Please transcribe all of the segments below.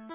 The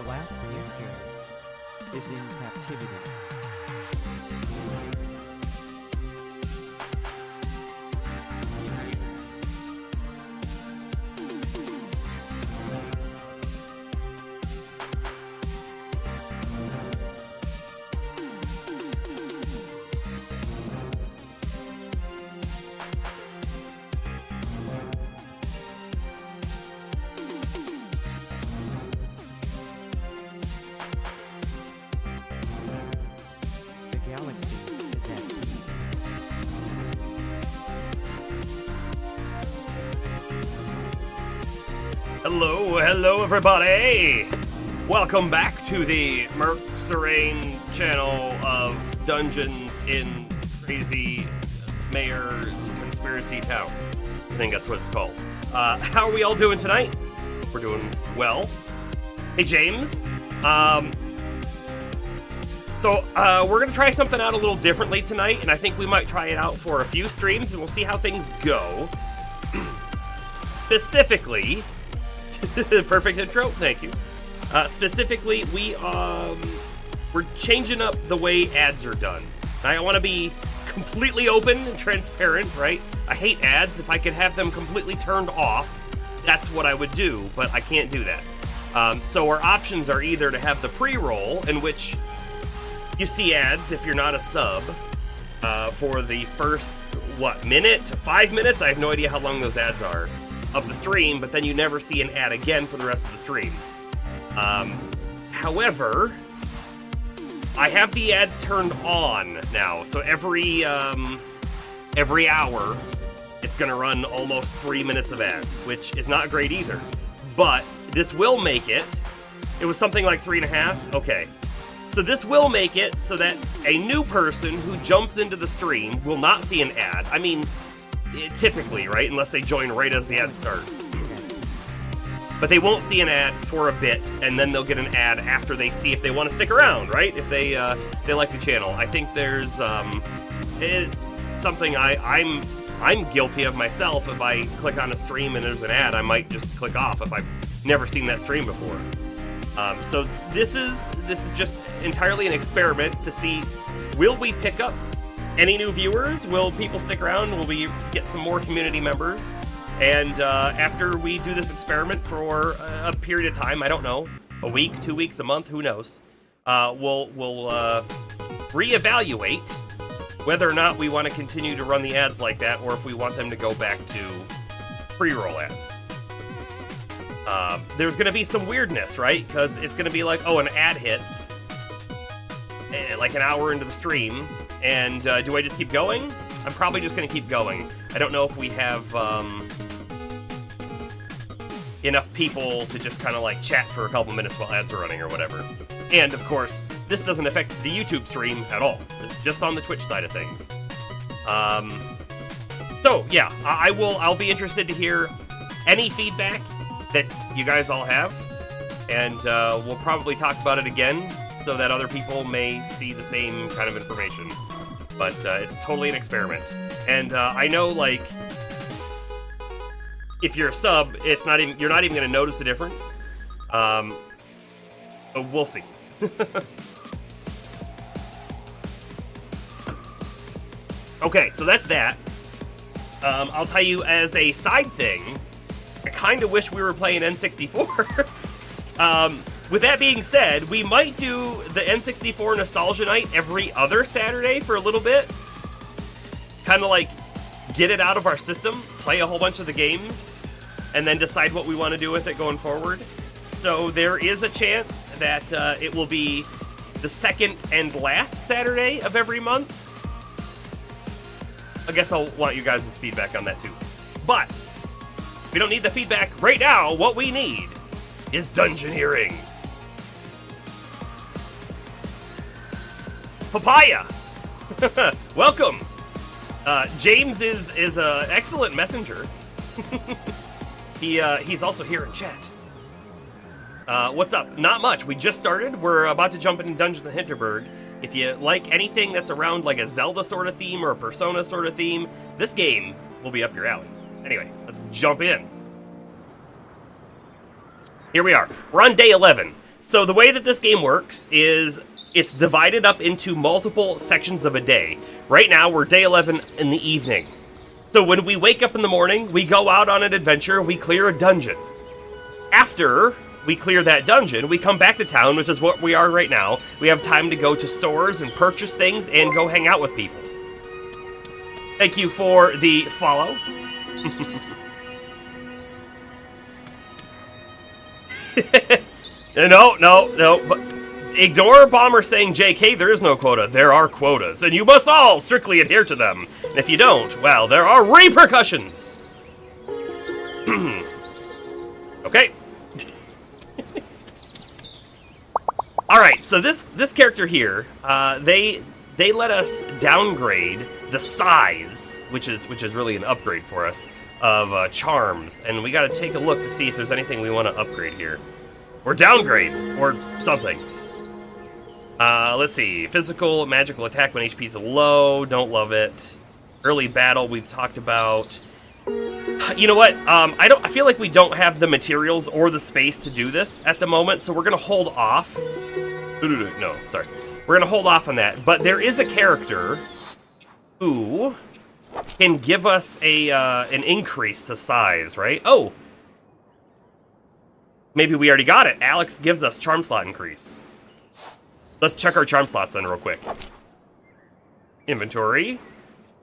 last Hinterberg is in captivity. Hello everybody! Welcome back to the Merc Serene channel of Dungeons in Crazy Mayor Conspiracy Town. I think that's what it's called. How are we all doing tonight? We're doing well. Hey James. So we're gonna try something out a little differently tonight, and I think we might try it out for a few streams, and we'll see how things go. Specifically, perfect intro, thank you. Specifically, we're changing up the way ads are done. I want to be completely open and transparent, right? I hate ads. If I could have them completely turned off, that's what I would do, but I can't do that. So our options are either to have the pre-roll, in which you see ads if you're not a sub, for the first, minute to 5 minutes? I have no idea how long those ads are of the stream, but then you never see an ad again for the rest of the stream. However, I have the ads turned on now, so every hour, it's gonna run almost 3 minutes of ads, which is not great either. But this will make it. It was something like 3.5. Okay. So this will make it so that a new person who jumps into the stream will not see an ad. I mean, typically, right? Unless they join right as the ads start. But they won't see an ad for a bit, and then they'll get an ad after they see if they want to stick around, right? If they like the channel. I think there's it's something I'm guilty of myself. If I click on a stream and there's an ad, I might just click off if I've never seen that stream before. So this is just entirely an experiment to see, will we pick up any new viewers? Will people stick around? Will we get some more community members? And after we do this experiment for a period of time, I don't know, a week, 2 weeks, a month, who knows, we'll reevaluate whether or not we want to continue to run the ads like that, or if we want them to go back to pre-roll ads. There's going to be some weirdness, right? Because it's going to be like, oh, an ad hits, like an hour into the stream, and do I just keep going? I'm probably just going to keep going. I don't know if we have enough people to just kind of like chat for a couple minutes while ads are running or whatever. And of course, this doesn't affect the YouTube stream at all. It's just on the Twitch side of things. So yeah, I'll be interested to hear any feedback that you guys all have, and we'll probably talk about it again so that other people may see the same kind of information. But it's totally an experiment, and I know, like, if you're a sub, you're not even going to notice the difference. But we'll see. Okay, so that's that. I'll tell you, as a side thing, I kind of wish we were playing N64. With that being said, we might do the N64 Nostalgia Night every other Saturday for a little bit. Kind of like get it out of our system, play a whole bunch of the games, and then decide what we want to do with it going forward. So there is a chance that it will be the second and last Saturday of every month. I guess I'll want you guys' feedback on that too. But we don't need the feedback right now. What we need is dungeoneering. Papaya! Welcome! James is an excellent messenger. He's also here in chat. What's up? Not much. We just started. We're about to jump into Dungeons and Hinterberg. If you like anything that's around like a Zelda sort of theme or a Persona sort of theme, this game will be up your alley. Anyway, let's jump in. Here we are. We're on day 11. So the way that this game works is it's divided up into multiple sections of a day. Right now, we're day 11 in the evening. So when we wake up in the morning, we go out on an adventure and we clear a dungeon. After we clear that dungeon, we come back to town, which is what we are right now. We have time to go to stores and purchase things and go hang out with people. Thank you for the follow. No, but ignore Bomber saying JK, there is no quota. There are quotas, and you must all strictly adhere to them. And if you don't, well, there are repercussions. Okay. Alright, so this character here, they let us downgrade the size, which is really an upgrade for us, of charms. And we gotta take a look to see if there's anything we want to upgrade here. Or downgrade, or something. Let's see. Physical, magical attack when HP's low. Don't love it. Early battle we've talked about. You know what? I feel like we don't have the materials or the space to do this at the moment, so we're gonna hold off. No, sorry. We're gonna hold off on that. But there is a character who can give us an increase to size, right? Oh! Maybe we already got it. Alex gives us charm slot increase. Let's check our charm slots then real quick. Inventory.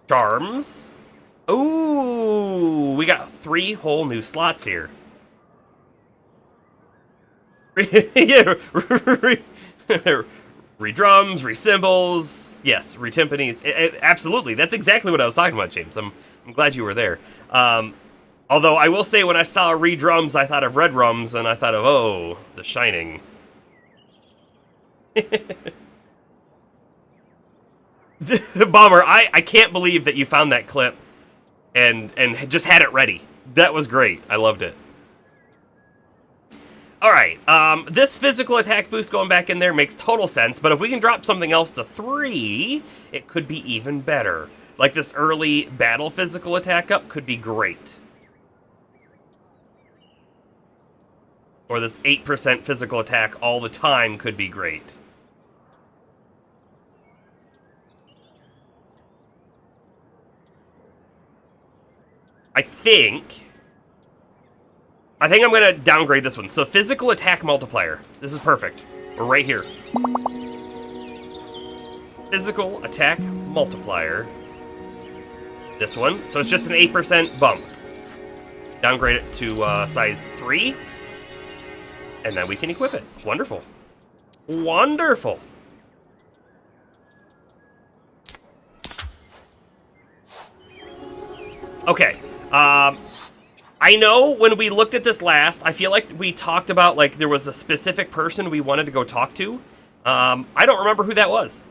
Charms. Ooh, we got 3 whole new slots here. Re-drums, re-cymbals. Yes, re-timpanis. Absolutely, that's exactly what I was talking about, James. I'm glad you were there. Although I will say, when I saw Red Rums, I thought of Red Rums, and I thought of, oh, The Shining. Bomber, I can't believe that you found that clip and just had it ready. That was great. I loved it. Alright, this physical attack boost going back in there makes total sense, but if we can drop something else to 3, it could be even better. Like this early battle physical attack up could be great. Or this 8% physical attack all the time could be great. I think I'm going to downgrade this one. So physical attack multiplier. This is perfect. We're right here. Physical attack multiplier. This one. So it's just an 8% bump. Downgrade it to size 3. And then we can equip it. Wonderful. Wonderful. Okay. I know when we looked at this last, I feel like we talked about, like, there was a specific person we wanted to go talk to. I don't remember who that was.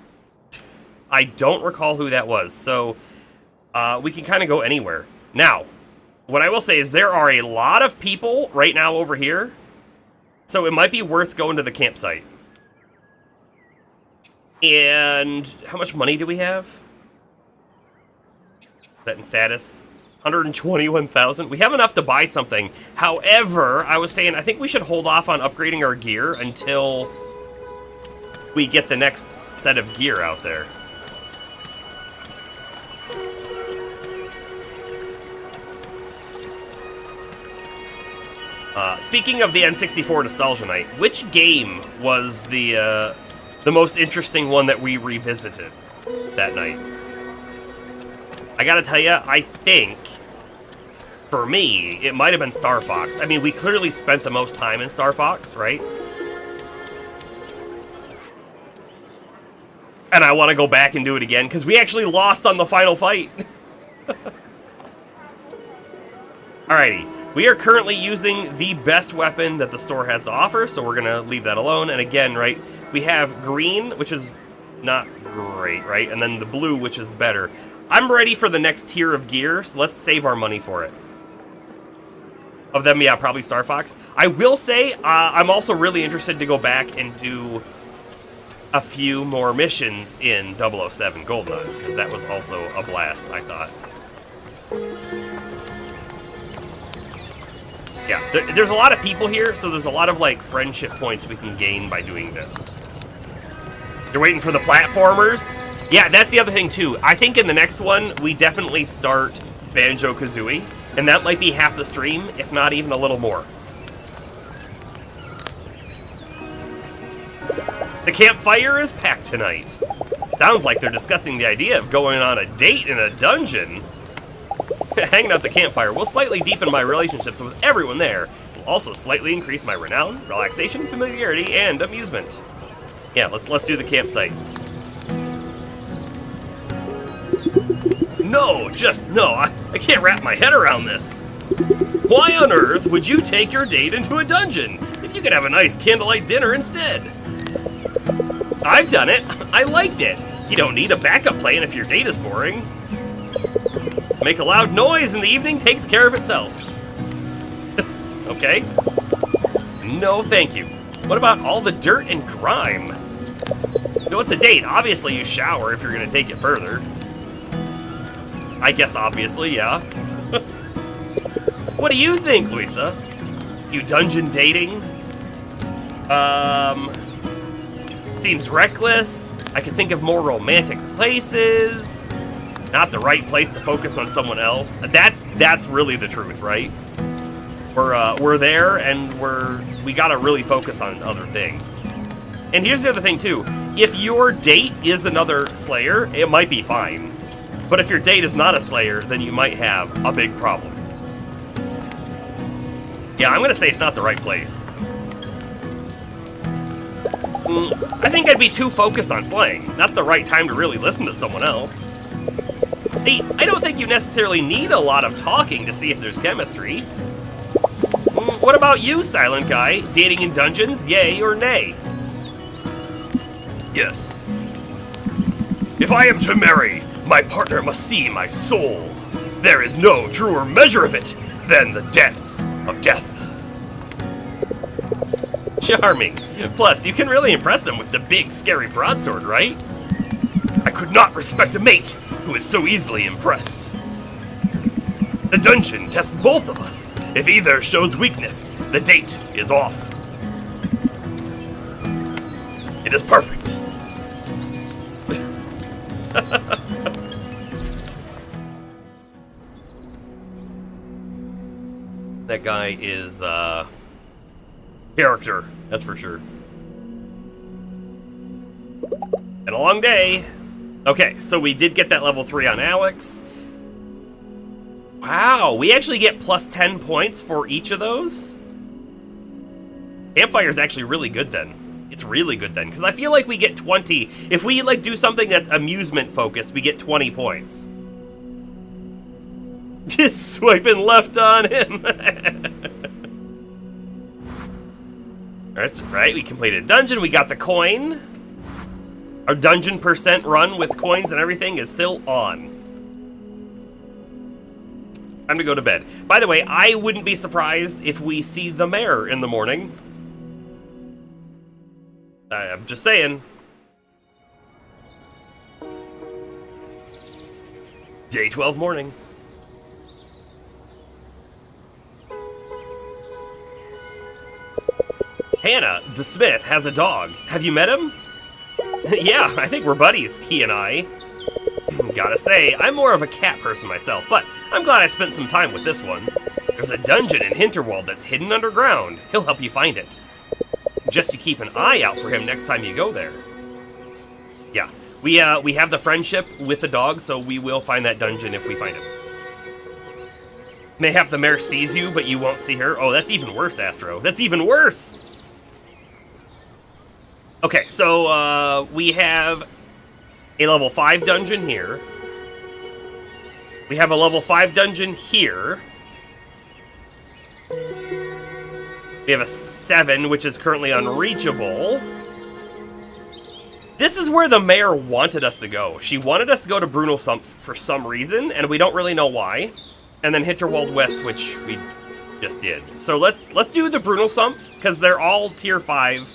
I don't recall who that was. So, we can kind of go anywhere. Now, what I will say is there are a lot of people right now over here. So it might be worth going to the campsite. And how much money do we have? Is that in status? 121,000. We have enough to buy something. However, I was saying I think we should hold off on upgrading our gear until we get the next set of gear out there. Speaking of the N64 Nostalgia Night, which game was the most interesting one that we revisited that night? I gotta tell you, I think, for me, it might have been Star Fox. I mean, we clearly spent the most time in Star Fox, right? And I want to go back and do it again, because we actually lost on the final fight. Alrighty. We are currently using the best weapon that the store has to offer, so we're going to leave that alone. And again, right, we have green, which is not great, right? And then the blue, which is better. I'm ready for the next tier of gear, so let's save our money for it. Of them, yeah, probably Star Fox. I will say, I'm also really interested to go back and do a few more missions in 007 GoldenEye, because that was also a blast, I thought. Yeah, there's a lot of people here, so there's a lot of, like, friendship points we can gain by doing this. You're waiting for the platformers? Yeah, that's the other thing, too. I think in the next one, we definitely start Banjo-Kazooie, and that might be half the stream, if not even a little more. The campfire is packed tonight. Sounds like they're discussing the idea of going on a date in a dungeon. Hanging out the campfire will slightly deepen my relationships with everyone there. It will also slightly increase my renown, relaxation, familiarity, and amusement. Yeah, let's do the campsite. No, just no. I can't wrap my head around this. Why on earth would you take your date into a dungeon if you could have a nice candlelight dinner instead? I've done it. I liked it. You don't need a backup plan if your date is boring. To make a loud noise in the evening takes care of itself. Okay. No, thank you. What about all the dirt and grime? You know, it's a date. Obviously, you shower if you're going to take it further. I guess obviously, yeah. What do you think, Lisa? You dungeon dating? Seems reckless. I can think of more romantic places. Not the right place to focus on someone else. That's really the truth, right? We're there, and we gotta really focus on other things. And here's the other thing too: if your date is another Slayer, it might be fine. But if your date is not a Slayer, then you might have a big problem. Yeah, I'm gonna say it's not the right place. I think I'd be too focused on slaying. Not the right time to really listen to someone else. See, I don't think you necessarily need a lot of talking to see if there's chemistry. What about you, silent guy? Dating in dungeons, yay or nay? Yes. If I am to marry, my partner must see my soul. There is no truer measure of it than the dance of death. Charming. Plus, you can really impress them with the big, scary broadsword, right? I could not respect a mate who is so easily impressed. The dungeon tests both of us. If either shows weakness, the date is off. It is perfect. That guy is, character, that's for sure. And a long day. Okay, so we did get that level 3 on Alex. Wow, we actually get plus 10 points for each of those? Campfire is actually really good then. It's really good then, because I feel like we get 20. If we, like, do something that's amusement-focused, we get 20 points. Just swiping left on him. That's right, we completed a dungeon, we got the coin. Our dungeon percent run with coins and everything is still on. Time to go to bed. By the way, I wouldn't be surprised if we see the mayor in the morning. I'm just saying. Day 12 morning. Hannah, the smith, has a dog. Have you met him? Yeah, I think we're buddies, he and I. Gotta say, I'm more of a cat person myself, but I'm glad I spent some time with this one. There's a dungeon in Hinterberg that's hidden underground. He'll help you find it. Just to keep an eye out for him next time you go there. Yeah, we have the friendship with the dog, so we will find that dungeon if we find him. Mayhap the mare sees you, but you won't see her. Oh, that's even worse, Astro. That's even worse! Okay, so we have a level 5 dungeon here. We have a level 5 dungeon here. We have a 7, which is currently unreachable. This is where the mayor wanted us to go. She wanted us to go to Brunel Sump for some reason, and we don't really know why. And then Hinterwald West, which we just did. So let's do the Brunel Sump, because they're all tier 5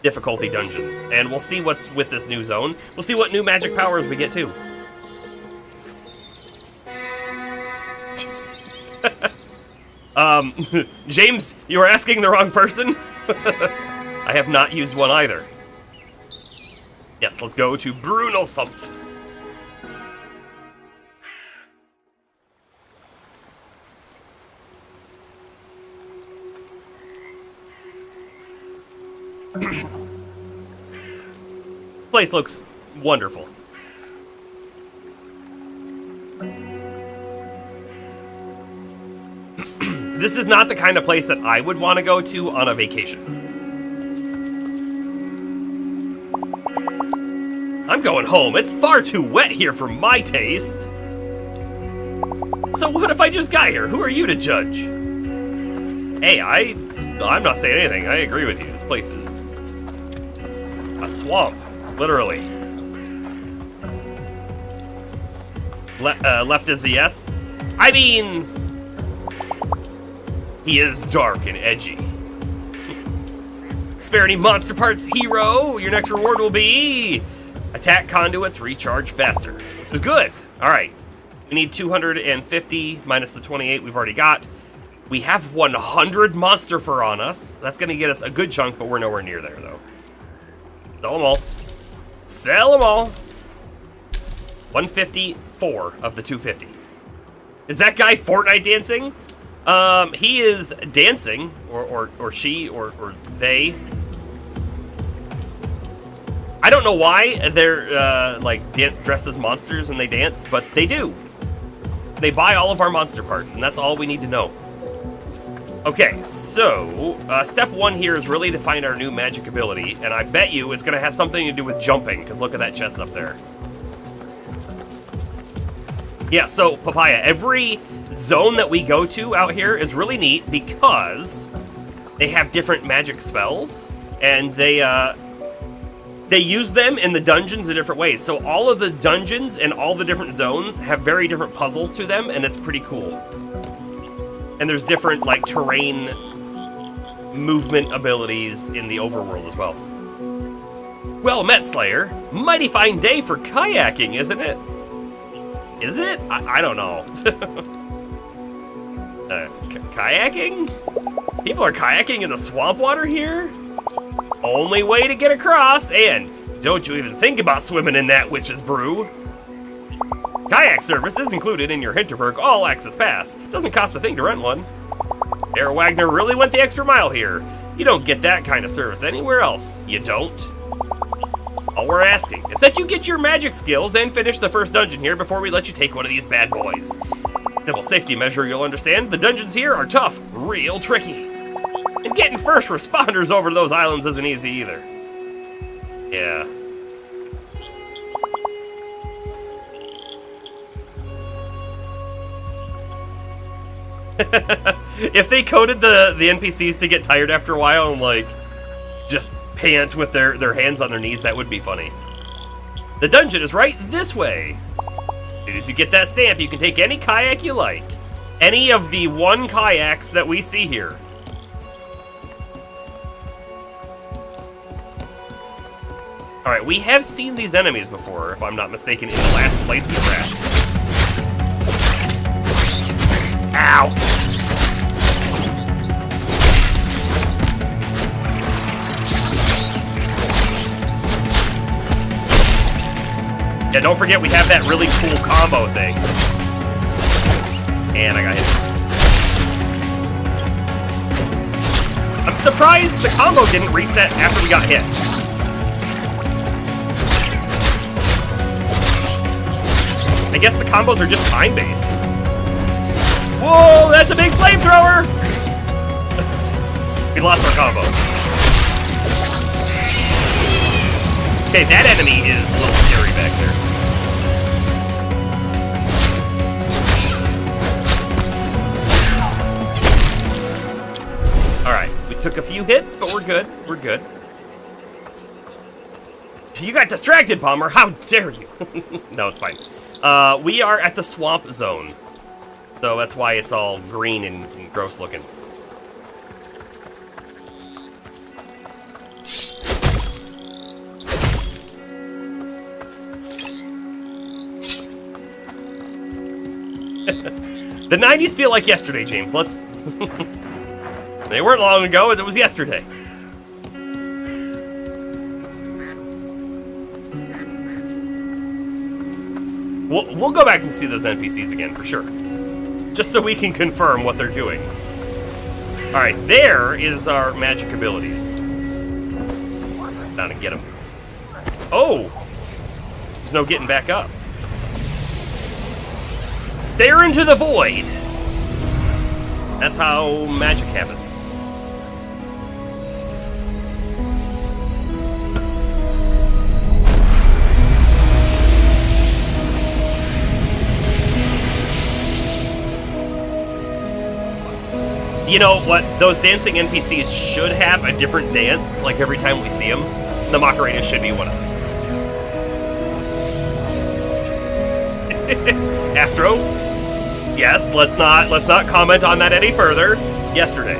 difficulty dungeons, and we'll see what's with this new zone. We'll see what new magic powers we get too. James, you are asking the wrong person. I have not used one either. Yes, let's go to Brunel Sump. Place looks wonderful. This is not the kind of place that I would want to go to on a vacation. I'm going home. It's far too wet here for my taste. So what if I just got here? Who are you to judge? Hey, I'm not saying anything. I agree with you. This place is a swamp, literally. Left is a yes. I mean, he is dark and edgy. Spare any monster parts, hero. Your next reward will be attack conduits recharge faster, which is good. All right, we need 250 minus the 28 we've already got. We have 100 monster fur on us. That's gonna get us a good chunk, but we're nowhere near there though. Sell them all. Sell them all. 154 of the 250. Is that guy Fortnite dancing? He is dancing, or she, or they. I don't know why they're like dressed as monsters and they dance, but they do. They buy all of our monster parts, and that's all we need to know. Okay, so step 1 here is really to find our new magic ability, and I bet you it's gonna have something to do with jumping, because look at that chest up there. Yeah, so, Papaya, every zone that we go to out here is really neat because they have different magic spells, and they use them in the dungeons in different ways. So all of the dungeons and all the different zones have very different puzzles to them, and it's pretty cool. And there's different, like, terrain movement abilities in the overworld as well. Well met, Slayer. Mighty fine day for kayaking, isn't it? Is it? I don't know. Kayaking? People are kayaking in the swamp water here? Only way to get across, and don't you even think about swimming in that witch's brew. Kayak service is included in your Hinterberg all-access pass. Doesn't cost a thing to rent one. Herr Wagner really went the extra mile here. You don't get that kind of service anywhere else. You don't. All we're asking is that you get your magic skills and finish the first dungeon here before we let you take one of these bad boys. Little safety measure, you'll understand. The dungeons here are tough, real tricky. And getting first responders over to those islands isn't easy either. Yeah. If they coded the NPCs to get tired after a while and, like, just pant with their hands on their knees, that would be funny. The dungeon is right this way. As soon as you get that stamp, you can take any kayak you like. Any of the 1 kayaks that we see here. Alright, we have seen these enemies before, if I'm not mistaken, in the last place we crashed. Ow! Yeah, don't forget we have that really cool combo thing. And I got hit. I'm surprised the combo didn't reset after we got hit. I guess the combos are just time-based. Whoa, that's a big flamethrower! We lost our combo. Okay, that enemy is a little scary back there. Alright, we took a few hits, but we're good. We're good. You got distracted, Palmer. How dare you? No, it's fine. We are at the swamp zone. So that's why it's all green and gross looking. The 90s feel like yesterday, James. Let's... They weren't long ago, it was yesterday. We'll go back and see those NPCs again, for sure. Just so we can confirm what they're doing. Alright, there is our magic abilities. Down and get them. Oh! There's no getting back up. Stare into the void! That's how magic happens. You know what? Those dancing NPCs should have a different dance, like every time we see them. The Macarena should be one of them. Astro? Yes, let's not comment on that any further. Yesterday.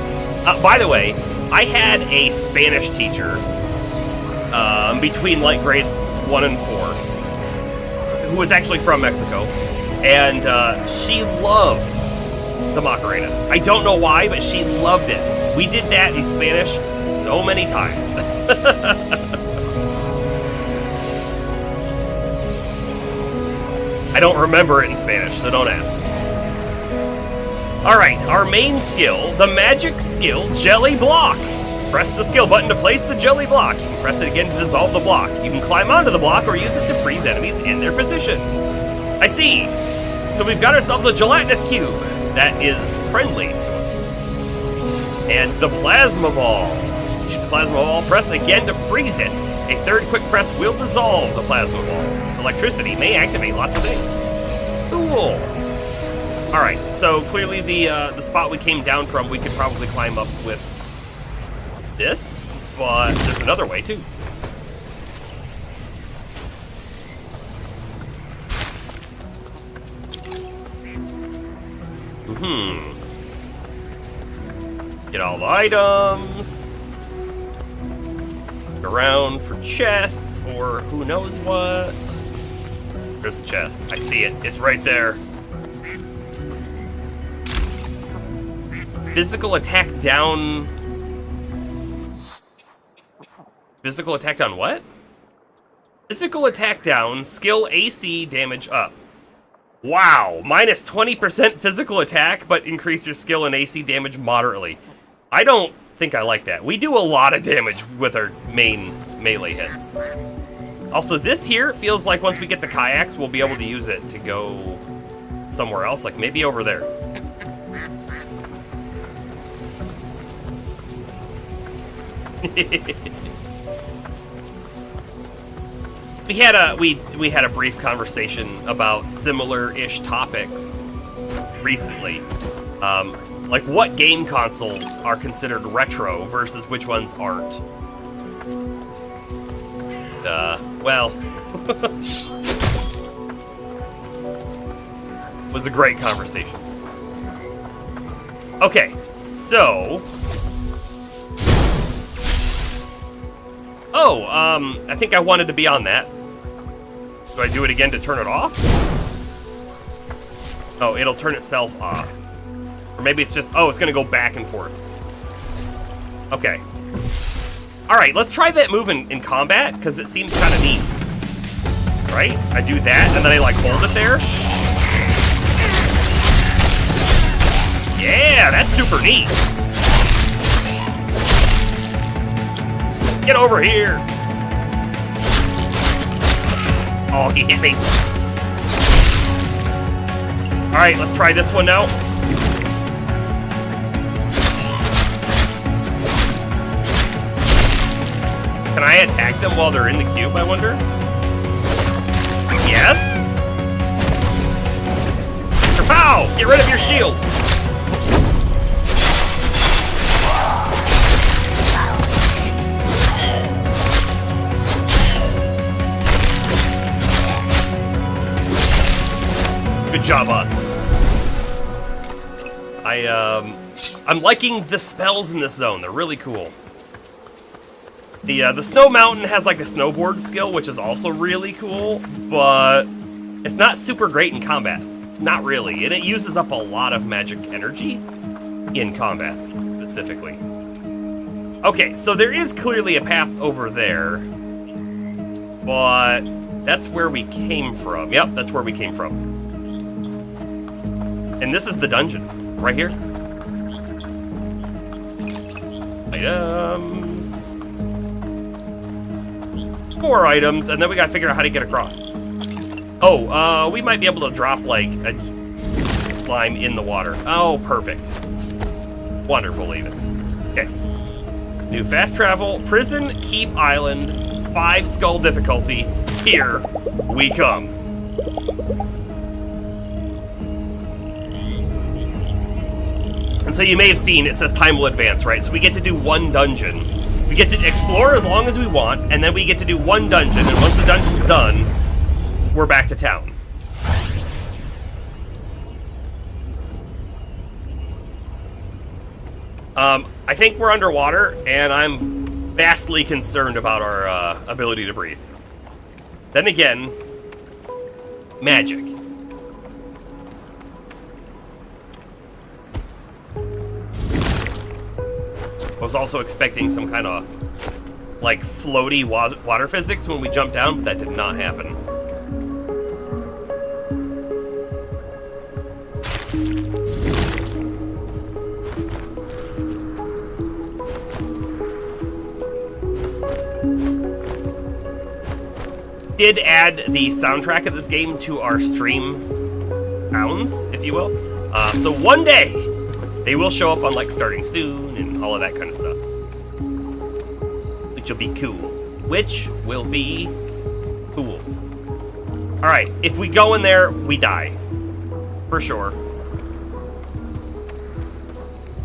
By the way, I had a Spanish teacher between like grades 1 and 4 who was actually from Mexico, and she loved the Macarena. I don't know why, but she loved it. We did that in Spanish so many times. I don't remember it in Spanish, so don't ask. Alright, our main skill, the magic skill Jelly Block. Press the skill button to place the jelly block. You can press it again to dissolve the block. You can climb onto the block or use it to freeze enemies in their position. I see. So we've got ourselves a gelatinous cube that is friendly. And the plasma ball. Shoot the plasma ball, press again to freeze it. A third quick press will dissolve the plasma ball. Its electricity may activate lots of things. Cool. All right, so clearly the spot we came down from, we could probably climb up with this, but there's another way too. Get all the items. Look around for chests or who knows what. There's a chest. I see it. It's right there. Physical attack down. Physical attack down what? Physical attack down, skill AC damage up. Wow, minus 20% physical attack, but increase your skill and AC damage moderately. I don't think I like that. We do a lot of damage with our main melee hits. Also, this here feels like once we get the kayaks, we'll be able to use it to go somewhere else, like maybe over there. We had a brief conversation about similar-ish topics recently, like what game consoles are considered retro versus which ones aren't. Well, was a great conversation. Okay, so. Oh, I think I wanted to be on that. Do I do it again to turn it off? Oh, it'll turn itself off. Or maybe it's just, oh, it's gonna go back and forth. Okay. Alright, let's try that move in combat, because it seems kind of neat. Right? I do that, and then I, like, hold it there. Yeah, that's super neat. Get over here! Oh, he hit me. Alright, let's try this one now. Can I attack them while they're in the cube, I wonder? Yes? Pow! Get rid of your shield! Good job, us. I'm liking the spells in this zone. They're really cool. The Snow Mountain has like a snowboard skill, which is also really cool, but it's not super great in combat. Not really, and it uses up a lot of magic energy in combat, specifically. Okay, so there is clearly a path over there, but that's where we came from. Yep, that's where we came from. And this is the dungeon, right here. Items. More items, and then we gotta figure out how to get across. Oh, we might be able to drop, like, a slime in the water. Oh, perfect. Wonderful, even. Okay. New fast travel, prison, keep island, 5 skull difficulty. Here we come. And so you may have seen, it says time will advance, right? So we get to do one dungeon. We get to explore as long as we want, and then we get to do one dungeon, and once the dungeon's done, we're back to town. I think we're underwater, and I'm vastly concerned about our ability to breathe. Then again, magic. I was also expecting some kind of, like, floaty water physics when we jumped down, but that did not happen. Did add the soundtrack of this game to our stream sounds, if you will. So one day, they will show up on, like, starting soon and all of that kind of stuff. Which will be cool. Which will be cool. Alright, if we go in there, we die. For sure.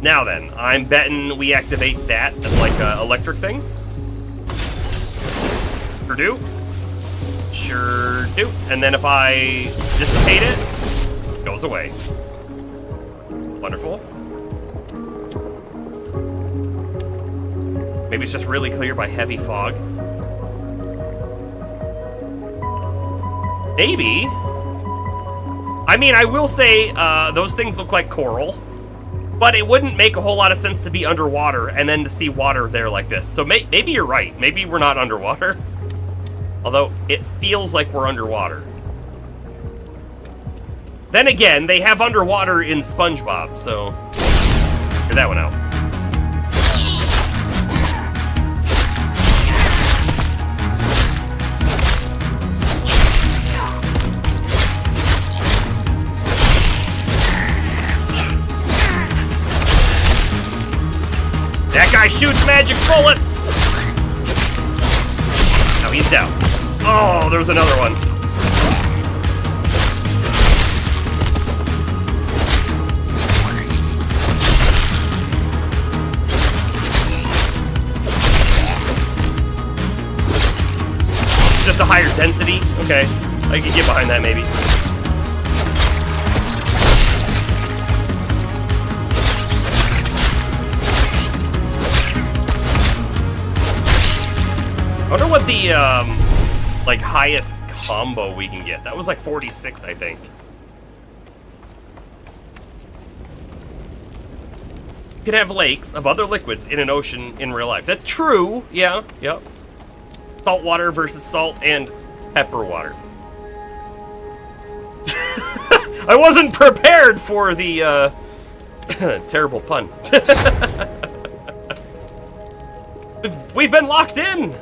Now then, I'm betting we activate that as like a electric thing. Sure do. Sure do. And then if I dissipate it, it goes away. Wonderful. Maybe it's just really clear by heavy fog. Maybe. I mean, I will say those things look like coral, but it wouldn't make a whole lot of sense to be underwater and then to see water there like this. So maybe you're right. Maybe we're not underwater. Although it feels like we're underwater. Then again, they have underwater in SpongeBob, so figure that one out. That guy shoots magic bullets! Now he's down. Oh, there's another one. Just a higher density? Okay. I could get behind that maybe. I wonder what the, like, highest combo we can get. That was like 46, I think. You can have lakes of other liquids in an ocean in real life. That's true. Yeah, yep. Salt water versus salt and pepper water. I wasn't prepared for the, terrible pun. We've been locked in!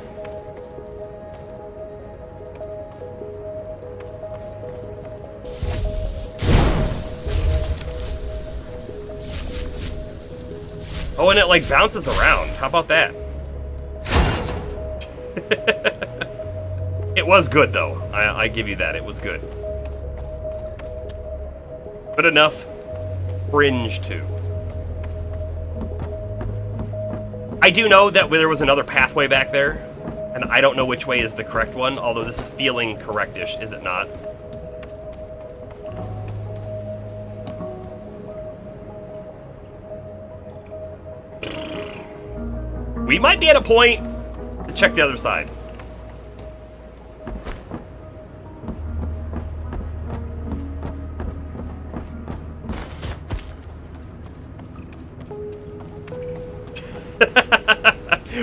Oh, and it like bounces around. How about that? It was good though. I give you that. It was good. Good enough. Fringe to. I do know that there was another pathway back there, and I don't know which way is the correct one, although this is feeling correctish, is it not? We might be at a point to check the other side.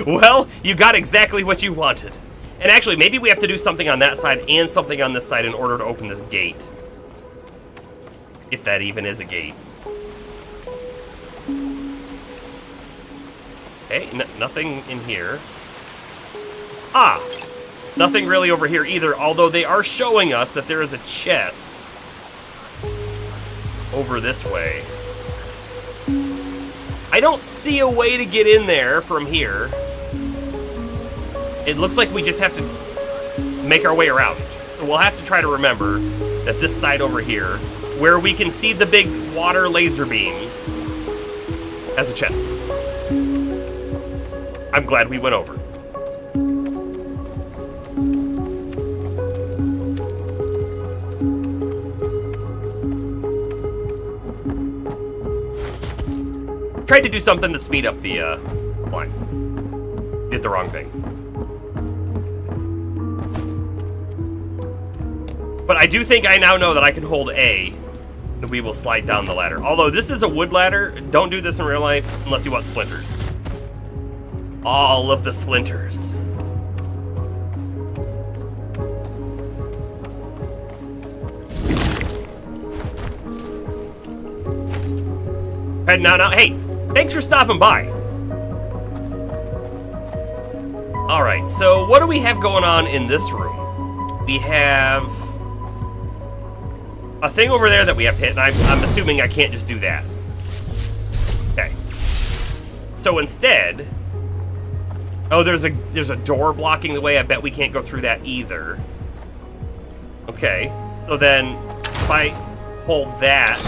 Well, you got exactly what you wanted. And actually, maybe we have to do something on that side and something on this side in order to open this gate. If that even is a gate. Okay, nothing in here. Ah! Nothing really over here either, although they are showing us that there is a chest over this way. I don't see a way to get in there from here. It looks like we just have to make our way around. So we'll have to try to remember that this side over here, where we can see the big water laser beams, has a chest. I'm glad we went over. Tried to do something to speed up the line. Did the wrong thing. But I do think I now know that I can hold A, and we will slide down the ladder. Although this is a wood ladder, don't do this in real life unless you want splinters. All of the splinters. And now, hey, thanks for stopping by. All right, so what do we have going on in this room? We have a thing over there that we have to hit, and I'm assuming I can't just do that. Okay. So instead, oh, there's a door blocking the way. I bet we can't go through that either. Okay, so then if I hold that.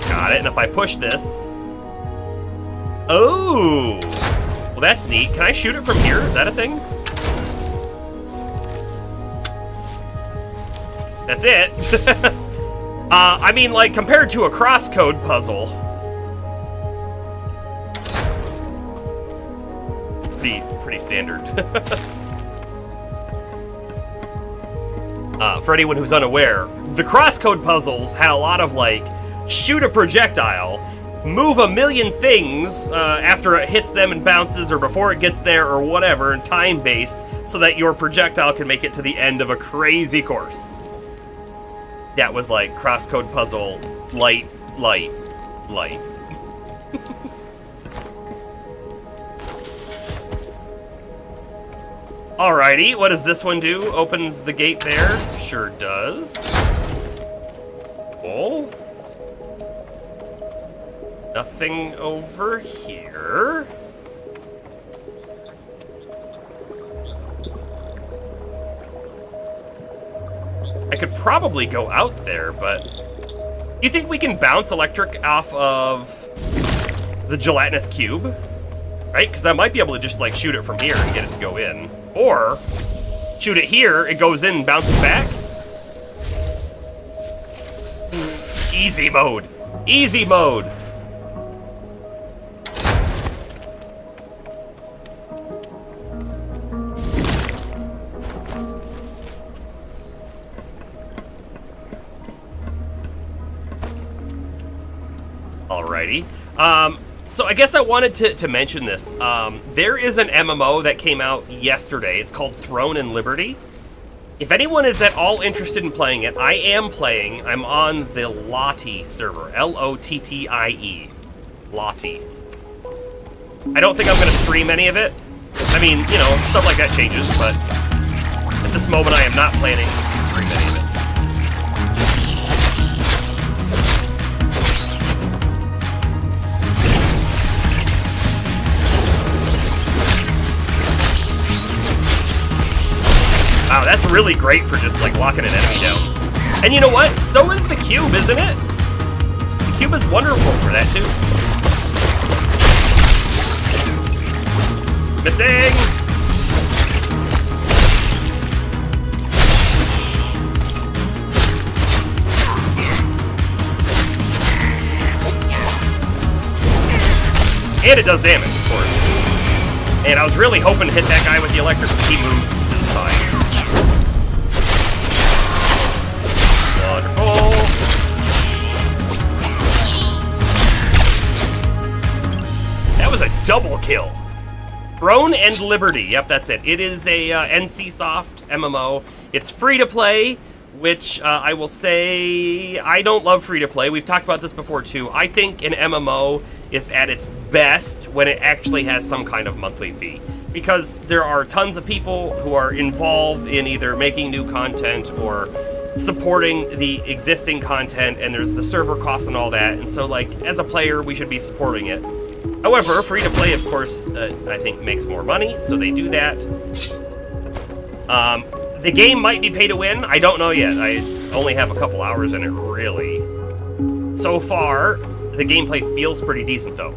Got it. And if I push this... Oh! Well, that's neat. Can I shoot it from here? Is that a thing? That's it. I mean, like, compared to a crosscode puzzle... Pretty standard. For anyone who's unaware, the crosscode puzzles had a lot of, like, shoot a projectile, move a million things after it hits them and bounces, or before it gets there, or whatever, and time-based, so that your projectile can make it to the end of a crazy course. That was like crosscode puzzle, light. Alrighty, what does this one do? Opens the gate there? Sure does. Cool. Nothing over here. I could probably go out there, but... You think we can bounce electric off of the gelatinous cube? Right? Because I might be able to just, like, shoot it from here and get it to go in. Or, shoot it here, it goes in and bounces back. Easy mode. Easy mode. Alrighty. So I guess I wanted to mention this. There is an MMO that came out yesterday. It's called Throne and Liberty. If anyone is at all interested in playing it, I am playing. I'm on the Lottie server. Lottie. Lottie. I don't think I'm going to stream any of it. I mean, you know, stuff like that changes, but at this moment I am not planning to stream any of it. Wow, that's really great for just, like, locking an enemy down. And you know what? So is the cube, isn't it? The cube is wonderful for that, too. Missing! And it does damage, of course. And I was really hoping to hit that guy with the electric, but he moved to the side. Wonderful. That was a double kill. Throne and Liberty. Yep, that's it. It is a NCSoft MMO. It's free to play, which I will say I don't love free to play. We've talked about this before too. I think an MMO is at its best when it actually has some kind of monthly fee, because there are tons of people who are involved in either making new content or supporting the existing content, and there's the server costs and all that, and so, like, as a player, we should be supporting it. However, free to play, of course, I think makes more money, so they do that. The game might be pay to win. I don't know yet. I only have a couple hours in it, really. So far, the gameplay feels pretty decent, though.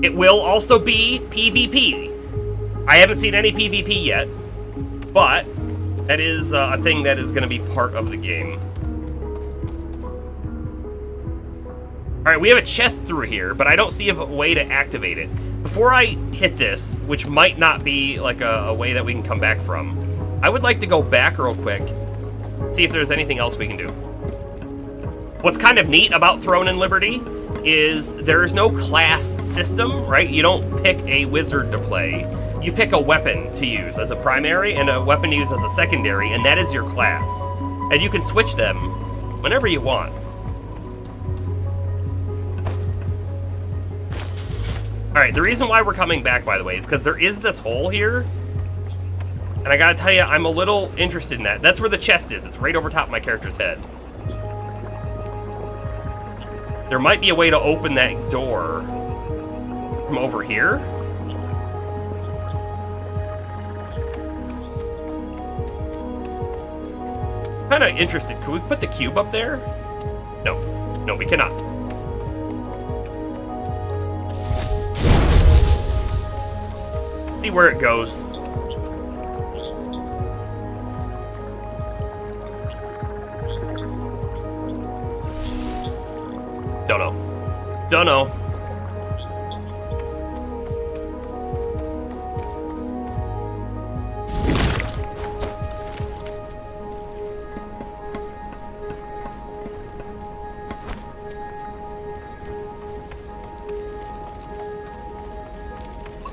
It will also be PvP. I haven't seen any PvP yet, but that is a thing that is going to be part of the game. Alright, we have a chest through here, but I don't see a way to activate it. Before I hit this, which might not be like a way that we can come back from, I would like to go back real quick, see if there's anything else we can do. What's kind of neat about Throne and Liberty is there is no class system, right? You don't pick a wizard to play. You pick a weapon to use as a primary and a weapon to use as a secondary, and that is your class. And you can switch them whenever you want. Alright, the reason why we're coming back, by the way, is because there is this hole here. And I gotta tell you, I'm a little interested in that. That's where the chest is. It's right over top of my character's head. There might be a way to open that door from over here. kind of interested. Can we put the cube up there? No. No, we cannot. See where it goes. Don't know. Don't know.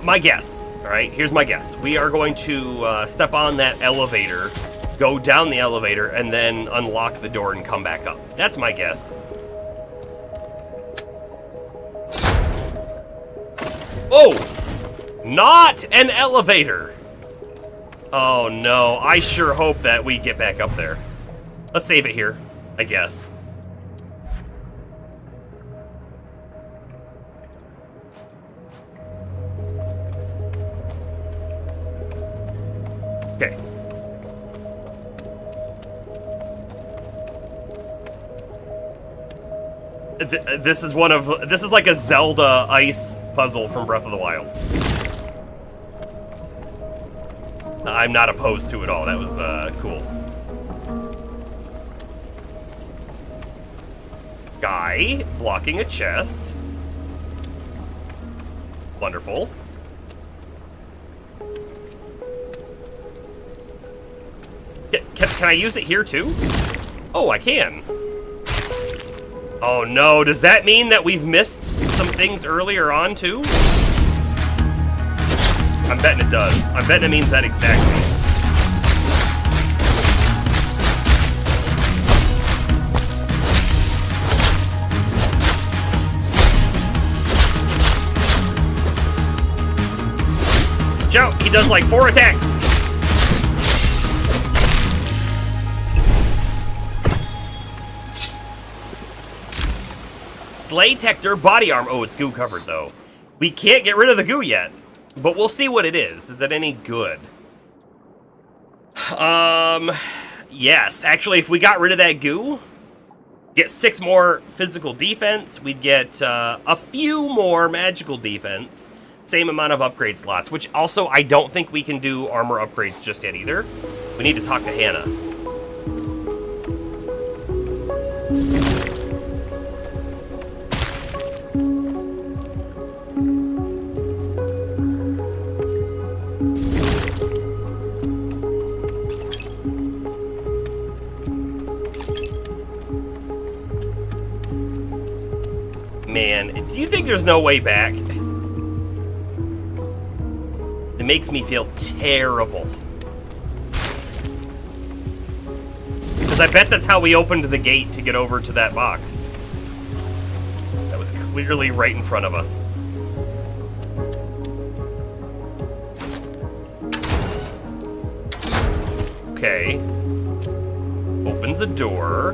My guess, all right, here's my guess. We are going to step on that elevator, go down the elevator, and then unlock the door and come back up. That's my guess. Oh! Not an elevator! Oh no, I sure hope that we get back up there. Let's save it here, I guess. Okay. This is like a Zelda ice puzzle from Breath of the Wild. I'm not opposed to it all. That was cool. Guy blocking a chest. Wonderful. Can I use it here too? Oh, I can. Oh no, does that mean that we've missed some things earlier on too? I'm betting it does. I'm betting it means that exactly. Watch out, he does like 4 attacks. Slay Tector body arm. Oh, it's goo covered though. We can't get rid of the goo yet, but we'll see what it is. Is it any good? Yes. Actually, if we got rid of that goo, get 6 more physical defense. We'd get a few more magical defense. Same amount of upgrade slots, which also I don't think we can do armor upgrades just yet either. We need to talk to Hannah. Man, do you think there's no way back? It makes me feel terrible. Because I bet that's how we opened the gate to get over to that box. That was clearly right in front of us. Okay. Opens a door.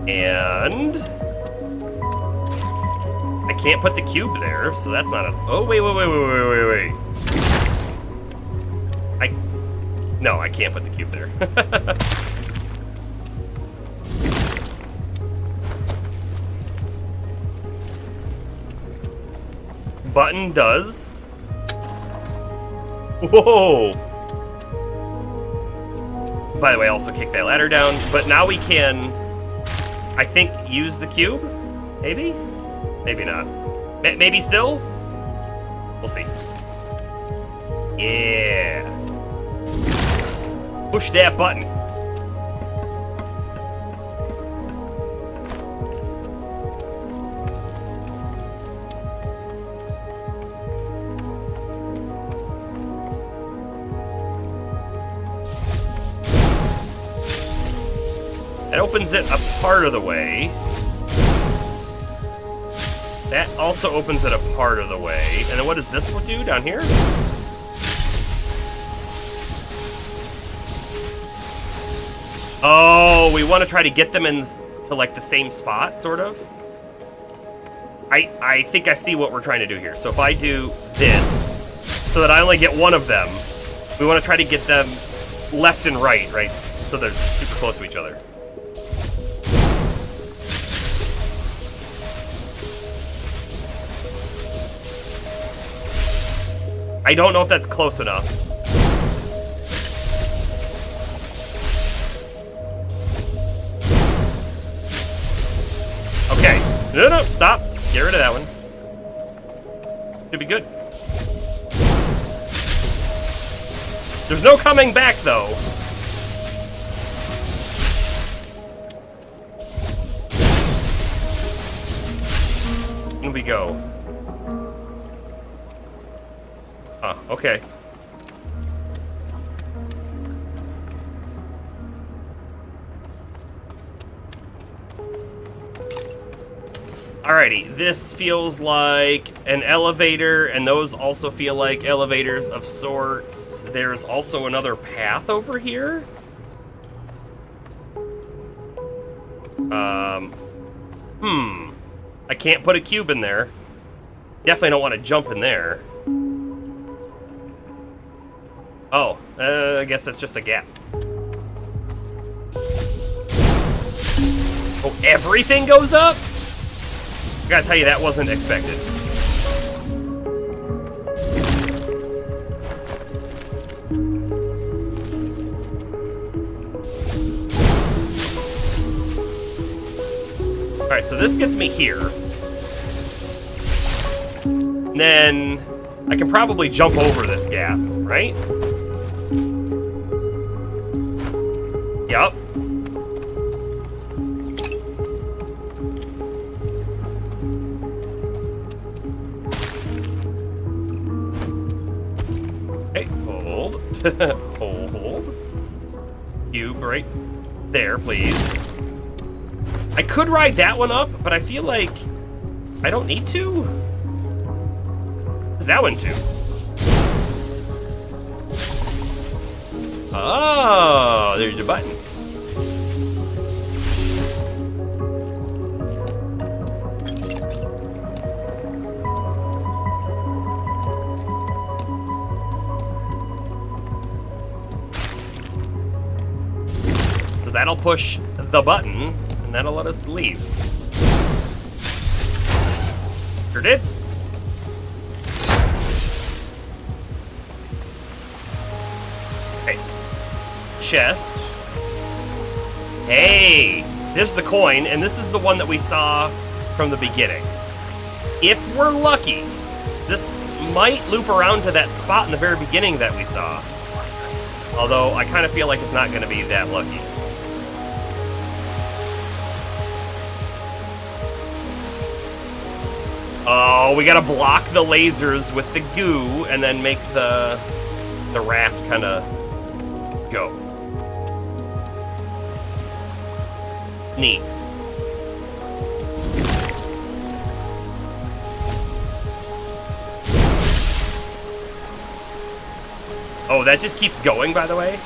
And I can't put the cube there, so that's not a... Oh, wait. No, I can't put the cube there. Button does. Whoa! By the way, I also kicked that ladder down, but now we can, I think, use the cube? Maybe? Maybe not. Maybe still? We'll see. Yeah. Push that button. That opens it a part of the way. That also opens it a part of the way. And then what does this one do down here? Oh, we want to try to get them in to like the same spot, sort of. I think I see what we're trying to do here. So if I do this, so that I only get one of them, we want to try to get them left and right, so they're super close to each other. I don't know if that's close enough. Okay. No, stop. Get rid of that one. Should be good. There's no coming back, though. In we go. Huh, okay. Alrighty, this feels like an elevator, and those also feel like elevators of sorts. There's also another path over here. I can't put a cube in there. Definitely don't want to jump in there. Oh, I guess that's just a gap. Oh, everything goes up? I gotta tell you, that wasn't expected. Alright, so this gets me here. And then I can probably jump over this gap, right? Yup. Okay, hold. Hold. Cube right there, please. I could ride that one up, but I feel like I don't need to. What's that one too? Oh, there's your button. So that'll push the button, and that'll let us leave. Sure did. Okay. Chest. Hey! This is the coin, and this is the one that we saw from the beginning. If we're lucky, this might loop around to that spot in the very beginning that we saw. Although, I kind of feel like it's not going to be that lucky. Oh, we gotta block the lasers with the goo and then make the raft kind of go. Neat. Oh, that just keeps going, by the way?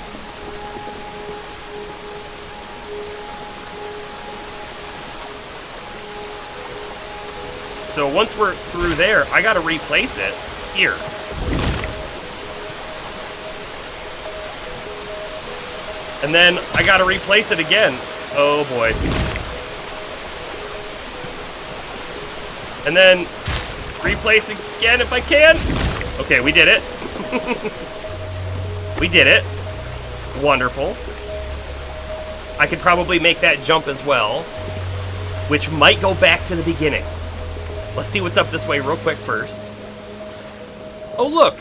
So once we're through there, I gotta replace it here. And then I gotta replace it again. Oh boy. And then replace again if I can. Okay, we did it. We did it. Wonderful. I could probably make that jump as well, which might go back to the beginning. Let's see what's up this way real quick first. Oh, look.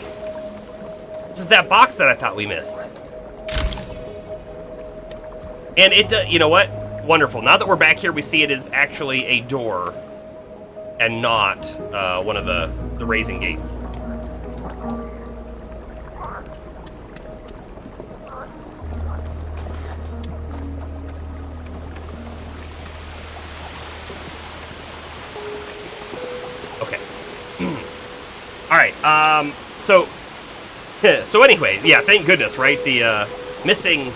This is that box that I thought we missed. And it, you know what? Wonderful. Now that we're back here, we see it is actually a door and not one of the raising gates. Okay. All right. So anyway, yeah. Thank goodness, right? The missing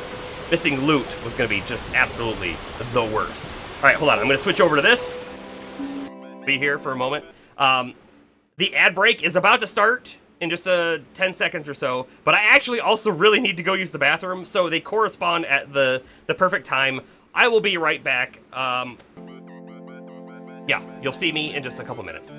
loot was going to be just absolutely the worst. All right, hold on. I'm going to switch over to this. Be here for a moment. The ad break is about to start. in just 10 seconds or so, but I actually also really need to go use the bathroom, so they correspond at the perfect time. I will be right back. Yeah, you'll see me in just a couple minutes.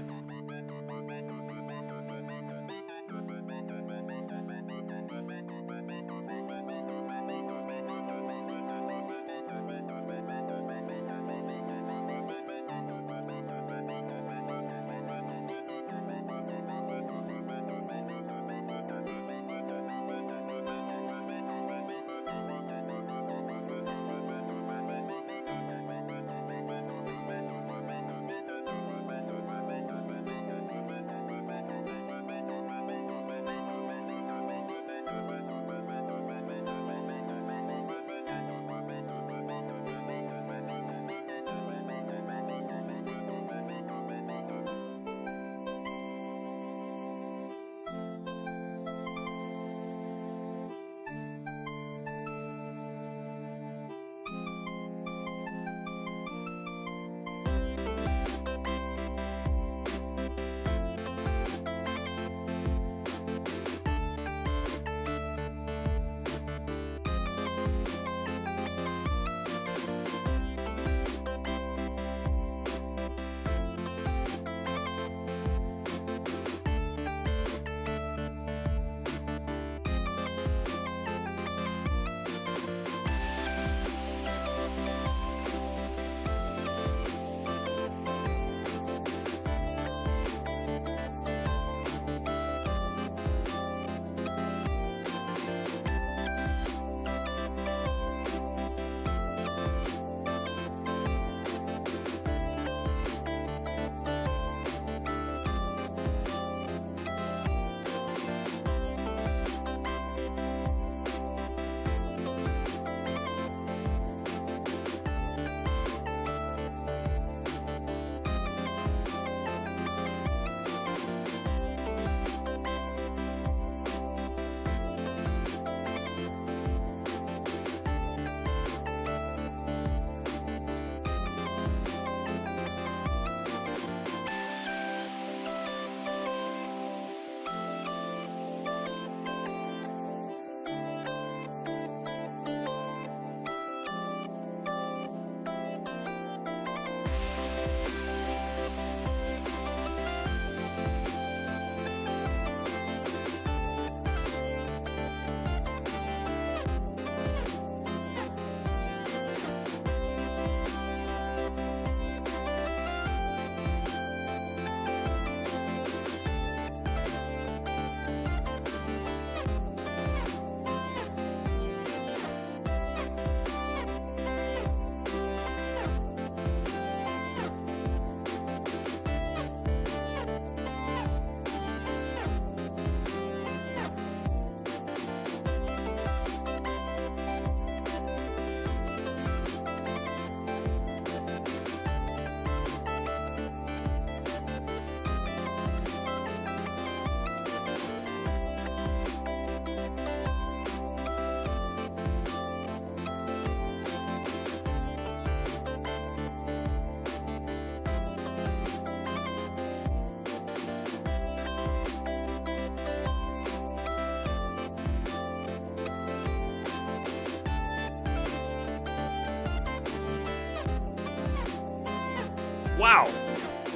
Wow.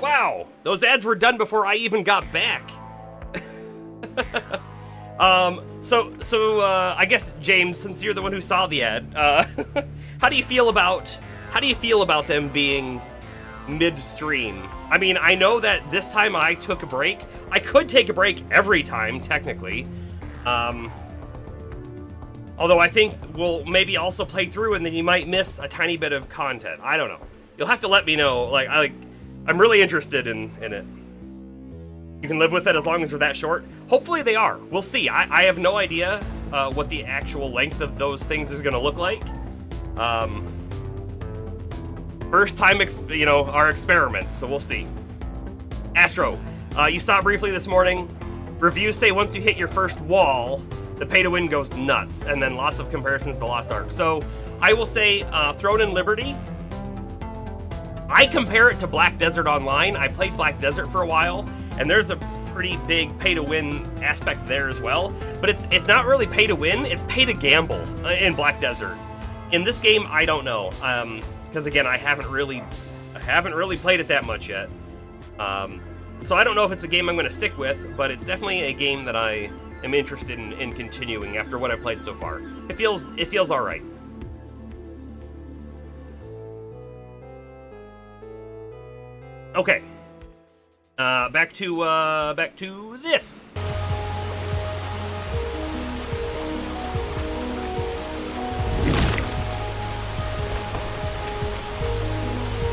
Wow. Those ads were done before I even got back. I guess James, since you're the one who saw the ad, how do you feel about them being midstream? I mean, I know that this time I took a break. I could take a break every time, technically. Although I think we'll maybe also play through and then you might miss a tiny bit of content. I don't know. You'll have to let me know. I'm really interested in it. You can live with it as long as they're that short. Hopefully they are. We'll see. I have no idea what the actual length of those things is going to look like. First time, our experiment, so we'll see. Astro, you saw it briefly this morning. Reviews say once you hit your first wall, the pay to win goes nuts, and then lots of comparisons to Lost Ark. So I will say Throne and Liberty, I compare it to Black Desert Online. I played Black Desert for a while, and there's a pretty big pay-to-win aspect there as well. But it's not really pay-to-win, it's pay-to-gamble in Black Desert. In this game, I don't know, because again, I haven't really played it that much yet. So I don't know if it's a game I'm going to stick with, but it's definitely a game that I am interested in continuing after what I've played so far. It feels all right. Okay. Back to this.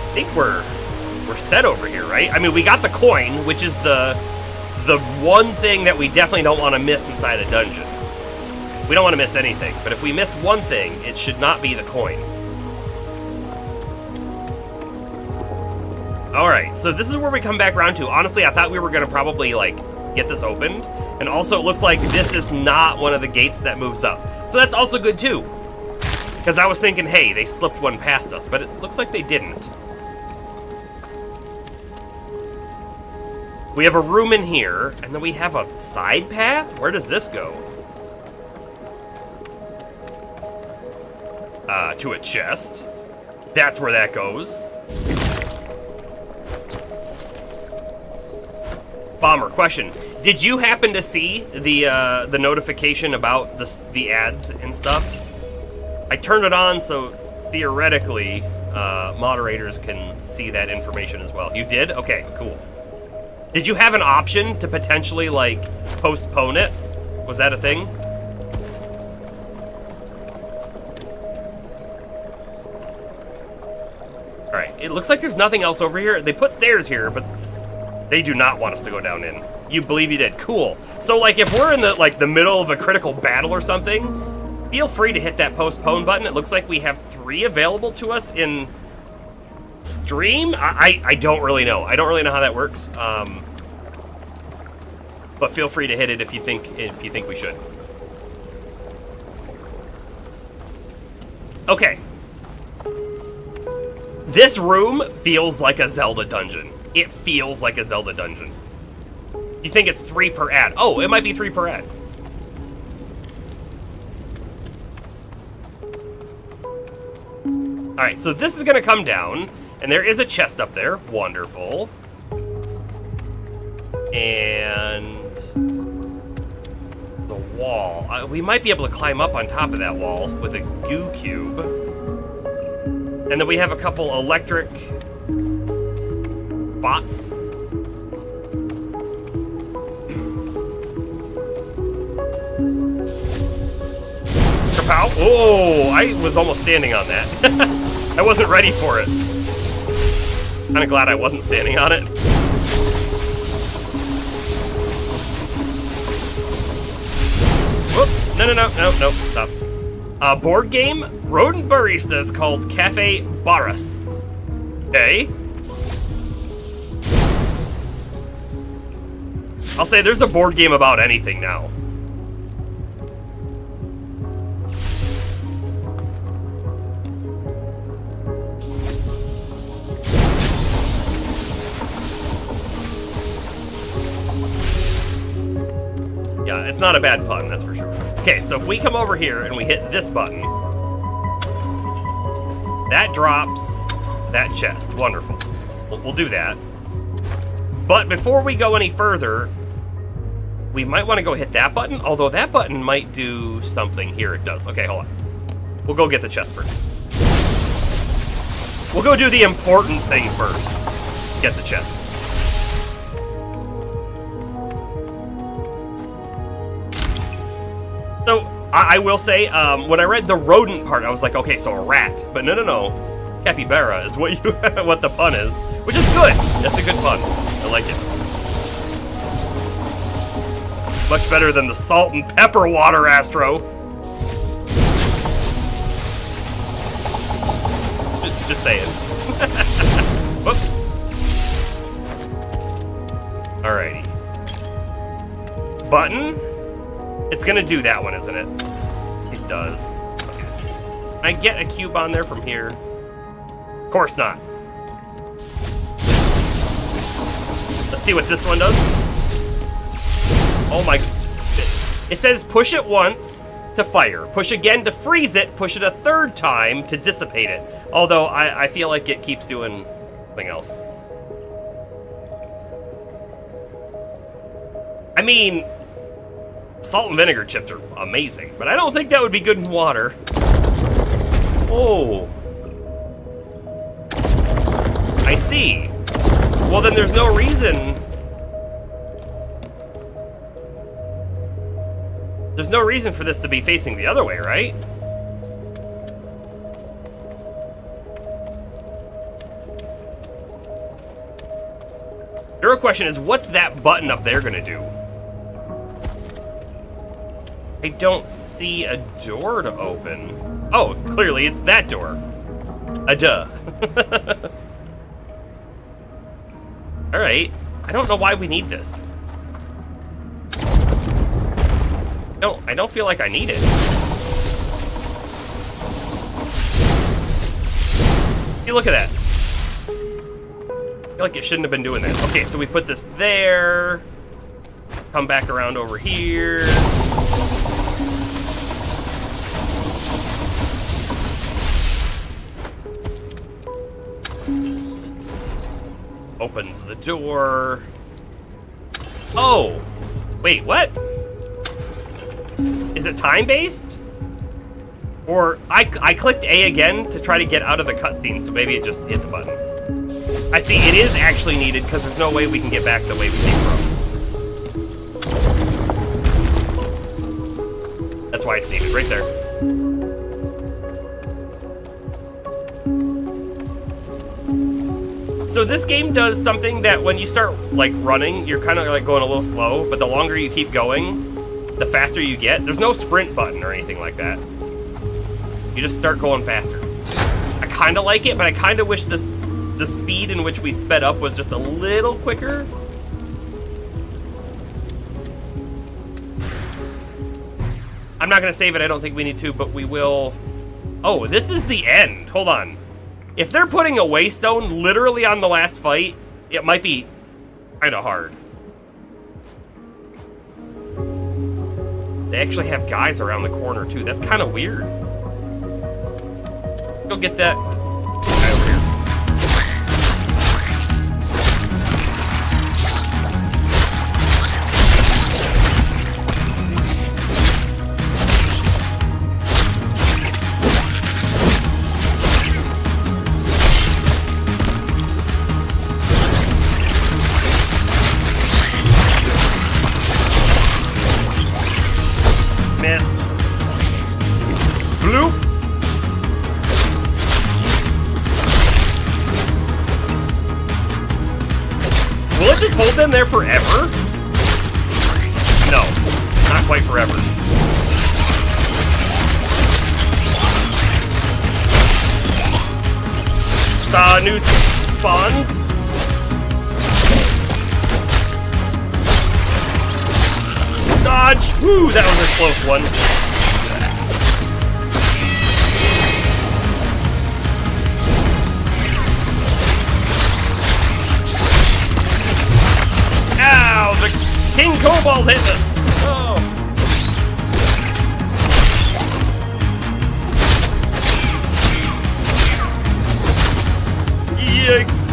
I think we're set over here, right? I mean, we got the coin, which is the one thing that we definitely don't want to miss inside a dungeon. We don't want to miss anything, but if we miss one thing, it should not be the coin. Alright, so this is where we come back around to. Honestly, I thought we were going to probably, like, get this opened. And also, it looks like this is not one of the gates that moves up. So that's also good, too. Because I was thinking, hey, they slipped one past us, but it looks like they didn't. We have a room in here, and then we have a side path? Where does this go? To a chest. That's where that goes. Bomber, question. Did you happen to see the notification about the ads and stuff? I turned it on so theoretically moderators can see that information as well. You did? Okay, cool. Did you have an option to potentially, like, postpone it? Was that a thing? Alright, it looks like there's nothing else over here. They put stairs here, but they do not want us to go down in. You believe you did. Cool. So, like, if we're in the middle of a critical battle or something, feel free to hit that postpone button. It looks like we have 3 available to us in stream? I don't really know. I don't really know how that works. But feel free to hit it if you think we should. Okay. This room feels like a Zelda dungeon. It feels like a Zelda dungeon. You think it's 3 per ad. Oh, it might be 3 per ad. Alright, so this is gonna come down, and there is a chest up there. Wonderful. And the wall. We might be able to climb up on top of that wall with a goo cube. And then we have a couple electric bots. Kapow! Oh, I was almost standing on that. I wasn't ready for it. Kinda glad I wasn't standing on it. Whoop! No, stop. Board game, rodent baristas called Cafe Barras. Okay. I'll say there's a board game about anything now. Yeah, it's not a bad pun, that's for sure. Okay, so if we come over here and we hit this button, that drops that chest. Wonderful. We'll do that. But before we go any further, we might want to go hit that button, although that button might do something. Here it does. Okay, hold on. We'll go get the chest first. We'll go do the important thing first. Get the chest. So, I will say, when I read the rodent part, I was like, okay, so a rat. But no. Capybara is what you what the pun is. Which is good. That's a good pun. I like it. Much better than the salt and pepper water, Astro. Just saying. Whoop. Alrighty. Button? It's gonna do that one, isn't it? It does. Okay. Can I get a cube on there from here? Of course not. Let's see what this one does. Oh my... It says push it once to fire. Push again to freeze it. Push it a third time to dissipate it. Although, I feel like it keeps doing something else. I mean, salt and vinegar chips are amazing, but I don't think that would be good in water. Oh. I see. Well, then there's no reason... There's no reason for this to be facing the other way, right? The real question is, what's that button up there gonna do? I don't see a door to open. Oh, clearly it's that door. Duh. Alright. I don't know why we need this. I don't feel like I need it. See, look at that. I feel like it shouldn't have been doing that. Okay, so we put this there. Come back around over here. Opens the door. Oh! Wait, what? Is it time-based? Or I clicked A again to try to get out of the cutscene, so maybe it just hit the button. I see, it is actually needed because there's no way we can get back the way we came from. That's why it's needed, right there. So this game does something that when you start like running, you're kind of like going a little slow, but the longer you keep going, the faster you get. There's no sprint button or anything like that. You just start going faster. I kind of like it, but I kind of wish the speed in which we sped up was just a little quicker. I'm not going to save it. I don't think we need to, but we will. Oh, this is the end. Hold on. If they're putting a waystone literally on the last fight, it might be kind of hard. They actually have guys around the corner, too. That's kind of weird. Go get that guy over here. Miss. Bloop. Will it just hold them there forever? No, not quite forever. Saw new spawns. Dodge! Woo, that was a close one. Ow! The King Cobalt hit us! Oh. Yikes!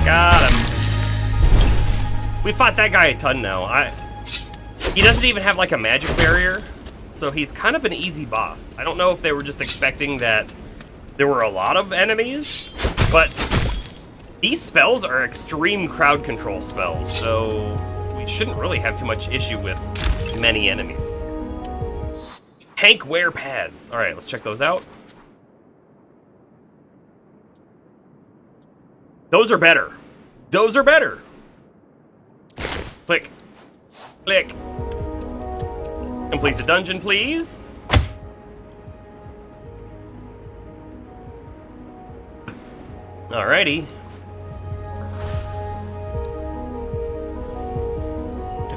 Got him. We fought that guy a ton now. He doesn't even have like a magic barrier, so he's kind of an easy boss. I don't know if they were just expecting that there were a lot of enemies, but these spells are extreme crowd control spells, so we shouldn't really have too much issue with many enemies. Hank wear pads. All right, let's check those out. Those are better. Those are better. Click. Click. Complete the dungeon, please. Alrighty.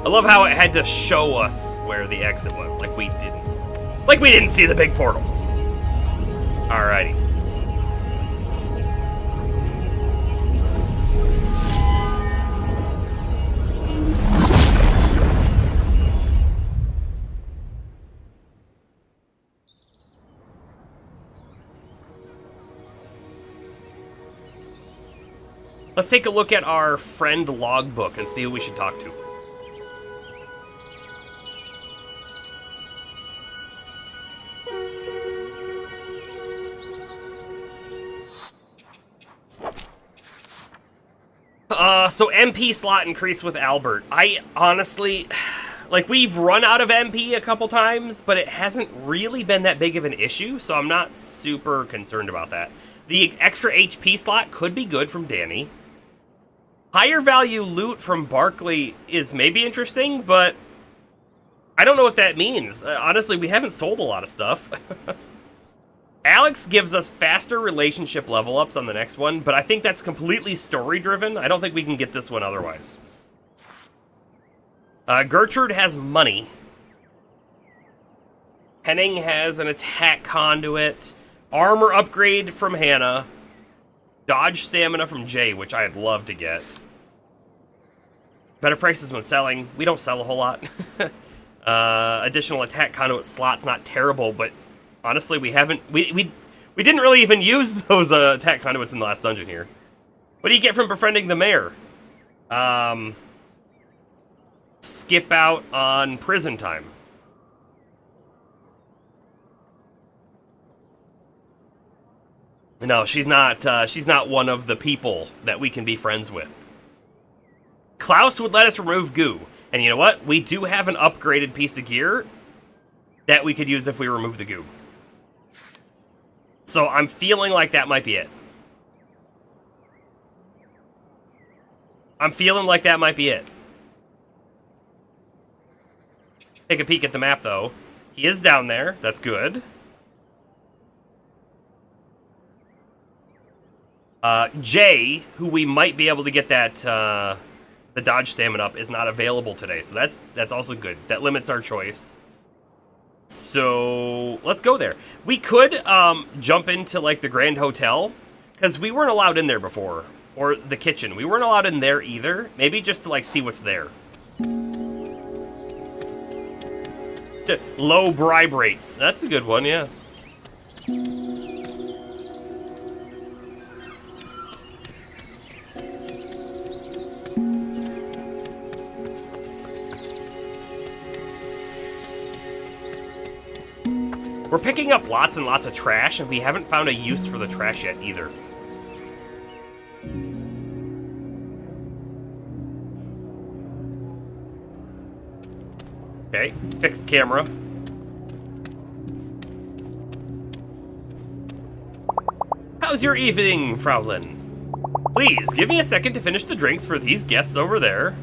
I love how it had to show us where the exit was, like we didn't see the big portal. Alrighty. Let's take a look at our friend logbook and see who we should talk to. So MP slot increased with Albert. I honestly, like, we've run out of MP a couple times, but it hasn't really been that big of an issue, so I'm not super concerned about that. The extra HP slot could be good from Danny. Higher value loot from Barkley is maybe interesting, but I don't know what that means. Honestly, we haven't sold a lot of stuff. Alex gives us faster relationship level ups on the next one, but I think that's completely story driven. I don't think we can get this one otherwise. Gertrude has money. Henning has an attack conduit. Armor upgrade from Hannah. Dodge stamina from Jay, which I'd love to get. Better prices when selling. We don't sell a whole lot. Additional attack conduit slots, not terrible, but honestly, we didn't really even use those attack conduits in the last dungeon here. What do you get from befriending the mayor? Skip out on prison time. No, she's not one of the people that we can be friends with. Klaus would let us remove goo. And you know what? We do have an upgraded piece of gear that we could use if we remove the goo. So I'm feeling like that might be it. Take a peek at the map, though. He is down there. That's good. Jay, who we might be able to get that the dodge stamina up, is not available today, so that's also good. That limits our choice. So let's go there. We could jump into like the Grand Hotel, because we weren't allowed in there before, or the kitchen. We weren't allowed in there either. Maybe just to like see what's there. Low bribe rates. That's a good one, yeah. We're picking up lots and lots of trash, and we haven't found a use for the trash yet either. Okay, fixed camera. How's your evening, Fraulein? Please, give me a second to finish the drinks for these guests over there.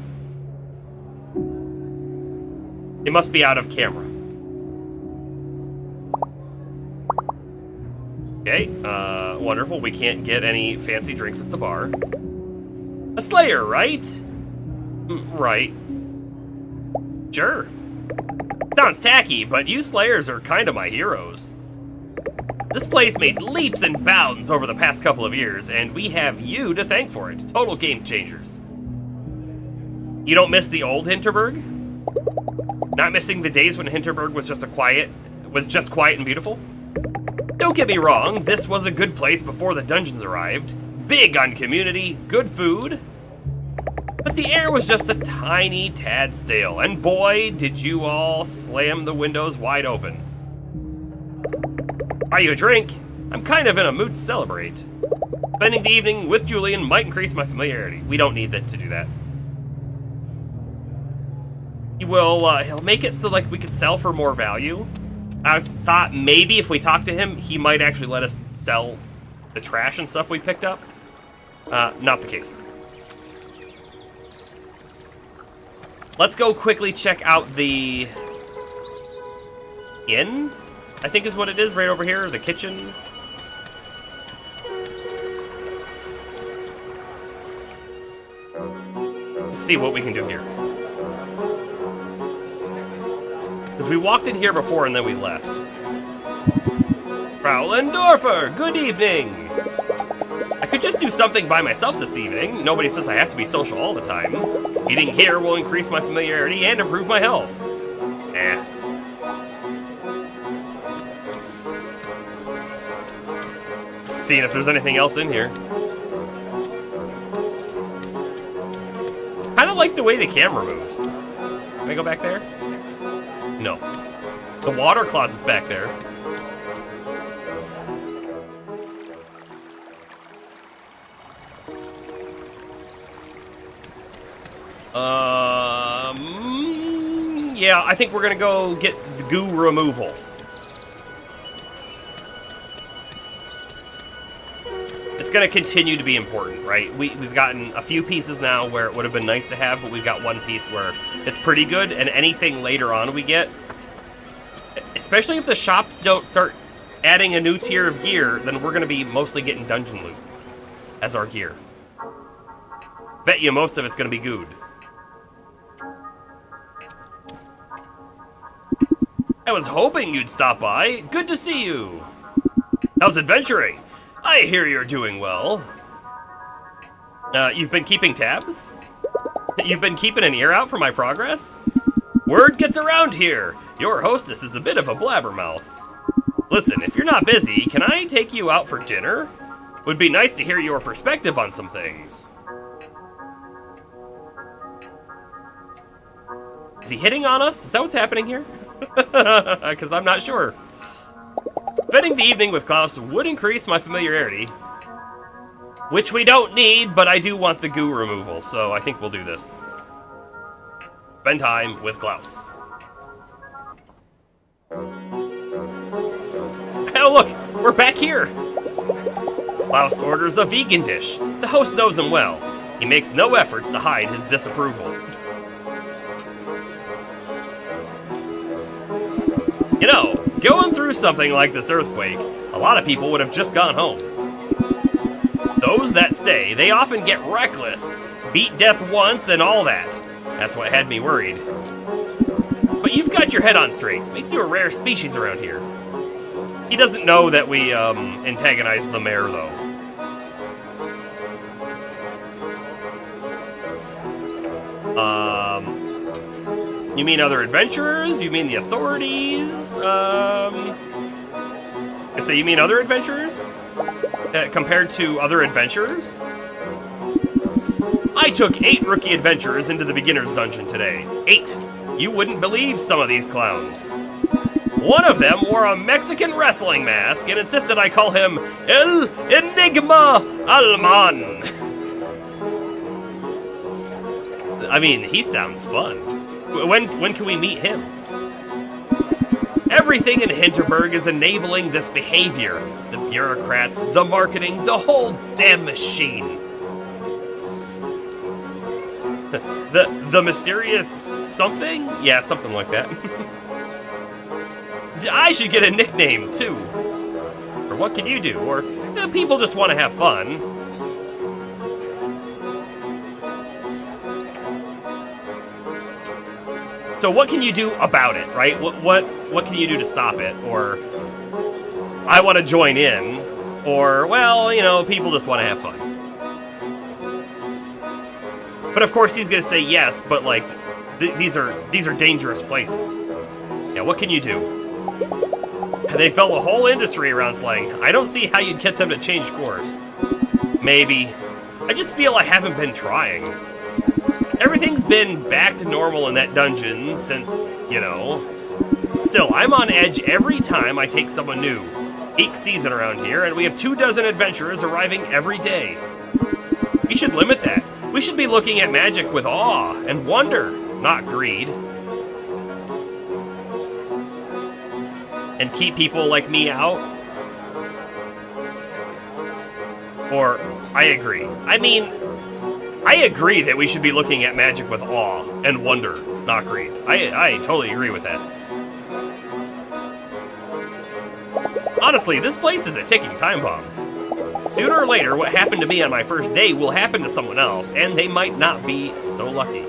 They must be out of camera. Okay, wonderful. We can't get any fancy drinks at the bar. A Slayer, right? Right. Sure. Sounds tacky, but you Slayers are kind of my heroes. This place made leaps and bounds over the past couple of years, and we have you to thank for it. Total game changers. You don't miss the old Hinterberg? Not missing the days when Hinterberg was just quiet and beautiful? Don't get me wrong, this was a good place before the dungeons arrived. Big on community, good food. But the air was just a tiny tad stale, and boy, did you all slam the windows wide open. Buy you a drink? I'm kind of in a mood to celebrate. Spending the evening with Julian might increase my familiarity. We don't need that to do that. He'll make it so like we could sell for more value. I thought maybe if we talk to him, he might actually let us sell the trash and stuff we picked up. Not the case. Let's go quickly check out the inn, I think is what it is, right over here, the kitchen. Let's see what we can do here. Because we walked in here before and then we left. Frauendorfer, good evening! I could just do something by myself this evening. Nobody says I have to be social all the time. Eating here will increase my familiarity and improve my health. Eh. Seeing if there's anything else in here. Kinda like the way the camera moves. Can I go back there? No. The water closet's back there. Yeah, I think we're gonna go get the goo removal. It's gonna continue to be important, right? We've gotten a few pieces now where it would have been nice to have, but we've got one piece where it's pretty good, and anything later on we get, especially if the shops don't start adding a new tier of gear, then we're gonna be mostly getting dungeon loot as our gear. Bet you most of it's gonna be good. I was hoping you'd stop by. Good to see you. How's adventuring? I hear you're doing well. You've been keeping tabs? You've been keeping an ear out for my progress? Word gets around here. Your hostess is a bit of a blabbermouth. Listen, if you're not busy, can I take you out for dinner? Would be nice to hear your perspective on some things. Is he hitting on us? Is that what's happening here? Because I'm not sure. Spending the evening with Klaus would increase my familiarity. Which we don't need, but I do want the goo removal, so I think we'll do this. Spend time with Klaus. Oh look, we're back here! Klaus orders a vegan dish. The host knows him well. He makes no efforts to hide his disapproval. You know, going through something like this earthquake, a lot of people would have just gone home. Those that stay, they often get reckless, beat death once and all that. That's what had me worried. But you've got your head on straight. Makes you a rare species around here. He doesn't know that we antagonized the mayor, though. You mean other adventurers? You mean the authorities? I say you mean other adventurers? Compared to other adventurers? I took 8 rookie adventurers into the beginner's dungeon today. 8. You wouldn't believe some of these clowns. One of them wore a Mexican wrestling mask and insisted I call him El Enigma Alman. I mean, he sounds fun. When can we meet him? Everything in Hinterberg is enabling this behavior. The bureaucrats, the marketing, the whole damn machine. The mysterious something? Yeah, something like that. I should get a nickname, too. Or what can you do? Or people just want to have fun. So what can you do about it, right? What can you do to stop it? Or I want to join in. Or, well, you know, people just want to have fun. But of course he's going to say yes, but like, these are dangerous places. Yeah, what can you do? They built a whole industry around slang. I don't see how you'd get them to change course. Maybe. I just feel I haven't been trying. Everything's been back to normal in that dungeon since, you know. Still, I'm on edge every time I take someone new. Peak season around here, and we have 24 adventurers arriving every day. We should limit that. We should be looking at magic with awe and wonder, not greed. And keep people like me out? Or, I agree. I mean, I agree that we should be looking at magic with awe and wonder, not greed. I totally agree with that. Honestly, this place is a ticking time bomb. Sooner or later, what happened to me on my first day will happen to someone else, and they might not be so lucky.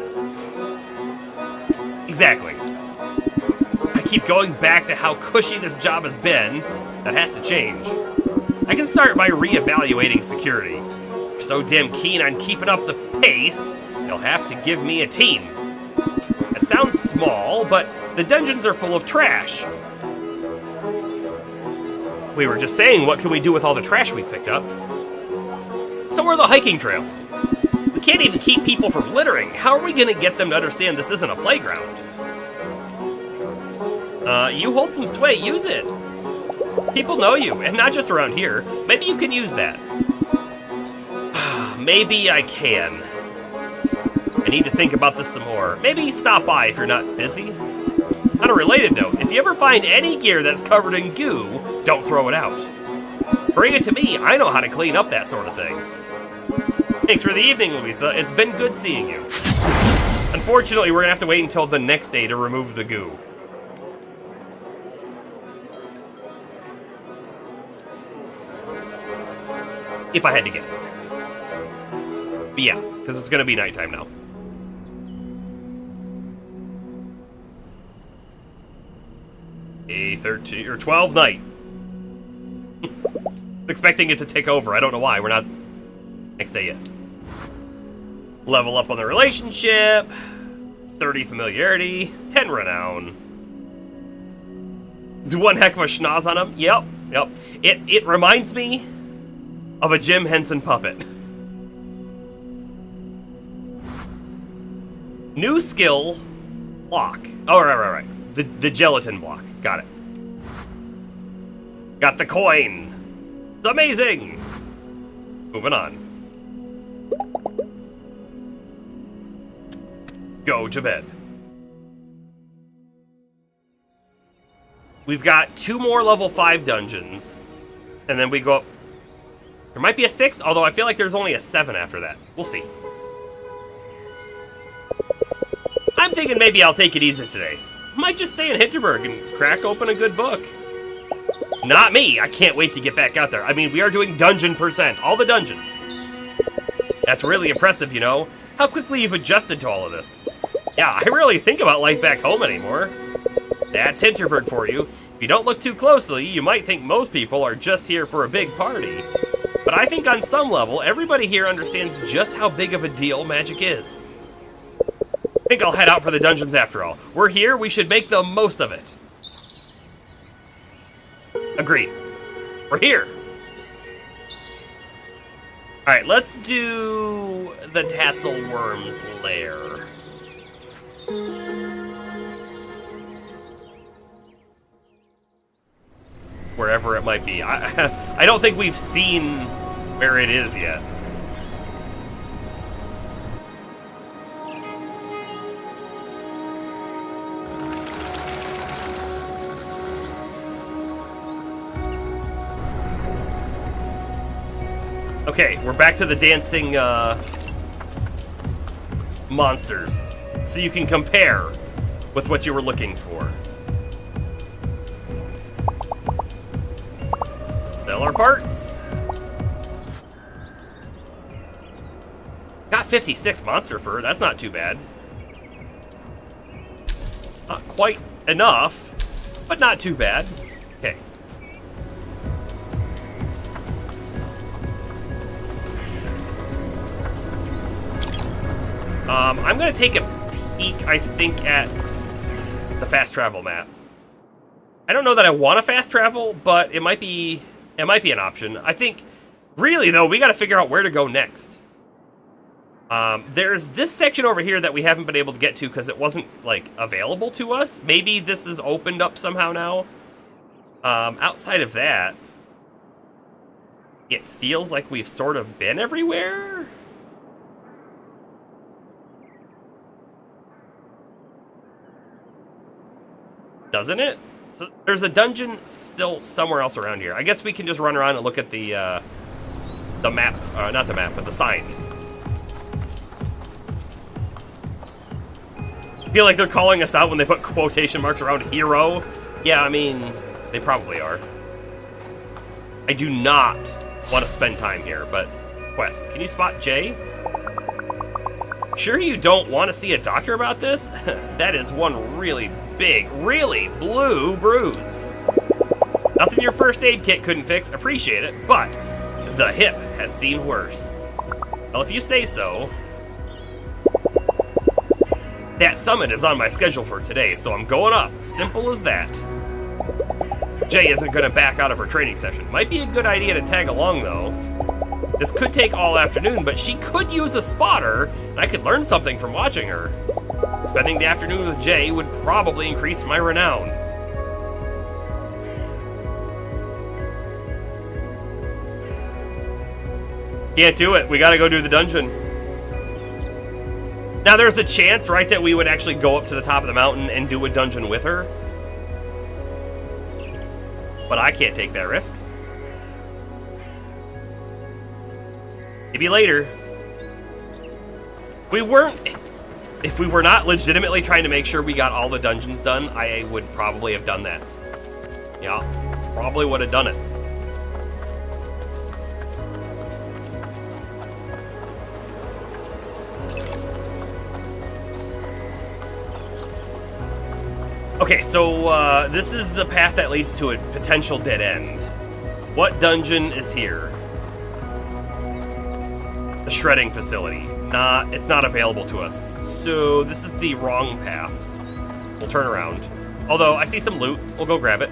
Exactly. I keep going back to how cushy this job has been. That has to change. I can start by reevaluating security. If you're so damn keen on keeping up the pace, you'll have to give me a team. It sounds small, but the dungeons are full of trash. We were just saying, what can we do with all the trash we've picked up? So are the hiking trails. We can't even keep people from littering. How are we going to get them to understand this isn't a playground? You hold some sway, use it. People know you, and not just around here. Maybe you can use that. Maybe I can. I need to think about this some more. Maybe stop by if you're not busy. On a related note, if you ever find any gear that's covered in goo, don't throw it out. Bring it to me, I know how to clean up that sort of thing. Thanks for the evening, Louisa. It's been good seeing you. Unfortunately, we're gonna have to wait until the next day to remove the goo. If I had to guess. But yeah, because it's gonna be nighttime now. A 13 or 12 night. Expecting it to take over. I don't know why. We're not next day yet. Level up on the relationship. 30 familiarity. 10 renown. Do one heck of a schnoz on him. Yep. It reminds me of a Jim Henson puppet. New skill. Block. Oh, right. The gelatin block. Got it. Got the coin. It's amazing. Moving on. Go to bed. We've got 2 more level 5 dungeons. And then we go up. There might be a 6, although I feel like there's only a 7 after that. We'll see. I'm thinking maybe I'll take it easy today. Might just stay in Hinterberg and crack open a good book. Not me. I can't wait to get back out there. I mean, we are doing dungeon %. All the dungeons. That's really impressive, you know. How quickly you've adjusted to all of this. Yeah, I rarely think about life back home anymore. That's Hinterberg for you. If you don't look too closely, you might think most people are just here for a big party. But I think on some level, everybody here understands just how big of a deal magic is. I think I'll head out for the dungeons after all. We're here, we should make the most of it. Agreed. We're here. Alright, let's do the Tatzelworm's lair. Wherever it might be. I don't think we've seen where it is yet. Okay, we're back to the dancing monsters, so you can compare with what you were looking for. Stellar parts. Got 56 monster fur, that's not too bad. Not quite enough, but not too bad. Okay. I'm gonna take a peek, I think, at the fast travel map. I don't know that I want to fast travel, but it might be an option. I think, really though, we gotta figure out where to go next. There's this section over here that we haven't been able to get to because it wasn't, like, available to us. Maybe this is opened up somehow now. Outside of that, it feels like we've sort of been everywhere. Doesn't it? So there's a dungeon still somewhere else around here. I guess we can just run around and look at the map. Not the map, but the signs. I feel like they're calling us out when they put quotation marks around hero. Yeah, I mean, they probably are. I do not want to spend time here, but quest. Can you spot Jay? Sure you don't want to see a doctor about this? That is one really big, really blue bruise. Nothing your first aid kit couldn't fix, appreciate it, but the hip has seen worse. Well, if you say so. That summit is on my schedule for today, so I'm going up. Simple as that. Jay isn't going to back out of her training session. Might be a good idea to tag along, though. This could take all afternoon, but she could use a spotter, and I could learn something from watching her. Spending the afternoon with Jay would probably increase my renown. Can't do it. We gotta go do the dungeon. Now, there's a chance, right, that we would actually go up to the top of the mountain and do a dungeon with her. But I can't take that risk. Maybe later. If we were not legitimately trying to make sure we got all the dungeons done, I would probably have done that. Yeah, probably would have done it. Okay, so this is the path that leads to a potential dead end. What dungeon is here? The shredding facility. It's not available to us. So this is the wrong path. We'll turn around. Although I see some loot. We'll go grab it.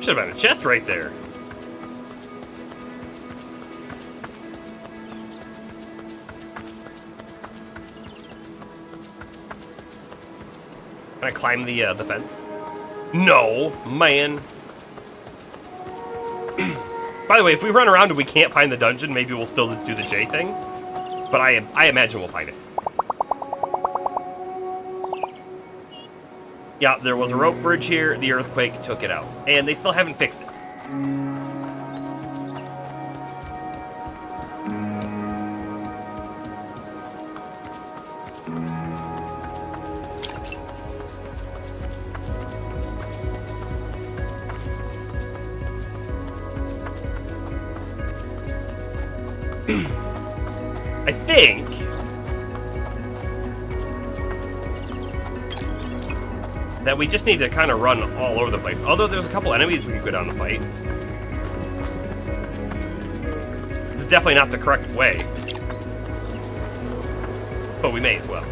Should have been a chest right there. Can I climb the fence? No, man. By the way, if we run around and we can't find the dungeon, maybe we'll still do the J thing. But I imagine we'll find it. Yeah, there was a rope bridge here. The earthquake took it out. And they still haven't fixed it. I think that we just need to kind of run all over the place. Although there's a couple enemies we could go down and fight. This is definitely not the correct way. But we may as well.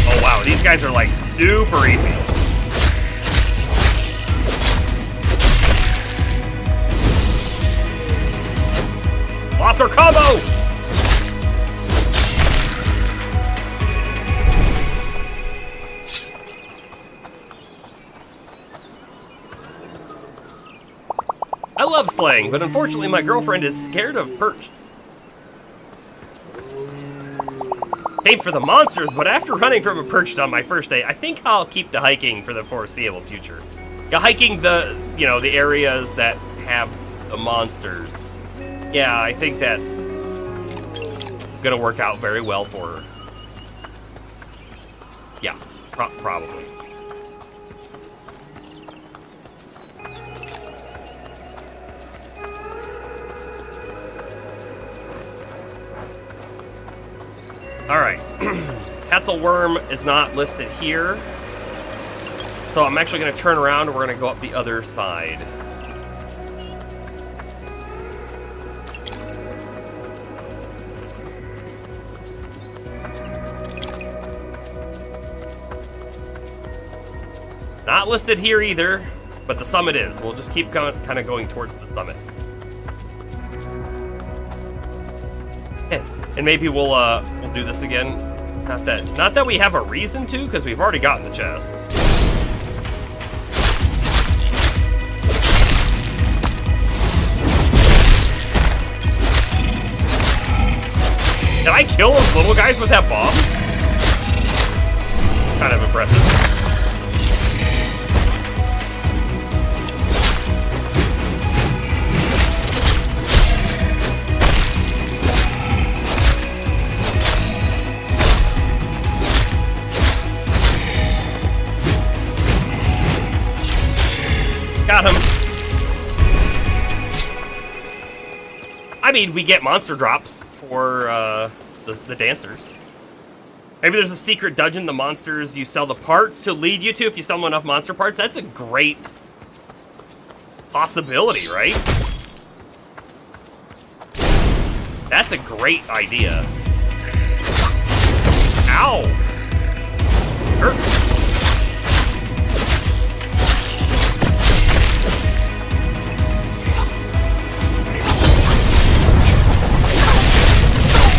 Oh wow, these guys are like super easy. Lost our combo! I love slaying, but unfortunately my girlfriend is scared of perches. Aim for the monsters, but after running from a perch on my first day, I think I'll keep the hiking for the foreseeable future. Yeah, hiking the areas that have the monsters. Yeah, I think that's gonna work out very well for her. Yeah, probably. Alright. Hesselworm is not listed here. So I'm actually gonna turn around and we're gonna go up the other side. Not listed here either, but the summit is. We'll just keep kind of going towards the summit. And maybe we'll do this again. Not that we have a reason to, because we've already gotten the chest. Did I kill those little guys with that bomb? Kind of impressive. Got him. I mean, we get monster drops for the dancers. Maybe there's a secret dungeon the monsters you sell the parts to lead you to if you sell them enough monster parts. That's a great possibility, right? That's a great idea. Ow!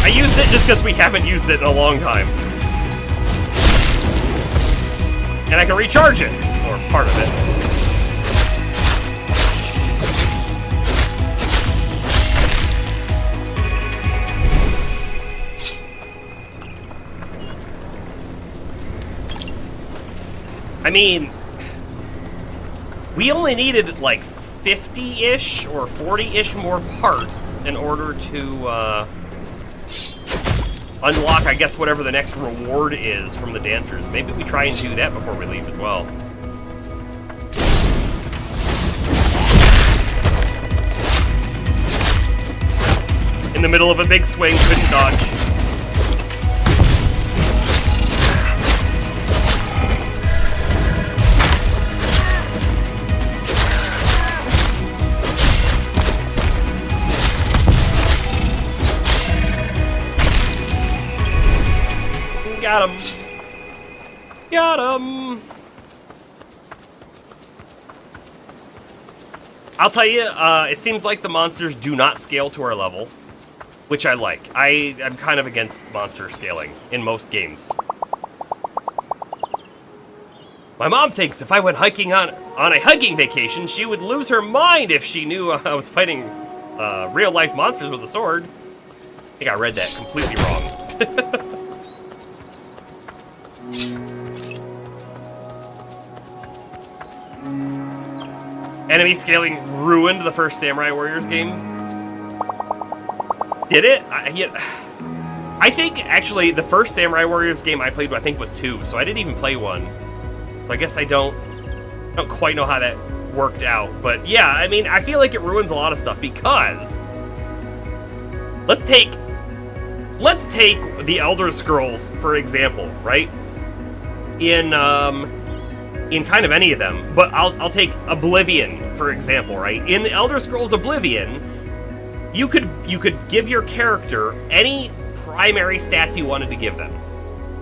I used it just because we haven't used it in a long time. And I can recharge it, or part of it. I mean, we only needed like 50-ish or 40-ish more parts in order to unlock, I guess, whatever the next reward is from the dancers. Maybe we try and do that before we leave as well. In the middle of a big swing, couldn't dodge. Got him. Got him. I'll tell you, it seems like the monsters do not scale to our level, which I like. I'm kind of against monster scaling in most games. My mom thinks if I went hiking on a hiking vacation, she would lose her mind if she knew I was fighting real-life monsters with a sword. I think I read that completely wrong. Enemy scaling ruined the first Samurai Warriors game. Did it? I think, actually, the first Samurai Warriors game I played, I think, was 2, so I didn't even play 1. So I guess I don't quite know how that worked out. But yeah, I mean, I feel like it ruins a lot of stuff because let's take the Elder Scrolls, for example, right? In kind of any of them, but I'll take Oblivion, for example, right? In Elder Scrolls Oblivion, you could give your character any primary stats you wanted to give them.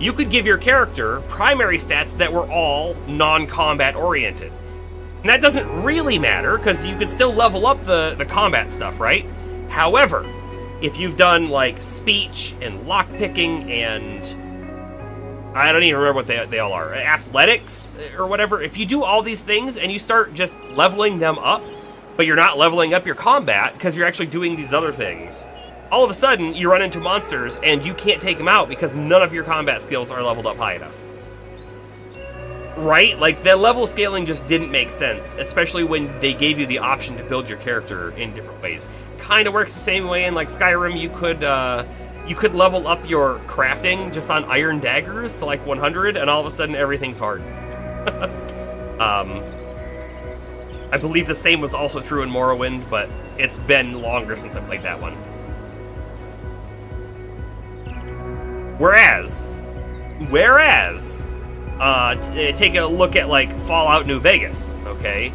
You could give your character primary stats that were all non-combat oriented. And that doesn't really matter, because you could still level up the combat stuff, right? However, if you've done, like, speech and lockpicking and I don't even remember what they all are. Athletics or whatever. If you do all these things and you start just leveling them up, but you're not leveling up your combat because you're actually doing these other things, all of a sudden you run into monsters and you can't take them out because none of your combat skills are leveled up high enough. Right? Like, the level scaling just didn't make sense, especially when they gave you the option to build your character in different ways. Kind of works the same way in, like, Skyrim. You could level up your crafting just on iron daggers to like 100, and all of a sudden everything's hard. I believe the same was also true in Morrowind, but it's been longer since I played that one. Whereas, take a look at like Fallout New Vegas, okay?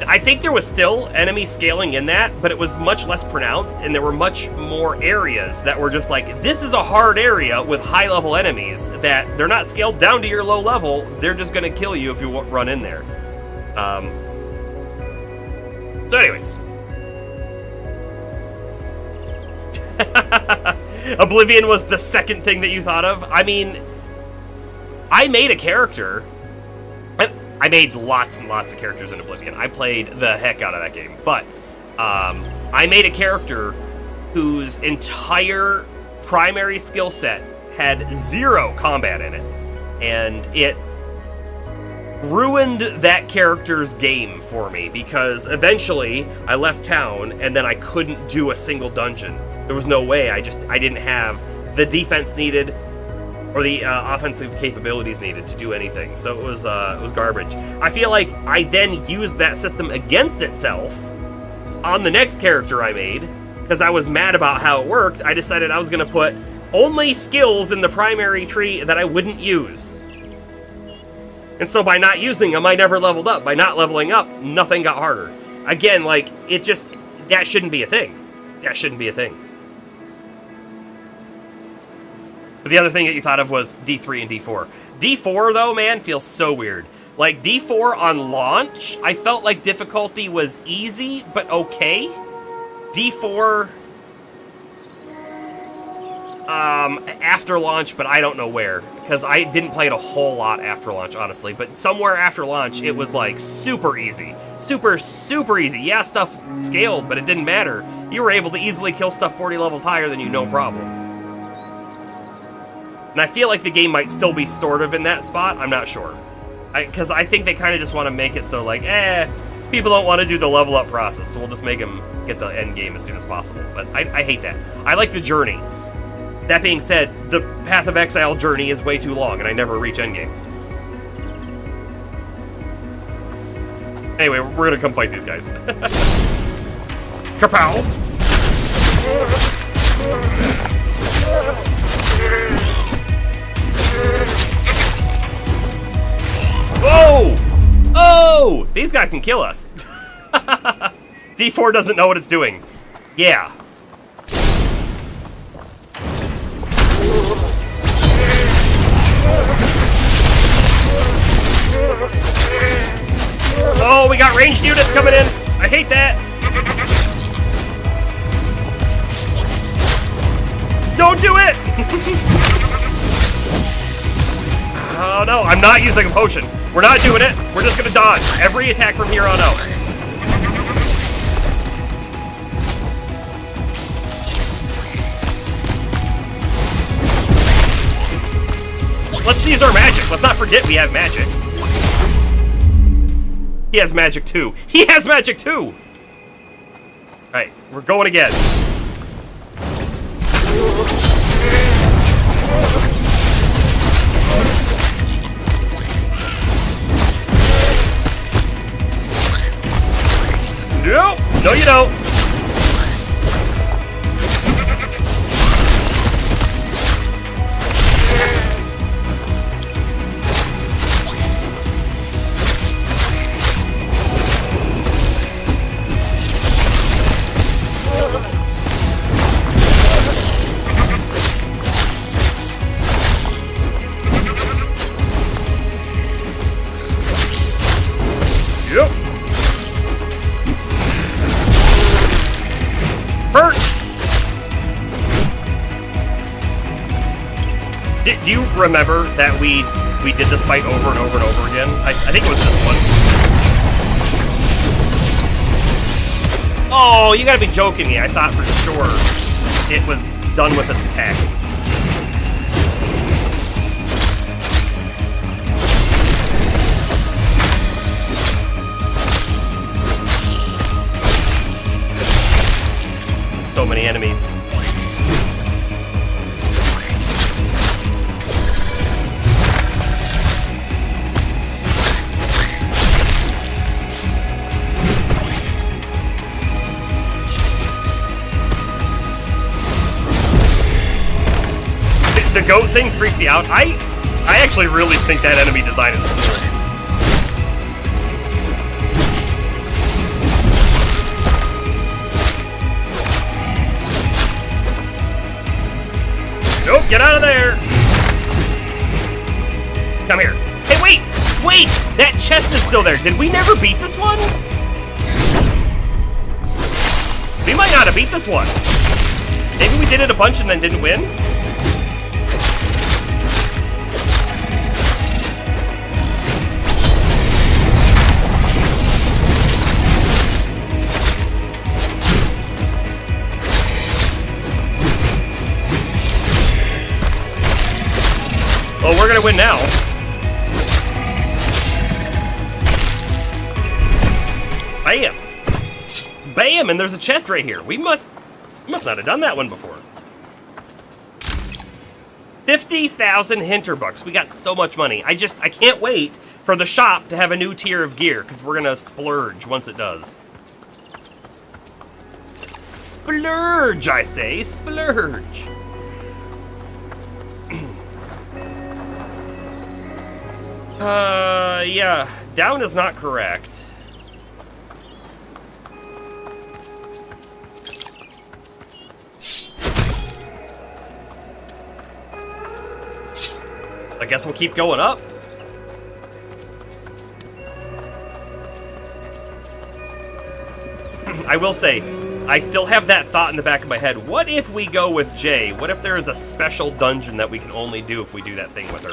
I think there was still enemy scaling in that, but it was much less pronounced, and there were much more areas that were just like, this is a hard area with high-level enemies that they're not scaled down to your low level, they're just going to kill you if you run in there. So anyways. Oblivion was the second thing that you thought of? I mean, I made a character. I made lots and lots of characters in Oblivion. I played the heck out of that game. But I made a character whose entire primary skill set had 0 combat in it. And it ruined that character's game for me because eventually I left town and then I couldn't do a single dungeon. There was no way. I didn't have the defense needed or the offensive capabilities needed to do anything. So it was garbage. I feel like I then used that system against itself on the next character I made, because I was mad about how it worked, I decided I was going to put only skills in the primary tree that I wouldn't use. And so by not using them, I never leveled up. By not leveling up, nothing got harder. Again, like, it just, that shouldn't be a thing. That shouldn't be a thing. But the other thing that you thought of was D3 and D4. D4, though, man, feels so weird. Like, D4 on launch, I felt like difficulty was easy, but okay. D4... after launch, but I don't know where, because I didn't play it a whole lot after launch, honestly, but somewhere after launch, it was, like, super easy. Super, super easy. Yeah, stuff scaled, but it didn't matter. You were able to easily kill stuff 40 levels higher than you, no problem. And I feel like the game might still be sort of in that spot, I'm not sure. Because I think they kind of just want to make it so, like, people don't want to do the level up process, so we'll just make them get the end game as soon as possible. But I hate that. I like the journey. That being said, the Path of Exile journey is way too long, and I never reach endgame. Anyway, we're gonna come fight these guys. Kapow! Whoa! Oh! These guys can kill us. D4 doesn't know what it's doing. Yeah. Oh, we got ranged units coming in. I hate that. Don't do it! Oh no, I'm not using a potion. We're not doing it. We're just gonna dodge every attack from here on out. Let's use our magic. Let's not forget we have magic. He has magic too. He has magic too! Alright, we're going again. Nope! No, you don't. Do you remember that we did this fight over and over and over again? I think it was this one. Oh, you gotta be joking me. I thought for sure it was done with its attack. So many enemies. The goat thing freaks you out. I actually really think that enemy design is cool. Nope, get out of there. Come here. Hey, wait! Wait! That chest is still there. Did we never beat this one? We might not have beat this one. Maybe we did it a bunch and then didn't win? Well, we're gonna win now. Bam! Bam! And there's a chest right here. We must not have done that one before. 50,000 Hinterbucks. We got so much money. I can't wait for the shop to have a new tier of gear, because we're gonna splurge once it does. Splurge, I say. Splurge. Yeah. Down is not correct. I guess we'll keep going up. I will say, I still have that thought in the back of my head. What if we go with Jay? What if there is a special dungeon that we can only do if we do that thing with her?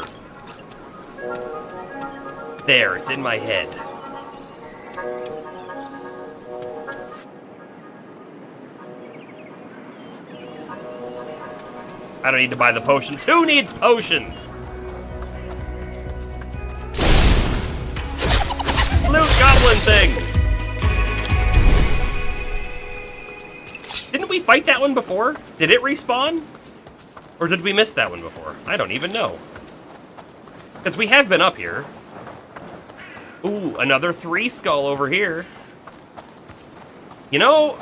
There, it's in my head. I don't need to buy the potions. Who needs potions? Loot goblin thing! Didn't we fight that one before? Did it respawn? Or did we miss that one before? I don't even know. Because we have been up here. Ooh, another 3 skull over here. You know,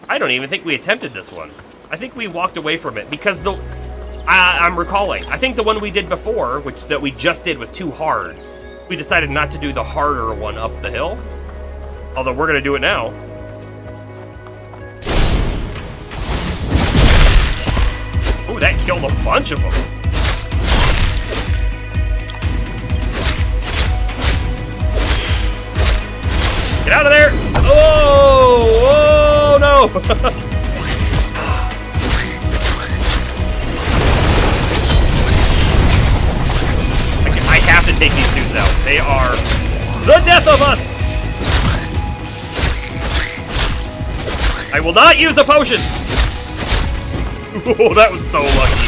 I don't even think we attempted this one. I think we walked away from it because I'm recalling. I think the one we did before, that we just did, was too hard. We decided not to do the harder one up the hill. Although we're gonna do it now. Ooh, that killed a bunch of them. Get out of there! Oh! Oh no! I have to take these dudes out. They are the death of us! I will not use a potion! Oh, that was so lucky.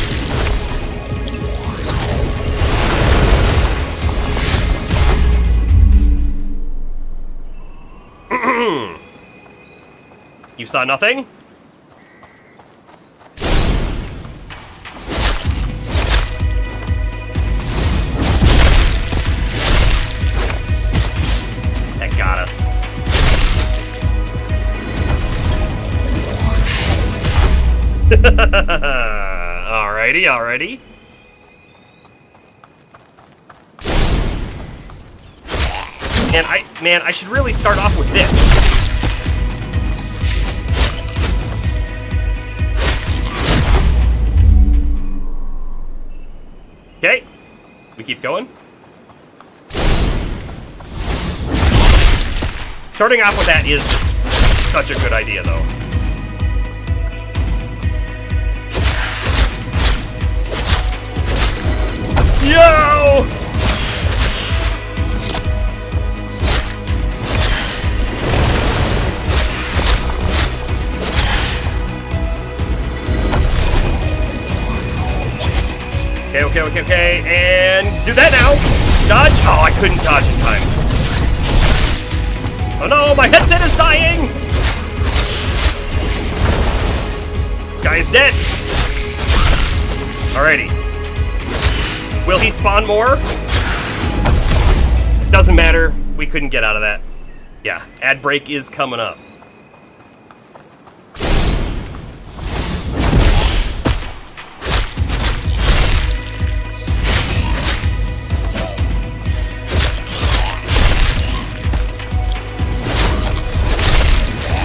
You saw nothing? That got us. Alrighty, alrighty. Man, I should really start off with this. Okay, we keep going. Starting off with that is such a good idea, though. Yo! Okay, and do that now. Dodge. Oh, I couldn't dodge in time. Oh no, my headset is dying. This guy is dead. Alrighty. Will he spawn more? Doesn't matter. We couldn't get out of that. Yeah, ad break is coming up.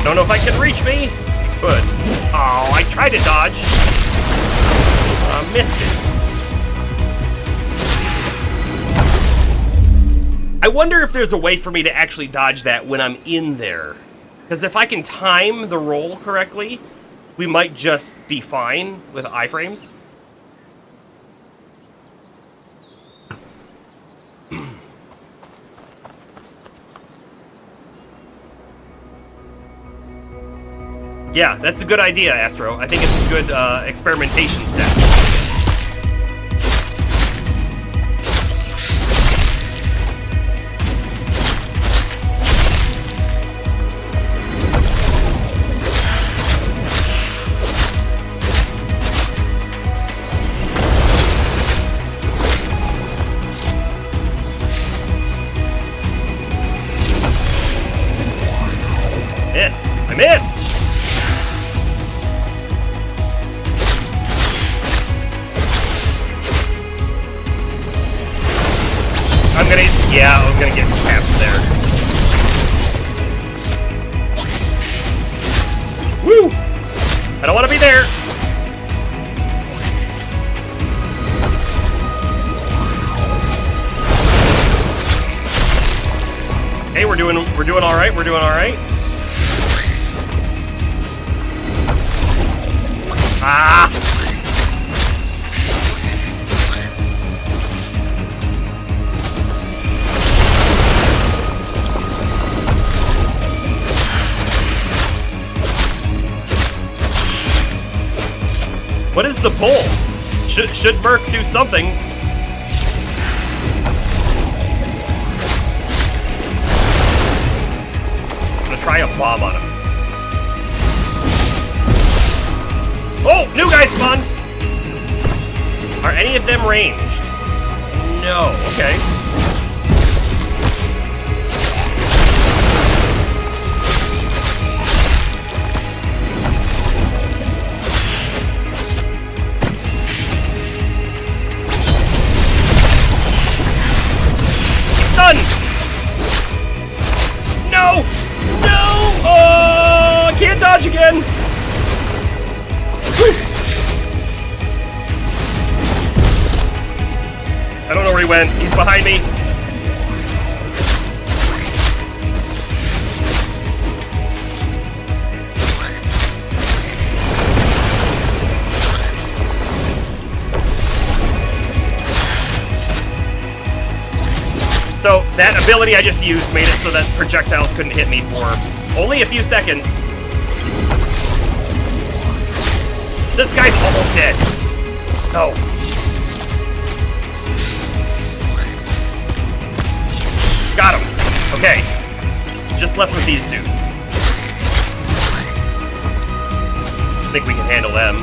Don't know if I can reach me. Good. Oh, I tried to dodge. Missed it. I wonder if there's a way for me to actually dodge that when I'm in there. Because if I can time the roll correctly, we might just be fine with iframes. Yeah, that's a good idea, Astro. I think it's a good experimentation step. Missed! I missed! don't want to be there. Hey, we're doing all right. We're doing all right. Ah! What is the pull? Should Merc do something? I'm gonna try a bomb on him. Oh, new guy spawned! Are any of them ranged? No, okay. Stunned! No! No! Oh, I can't dodge again! I don't know where he went. He's behind me. So that ability I just used made it so that projectiles couldn't hit me for only a few seconds. This guy's almost dead. No. Got him. Okay. Just left with these dudes. I think we can handle them.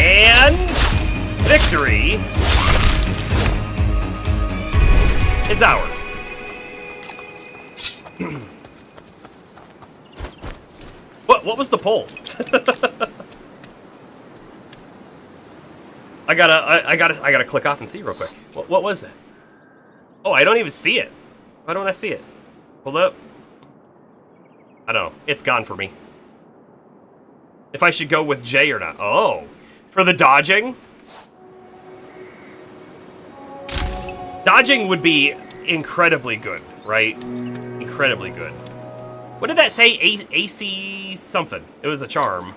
And victory is ours. What was the poll? I gotta click off and see real quick. What was that? Oh, I don't even see it. Why don't I see it? Hold up. I don't know. It's gone for me. If I should go with J or not. Oh. For the dodging? Dodging would be incredibly good, right? Incredibly good. What did that say? AC something. It was a charm.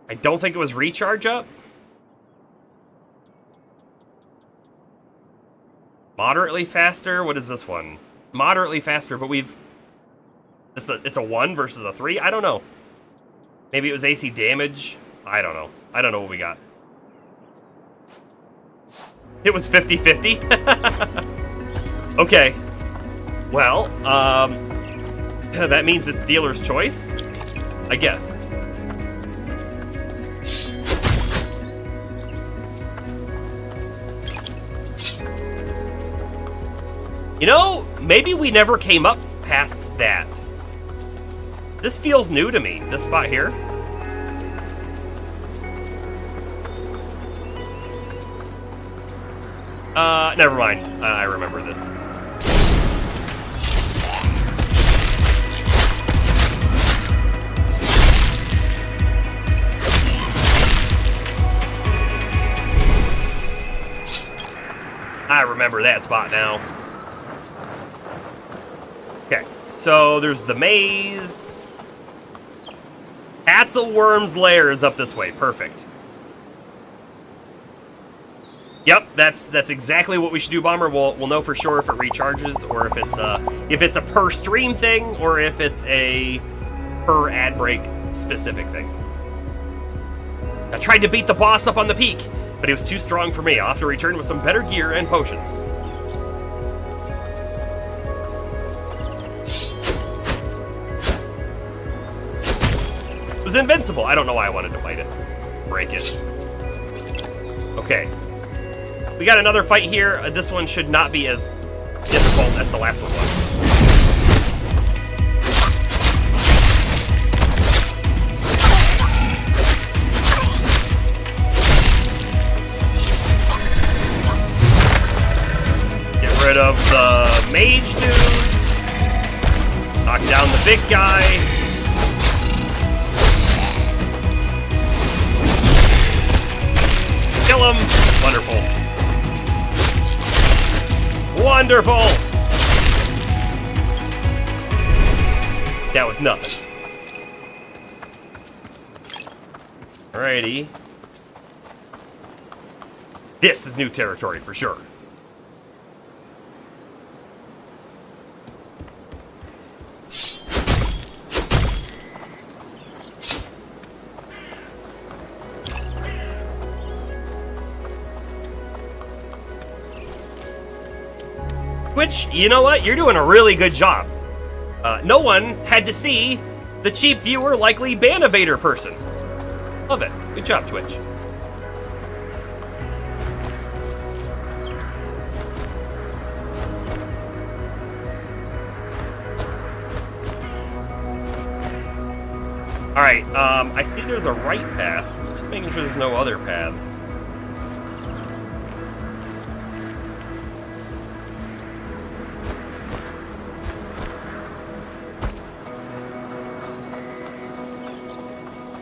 I don't think it was recharge up. Moderately faster. What is this one? Moderately faster, but we've... It's a 1 versus a 3? I don't know. Maybe it was AC damage? I don't know. I don't know what we got. It was 50-50? Okay. Well, that means it's dealer's choice, I guess. You know, maybe we never came up past that. This feels new to me, this spot here. Never mind. I remember this. I remember that spot now. Okay, so there's the maze. Atzelworm's lair is up this way. Perfect. Yep, that's exactly what we should do, Bomber. We'll know for sure if it recharges or if it's a per stream thing or if it's a per ad break specific thing. I tried to beat the boss up on the peak, but he was too strong for me. I'll have to return with some better gear and potions. It was invincible. I don't know why I wanted to fight it. Break it. Okay. We got another fight here. This one should not be as difficult as the last one was. rid of the mage dudes. Knock down the big guy. Kill him. Wonderful. Wonderful. That was nothing. Alrighty. This is new territory for sure. Which, you know what? You're doing a really good job. No one had to see the cheap viewer likely ban evader person. Love it. Good job, Twitch. Alright, I see there's a right path. Just making sure there's no other paths.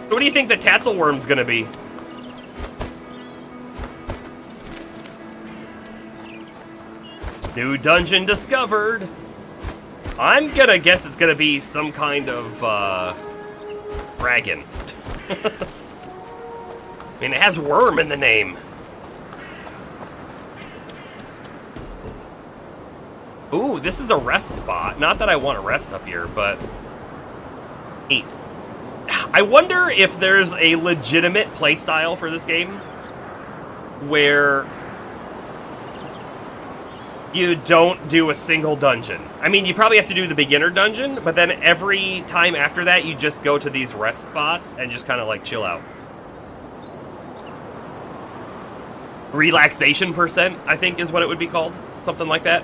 What do you think the Tatzelworm's gonna be? New dungeon discovered. I'm gonna guess it's gonna be some kind of, dragon. I mean, it has worm in the name. Ooh, this is a rest spot. Not that I want to rest up here, but... neat. I wonder if there's a legitimate playstyle for this game where you don't do a single dungeon. I mean, you probably have to do the beginner dungeon, but then every time after that, you just go to these rest spots and just kind of like chill out. Relaxation percent, I think is what it would be called. Something like that.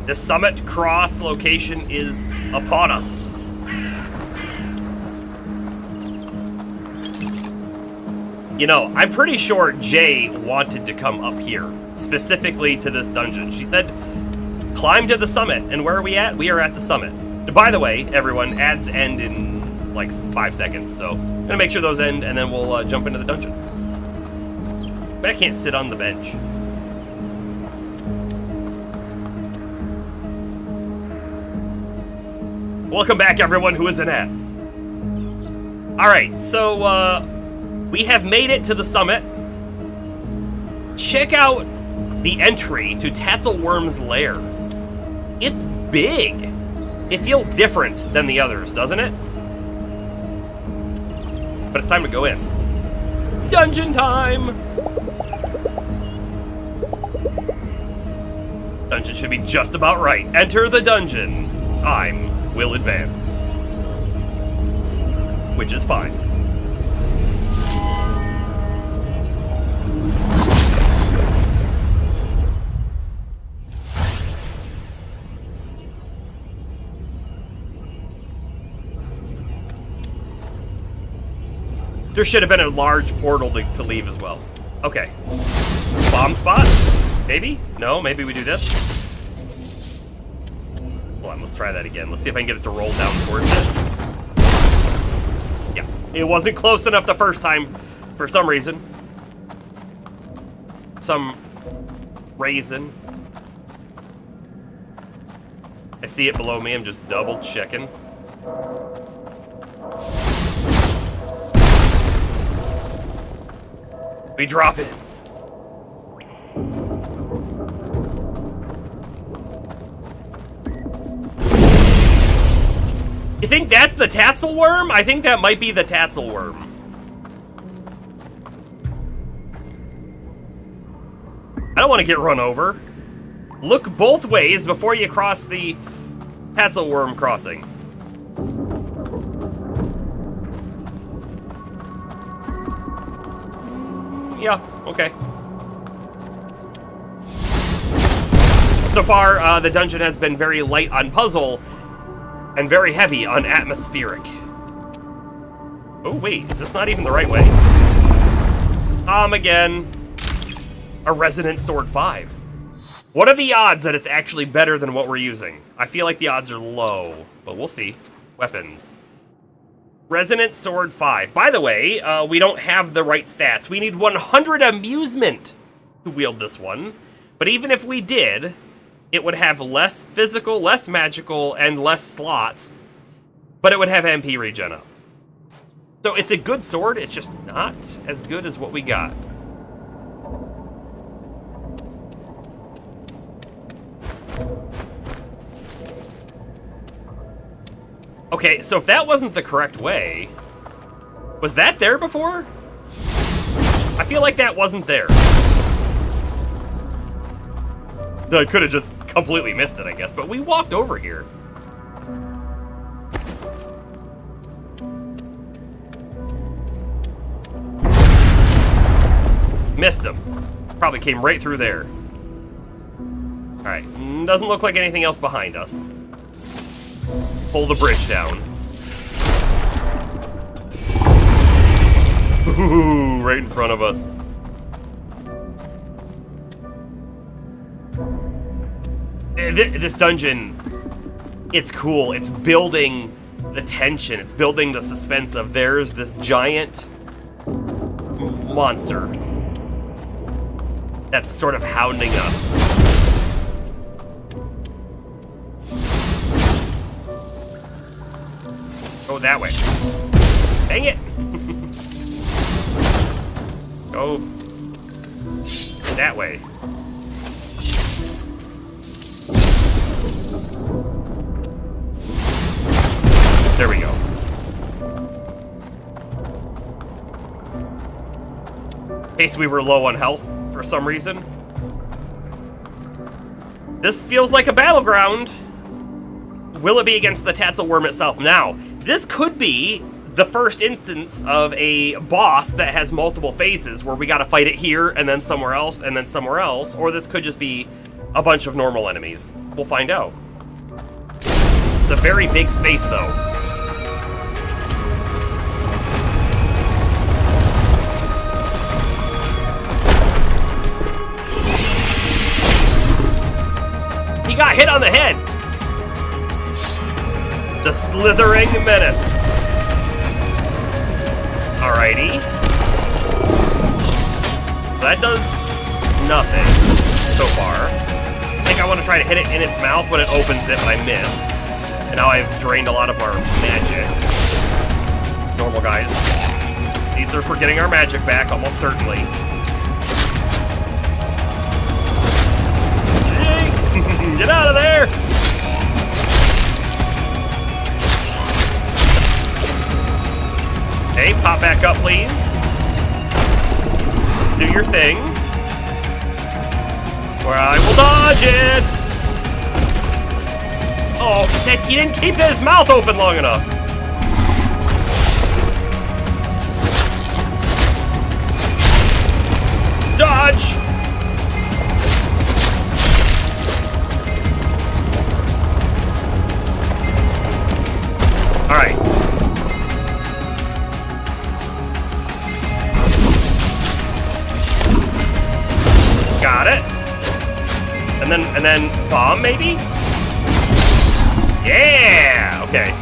The Summit Cross location is upon us. You know, I'm pretty sure Jay wanted to come up here, specifically to this dungeon. She said, climb to the summit. And where are we at? We are at the summit. By the way, everyone, ads end in like 5 seconds, so I'm gonna make sure those end, and then we'll jump into the dungeon. But I can't sit on the bench. Welcome back, everyone who is in ads. Alright, so, we have made it to the summit. Check out the entry to Tatzelworm's lair. It's big. It feels different than the others, doesn't it? But it's time to go in. Dungeon time! Dungeon should be just about right. Enter the dungeon. Time will advance. Which is fine. There should have been a large portal to leave as well. Okay. Bomb spot? Maybe? No, maybe we do this. Hold on, let's try that again. Let's see if I can get it to roll down towards it. Yeah, it wasn't close enough the first time for some reason. Some reason. I see it below me, I'm just double checking. We drop it. You think that's the Tatzelworm? I think that might be the Tatzelworm. I don't want to get run over. Look both ways before you cross the Tatzelworm crossing. Yeah, okay. So far, the dungeon has been very light on puzzle and very heavy on atmospheric. Oh, wait. Is this not even the right way? Again. A Resonant Sword 5. What are the odds that it's actually better than what we're using? I feel like the odds are low, but we'll see. Weapons. Resonant Sword 5. By the way, we don't have the right stats. We need 100 amusement to wield this one. But even if we did, it would have less physical, less magical, and less slots. But it would have MP regen up. So it's a good sword, it's just not as good as what we got. Okay, so if that wasn't the correct way, was that there before? I feel like that wasn't there. I could have just completely missed it, I guess, but we walked over here. Missed him. Probably came right through there. Alright, doesn't look like anything else behind us. Pull the bridge down. Ooh, right in front of us. This dungeon, it's cool. It's building the tension. It's building the suspense of there's this giant monster that's sort of hounding us. Go that way. Dang it! Go that way. There we go. In case we were low on health for some reason. This feels like a battleground. Will it be against the Tatzelworm itself? Now, this could be the first instance of a boss that has multiple phases where we gotta fight it here and then somewhere else and then somewhere else, or this could just be a bunch of normal enemies. We'll find out. It's a very big space though. He got hit on the head! The slithering menace. Alrighty. So that does nothing so far. I think I want to try to hit it in its mouth when it opens it, but I missed. And now I've drained a lot of our magic. Normal guys. These are for getting our magic back, almost certainly. Get out of there! Okay, pop back up, please. Let's do your thing. Or I will dodge it! Oh, he didn't keep his mouth open long enough. Dodge! Alright. Got it. And then bomb maybe? Yeah! Okay.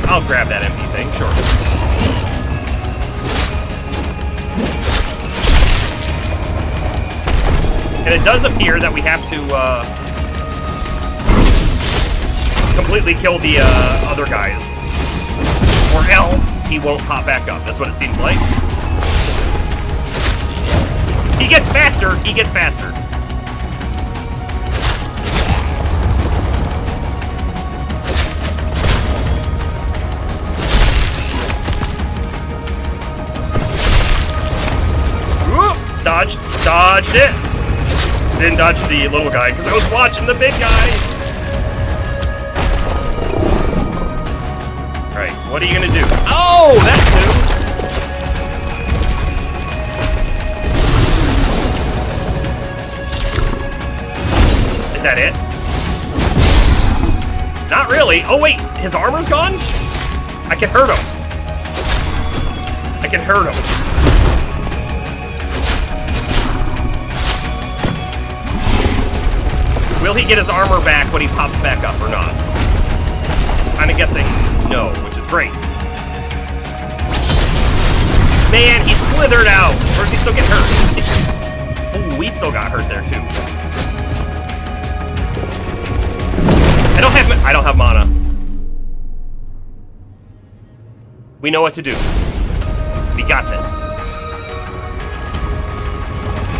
I'll grab that empty thing, sure. And it does appear that we have to completely kill the other guys. Or else he won't pop back up. That's what it seems like. He gets faster. He gets faster. Whoop! Dodged. Dodged it. Didn't dodge the little guy because I was watching the big guy. Alright, what are you gonna do? Oh, that's new. Is that it? Not really. Oh, wait. His armor's gone? I can hurt him. I can hurt him. Will he get his armor back when he pops back up or not? I'm guessing no, which is great. Man, he slithered out. Or does he still get hurt? Oh, we still got hurt there too. I don't have mana. We know what to do. We got this.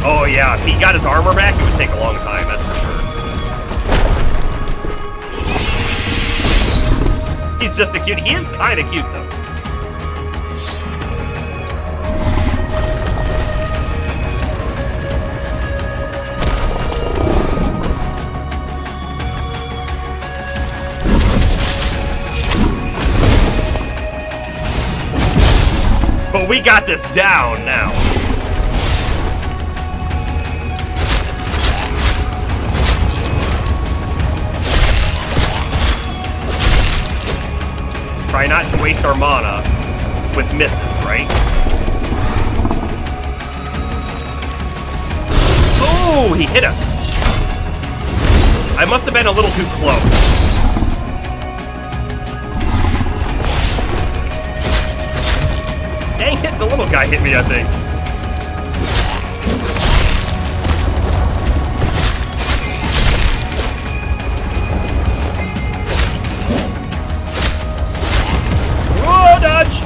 Oh yeah, if he got his armor back, it would take a long time, that's for sure. He's just a cute. He is kind of cute though. But we got this down now. Try not to waste our mana with misses, right? Oh, he hit us. I must have been a little too close. Dang it, the little guy hit me, I think. Whoa, dodge!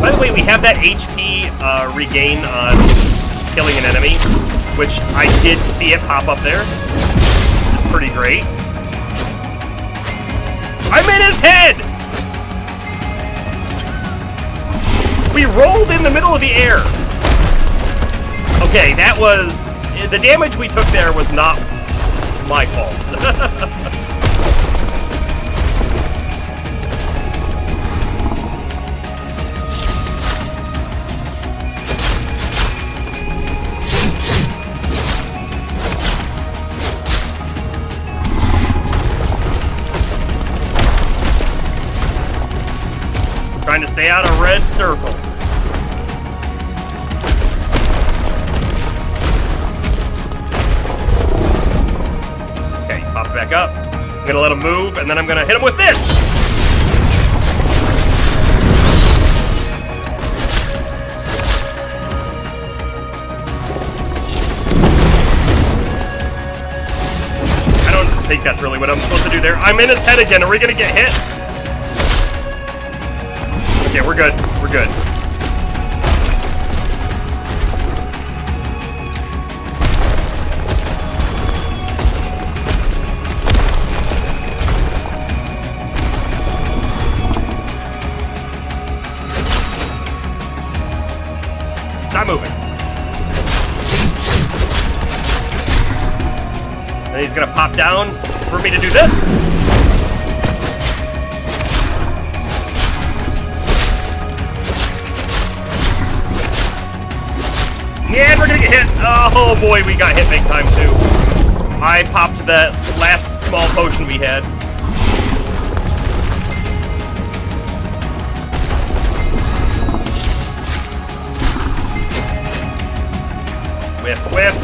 By the way, we have that HP regain on killing an enemy, which I did see it pop up there. It's pretty great. I'm in his head! We rolled in the middle of the air. Okay, that was... The damage we took there was not my fault. Trying to stay out of red circles. Okay, pop back up. I'm gonna let him move, and then I'm gonna hit him with this! I don't think that's really what I'm supposed to do there. I'm in his head again. Are we gonna get hit? Okay, we're good. We're good. Not moving. And he's gonna pop down for me to do this. Yeah, we're gonna get hit. Oh boy, we got hit big time too. I popped that last small potion we had. Whiff, whiff.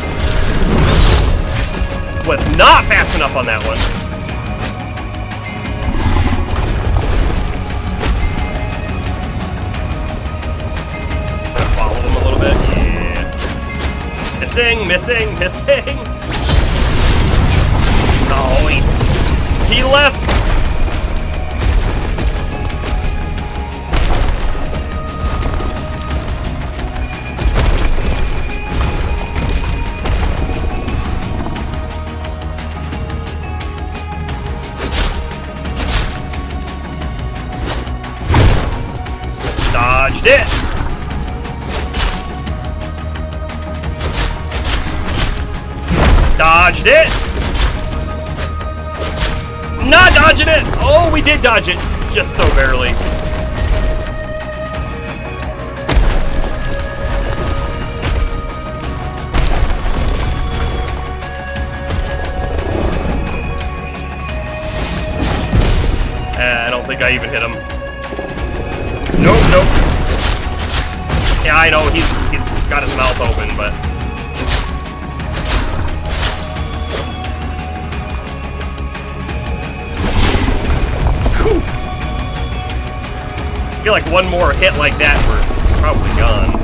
Was not fast enough on that one. Gonna follow him a little bit. Yeah. Missing, missing, missing. Oh, he left. Dodged it. Dodged it. Not dodging it. Oh, we did dodge it. Just so barely. I even hit him. Nope, nope. Yeah, I know, he's got his mouth open, but... Whew. I feel like one more hit like that, we're probably gone.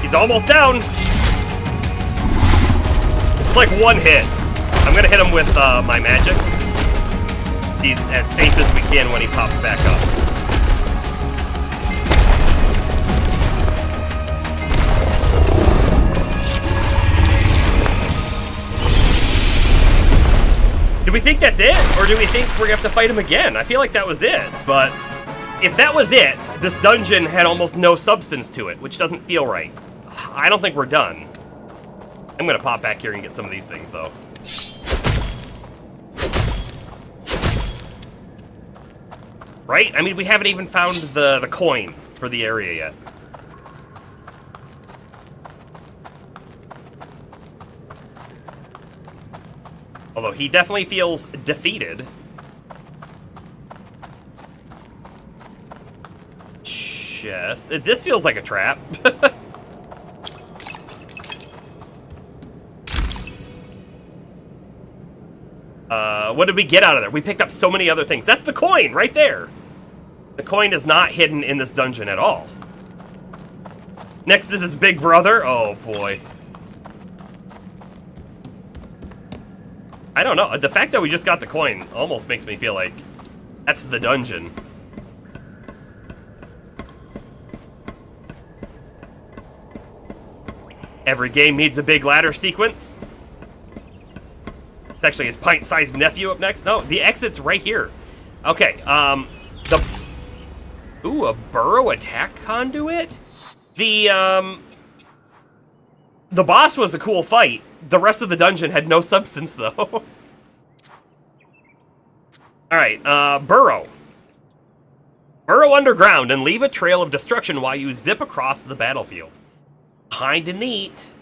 He's almost down. It's like one hit. I'm gonna hit him with my magic. Be as safe as we can when he pops back up. Do we think that's it? Or do we think we're gonna have to fight him again? I feel like that was it, but if that was it, this dungeon had almost no substance to it, which doesn't feel right. I don't think we're done. I'm gonna pop back here and get some of these things, though. Right? I mean, we haven't even found the coin for the area yet. Although he definitely feels defeated. Chest. This feels like a trap. What did we get out of there? We picked up so many other things. That's the coin right there. The coin is not hidden in this dungeon at all. Next is his big brother. Oh, boy. I don't know. The fact that we just got the coin almost makes me feel like that's the dungeon. Every game needs a big ladder sequence. It's actually his pint-sized nephew up next. No, the exit's right here. Okay, Ooh, a burrow attack conduit? The boss was a cool fight. The rest of the dungeon had no substance, though. Alright, burrow. Burrow underground and leave a trail of destruction while you zip across the battlefield. Kinda neat.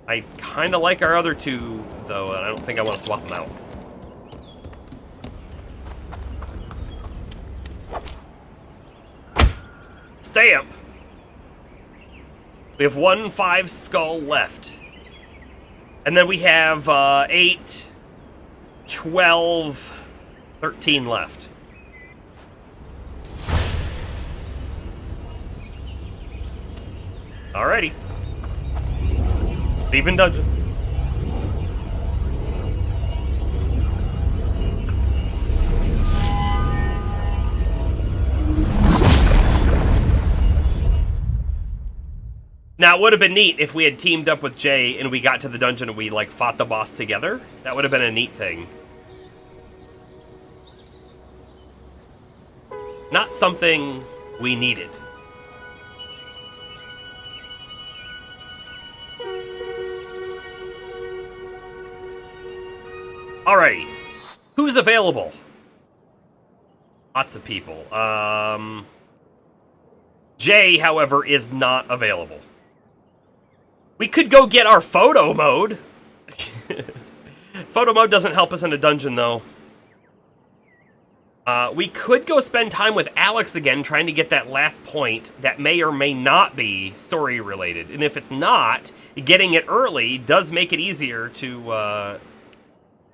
I kinda like our other two, though, and I don't think I want to swap them out. Stamp! We have 1 5 skull left. And then we have 8, 12, 13 left. Alrighty. Leaving dungeon. Now, it would have been neat if we had teamed up with Jay and we got to the dungeon and we, like, fought the boss together. That would have been a neat thing. Not something we needed. Alrighty. Who's available? Lots of people. Jay, however, is not available. We could go get our photo mode. Photo mode doesn't help us in a dungeon, though. We could go spend time with Alex again, trying to get that last point that may or may not be story-related. And if it's not, getting it early does make it easier to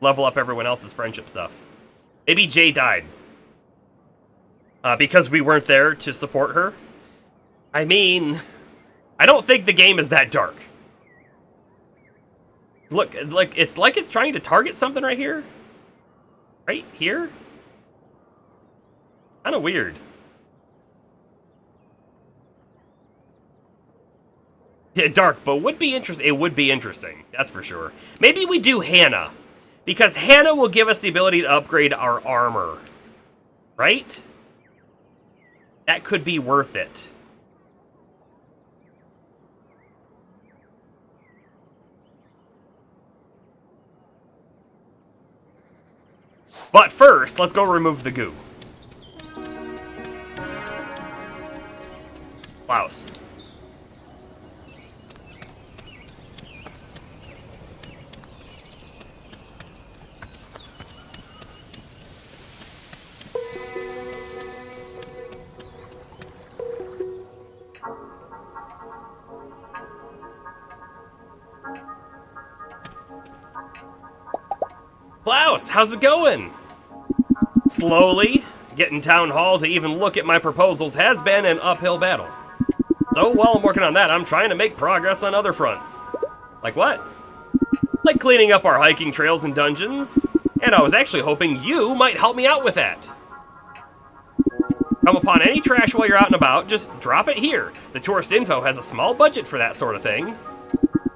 level up everyone else's friendship stuff. Maybe Jay died. Because we weren't there to support her. I mean, I don't think the game is that dark. Look, it's like it's trying to target something right here. Right here? Kind of weird. Yeah, dark, but would be interesting. It would be interesting, that's for sure. Maybe we do Hannah, because Hannah will give us the ability to upgrade our armor. Right? That could be worth it. But first, let's go remove the goo. Klaus. Klaus, how's it going? Slowly. Getting Town Hall to even look at my proposals has been an uphill battle. So while I'm working on that, I'm trying to make progress on other fronts. Like what? Like cleaning up our hiking trails and dungeons. And I was actually hoping you might help me out with that. Come upon any trash while you're out and about, just drop it here. The tourist info has a small budget for that sort of thing.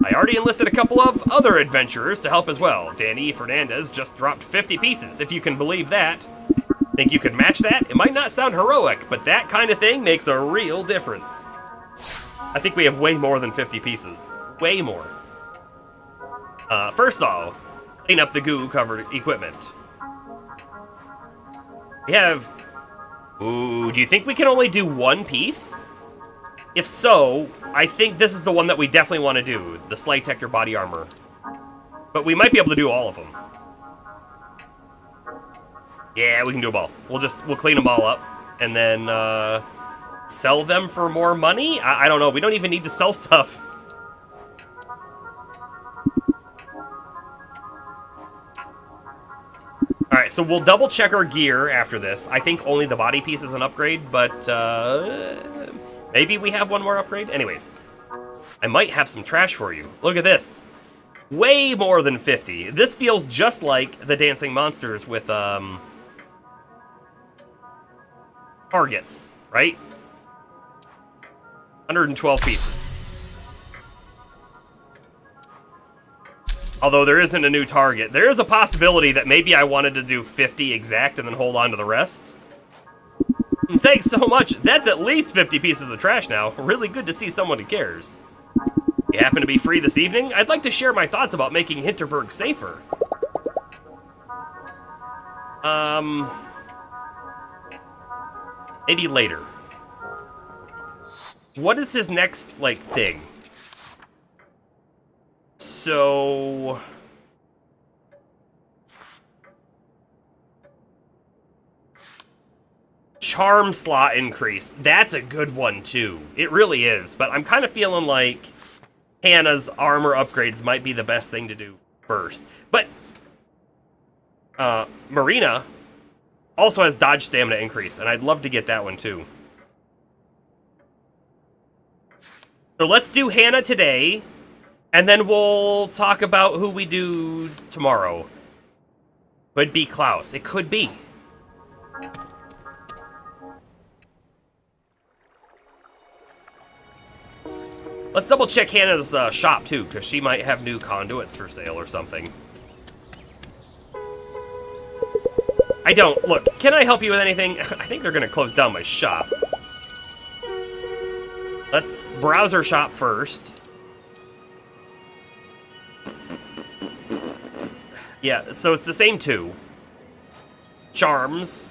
I already enlisted a couple of other adventurers to help as well. Danny Fernandez just dropped 50 pieces, if you can believe that. Think you could match that? It might not sound heroic, but that kind of thing makes a real difference. I think we have way more than 50 pieces. Way more. First off, clean up the goo-covered equipment. We have... Ooh, do you think we can only do one piece? If so, I think this is the one that we definitely want to do, the Slide Detector body armor. But we might be able to do all of them. Yeah, we can do them all. We'll clean them all up, and then sell them for more money? I don't know, we don't even need to sell stuff. Alright, so we'll double check our gear after this. I think only the body piece is an upgrade, but maybe we have one more upgrade? Anyways, I might have some trash for you. Look at this. Way more than 50. This feels just like the Dancing Monsters with, targets, right? 112 pieces. Although there isn't a new target. There is a possibility that maybe I wanted to do 50 exact and then hold on to the rest. Thanks so much. That's at least 50 pieces of trash now. Really good to see someone who cares. You happen to be free this evening? I'd like to share my thoughts about making Hinterberg safer. Maybe later. What is his next, like, thing? So... Charm slot increase. That's a good one, too. It really is. But I'm kind of feeling like Hannah's armor upgrades might be the best thing to do first. But Marina also has dodge stamina increase, and I'd love to get that one, too. So let's do Hannah today, and then we'll talk about who we do tomorrow. Could be Klaus. It could be. Let's double check Hannah's shop, too, because she might have new conduits for sale or something. I don't. Look, can I help you with anything? I think they're going to close down my shop. Let's browse her shop first. Yeah, so it's the same two. Charms.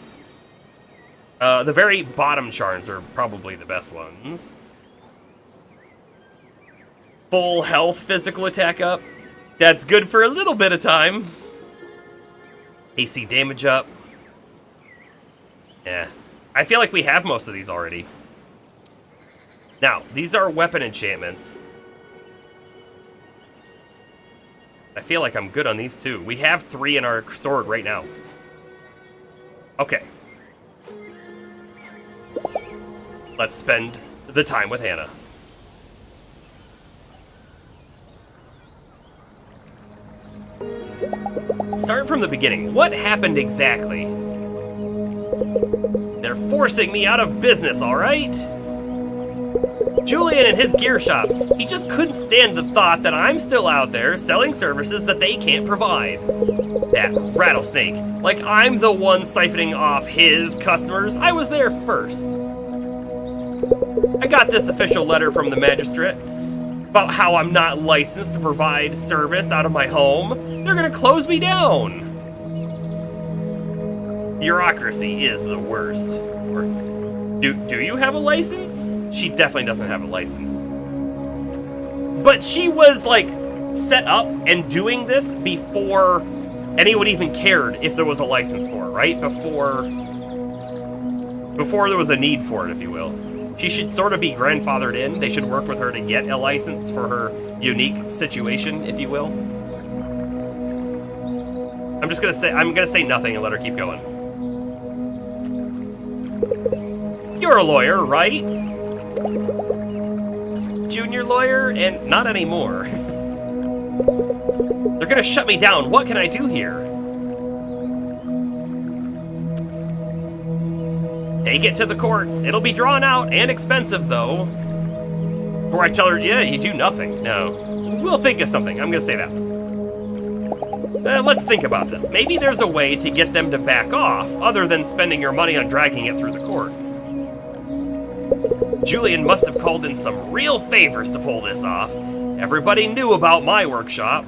The very bottom charms are probably the best ones. Full health physical attack up. That's good for a little bit of time. AC damage up. Yeah. I feel like we have most of these already. Now, these are weapon enchantments. I feel like I'm good on these too. We have 3 in our sword right now. Okay. Let's spend the time with Hannah. Start from the beginning. What happened exactly? They're forcing me out of business, all right? Julian and his gear shop. He just couldn't stand the thought that I'm still out there selling services that they can't provide. That rattlesnake. Like I'm the one siphoning off his customers. I was there first. I got this official letter from the magistrate about how I'm not licensed to provide service out of my home. They're gonna close me down. Bureaucracy is the worst. Or, do you have a license? She definitely doesn't have a license. But she was, like, set up and doing this before anyone even cared if there was a license for it, right? Before there was a need for it, if you will. She should sort of be grandfathered in. They should work with her to get a license for her unique situation, if you will. I'm gonna say nothing and let her keep going. You're a lawyer, right? Junior lawyer? And not anymore. They're gonna shut me down. What can I do here? Take it to the courts. It'll be drawn out and expensive, though. Or I tell her, yeah, you do nothing. No. We'll think of something. I'm gonna say that. Let's think about this. Maybe there's a way to get them to back off, other than spending your money on dragging it through the courts. Julian must have called in some real favors to pull this off. Everybody knew about my workshop.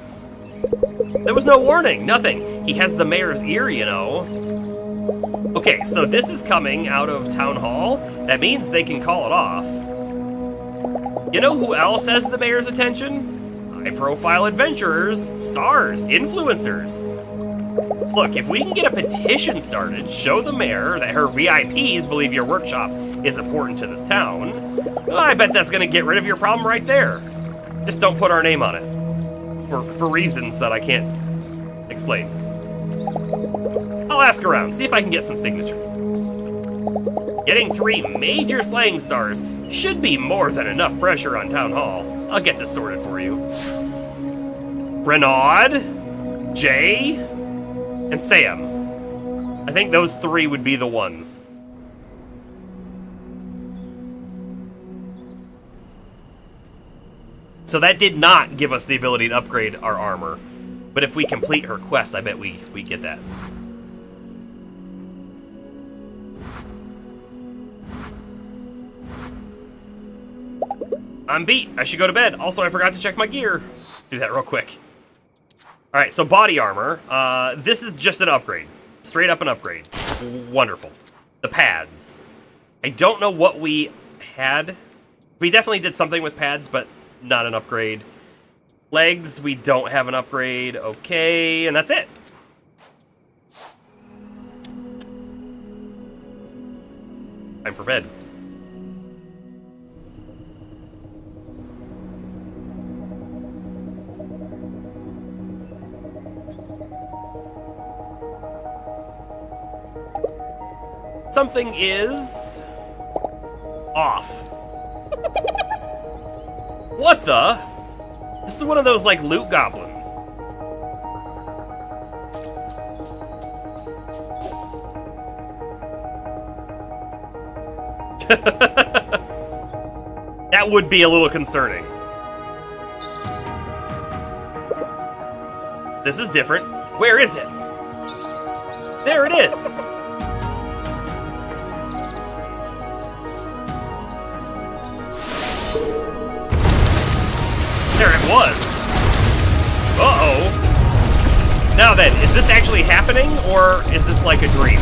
There was no warning, nothing. He has the mayor's ear, you know. Okay, so this is coming out of Town Hall. That means they can call it off. You know who else has the mayor's attention? High-profile adventurers, stars, influencers. Look, if we can get a petition started, show the mayor that her VIPs believe your workshop is important to this town, well, I bet that's gonna get rid of your problem right there. Just don't put our name on it. For reasons that I can't explain. I'll ask around, see if I can get some signatures. Getting 3 major slang stars should be more than enough pressure on Town Hall. I'll get this sorted for you. Renaud, Jay, and Sam. I think those 3 would be the ones. So that did not give us the ability to upgrade our armor. But if we complete her quest, I bet we get that. I'm beat. I should go to bed. Also, I forgot to check my gear. Let's do that real quick. Alright, so body armor. This is just an upgrade. Straight up an upgrade. Wonderful. The pads. I don't know what we had. We definitely did something with pads, but not an upgrade. Legs, we don't have an upgrade. Okay, and that's it. Time for bed. Something is off. What the? This is one of those, like, loot goblins. That would be a little concerning. This is different. Where is it? There it is. There it was. Uh-oh. Now then, is this actually happening, or is this like a dream?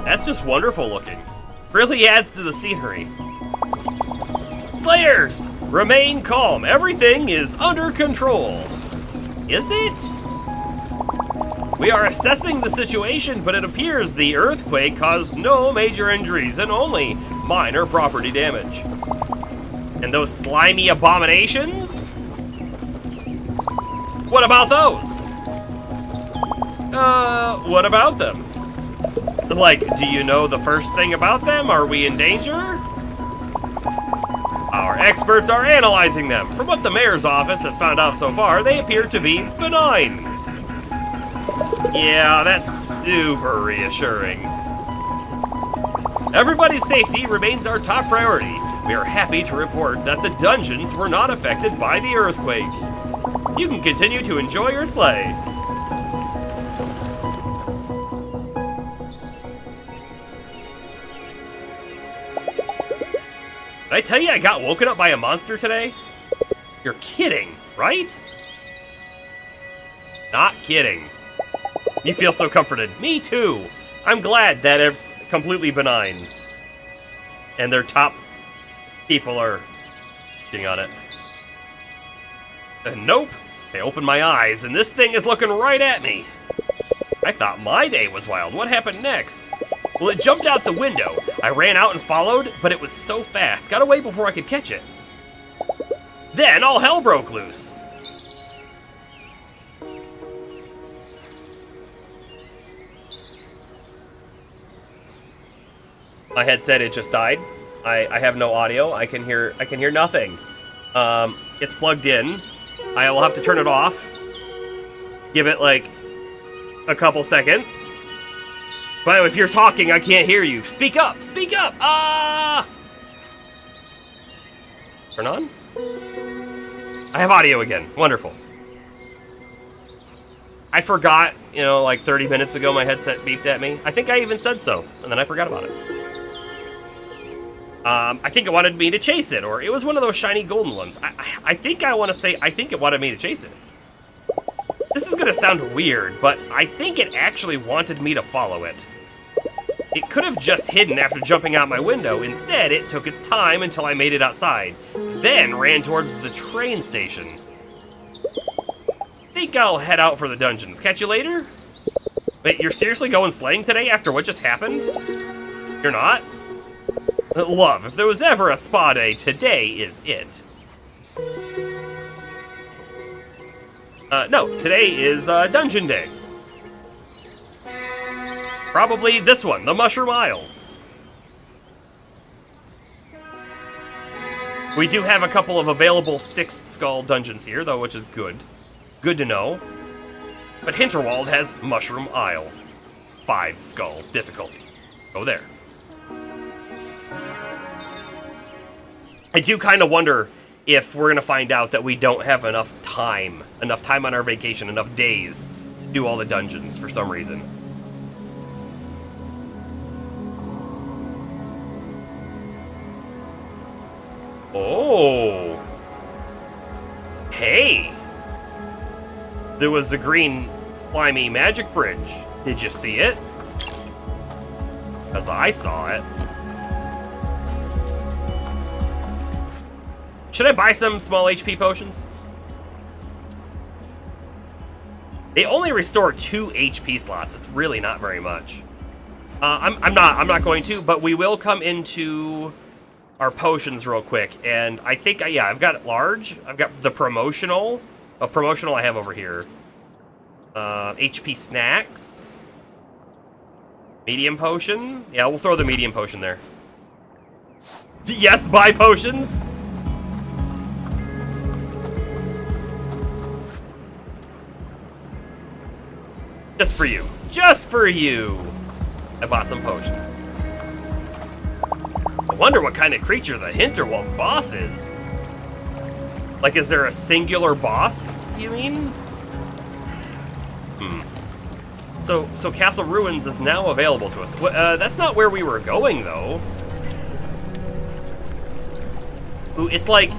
That's just wonderful looking. Really adds to the scenery. Slayers! Remain calm. Everything is under control. Is it? We are assessing the situation, but it appears the earthquake caused no major injuries and only minor property damage. And those slimy abominations? What about those? What about them? Like, do you know the first thing about them? Are we in danger? Our experts are analyzing them. From what the mayor's office has found out so far, they appear to be benign. Yeah, that's super reassuring. Everybody's safety remains our top priority. We are happy to report that the dungeons were not affected by the earthquake. You can continue to enjoy your sleigh. tell you I got woken up by a monster today? You're kidding, right? Not kidding. You feel so comforted. Me too. I'm glad that it's completely benign. And their top people are getting on it. Nope. I opened my eyes, and this thing is looking right at me. I thought my day was wild. What happened next? Well, it jumped out the window. I ran out and followed, but it was so fast. Got away before I could catch it. Then all hell broke loose. My headset, it just died. I have no audio. I can hear nothing. It's plugged in. I will have to turn it off. Give it like a couple seconds. But if you're talking, I can't hear you. Speak up! Speak up! Ah! Turn on? I have audio again. Wonderful. I forgot, like 30 minutes ago my headset beeped at me. I think I even said so, and then I forgot about it. I think it wanted me to chase it, or it was one of those shiny golden ones. I think I want to say I think it wanted me to chase it. This is going to sound weird, but I think it actually wanted me to follow it. It could have just hidden after jumping out my window. Instead, it took its time until I made it outside, then ran towards the train station. Think I'll head out for the dungeons. Catch you later? Wait, you're seriously going slaying today after what just happened? You're not? Love, if there was ever a spa day, today is it. No, today is Dungeon Day. Probably this one, the Mushroom Isles. We do have a couple of available 6 skull dungeons here, though, which is good. Good to know. But Hinterwald has Mushroom Isles. 5 skull difficulty. Go there. I do kind of wonder if we're going to find out that we don't have enough time on our vacation, enough days to do all the dungeons for some reason. Oh. Hey. There was a green slimy magic bridge. Did you see it? Because I saw it. Should I buy some small HP potions? They only restore 2 HP slots. It's really not very much. I'm not going to, but we will come into our potions real quick. And I think, yeah, I've got large. I've got the promotional. Promotional I have over here. HP snacks. Medium potion. Yeah, we'll throw the medium potion there. Yes, buy potions. Just for you. Just for you. I bought some potions. I wonder what kind of creature the Hinterwald boss is. Like, is there a singular boss, you mean? So Castle Ruins is now available to us. That's not where we were going, though. Ooh, it's like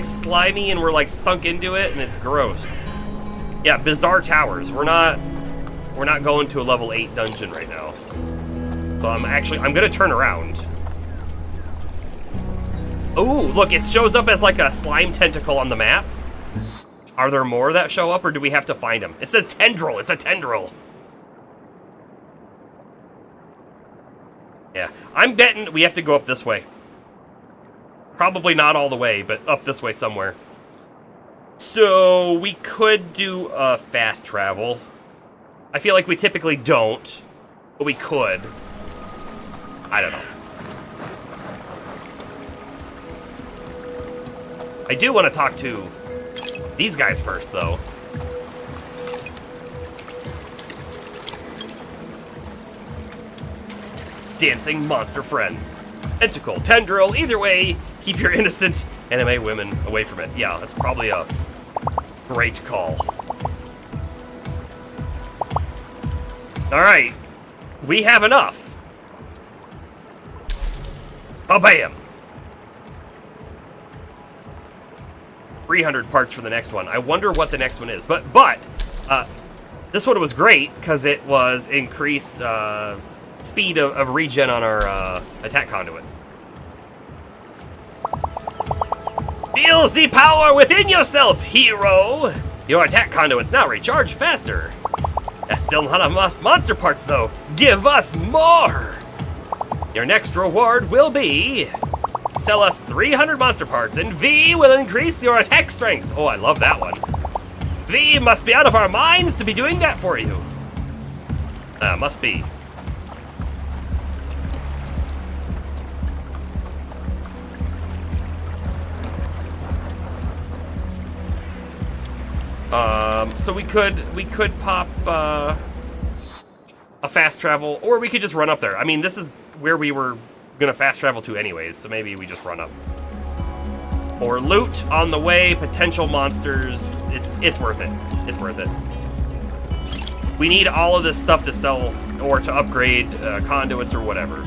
slimy and we're like sunk into it and it's gross. Yeah, Bizarre Towers. We're not going to a level 8 dungeon right now. So I'm gonna turn around. Oh, look, it shows up as like a slime tentacle on the map. Are there more that show up, or do we have to find them? It says tendril. It's a tendril. Yeah, I'm betting we have to go up this way. Probably not all the way, but up this way somewhere. So we could do fast travel. I feel like we typically don't, but we could. I don't know. I do want to talk to these guys first, though. Dancing monster friends. Tentacle, tendril, either way, keep your innocent anime women away from it. Yeah, that's probably a great call. Alright, we have enough. Oh, bam! 300 parts for the next one. I wonder what the next one is. But this one was great because it was increased speed of regen on our attack conduits. Feel the power within yourself, hero! Your attack conduits now recharge faster. That's still not enough monster parts, though. Give us more! Your next reward will be... sell us 300 monster parts, and V will increase your attack strength. Oh, I love that one. V must be out of our minds to be doing that for you. Must be. So we could pop a fast travel, or we could just run up there. I mean, this is where we were gonna fast travel to anyways, so maybe we just run up. Or loot on the way, potential monsters. It's worth it. It's worth it. We need all of this stuff to sell or to upgrade conduits or whatever.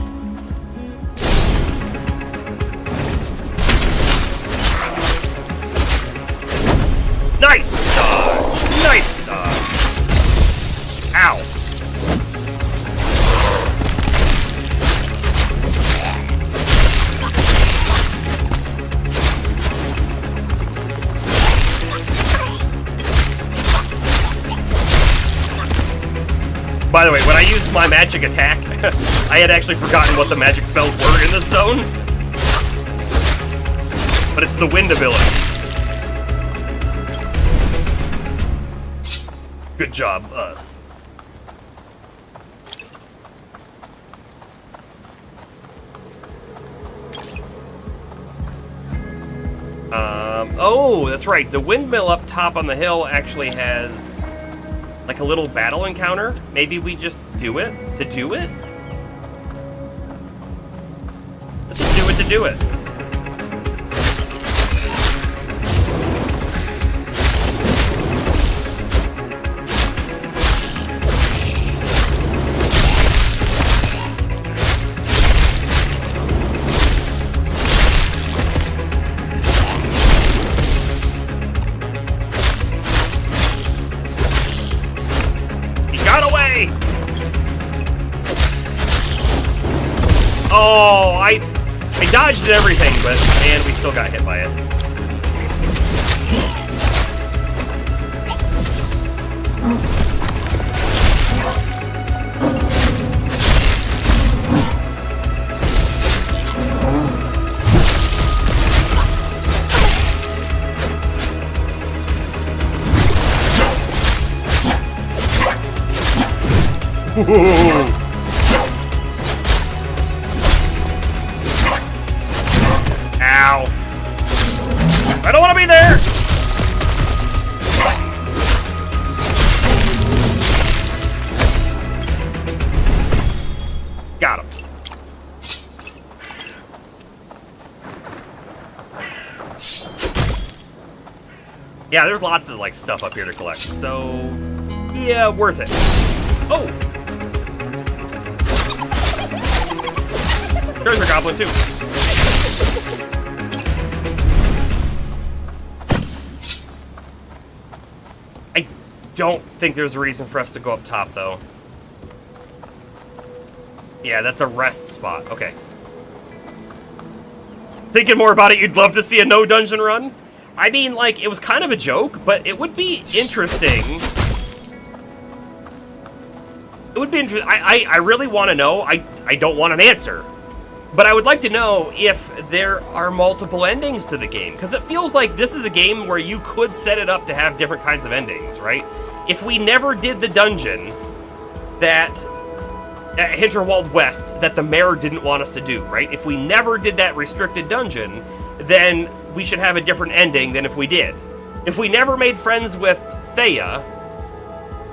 Nice dodge! Nice dodge! Ow! By the way, when I used my magic attack, I had actually forgotten what the magic spells were in this zone. But it's the wind ability. Good job, us. Oh, that's right. The windmill up top on the hill actually has like a little battle encounter. Maybe we just do it to do it? Let's just do it to do it. Oh, I dodged everything, but man, we still got hit by it. Whoa. Ow. I don't want to be there! Got him. Yeah, there's lots of like stuff up here to collect, so yeah, worth it. Oh! Treasure goblin too. I don't think there's a reason for us to go up top, though. Yeah, that's a rest spot. Okay. Thinking more about it, you'd love to see a no dungeon run? I mean, like, it was kind of a joke, but it would be interesting. It would be interesting. I really want to know. I don't want an answer. But I would like to know if there are multiple endings to the game, because it feels like this is a game where you could set it up to have different kinds of endings, right? If we never did the dungeon that at Hinterwald West that the mayor didn't want us to do, right? If we never did that restricted dungeon, then we should have a different ending than if we did. If we never made friends with Thea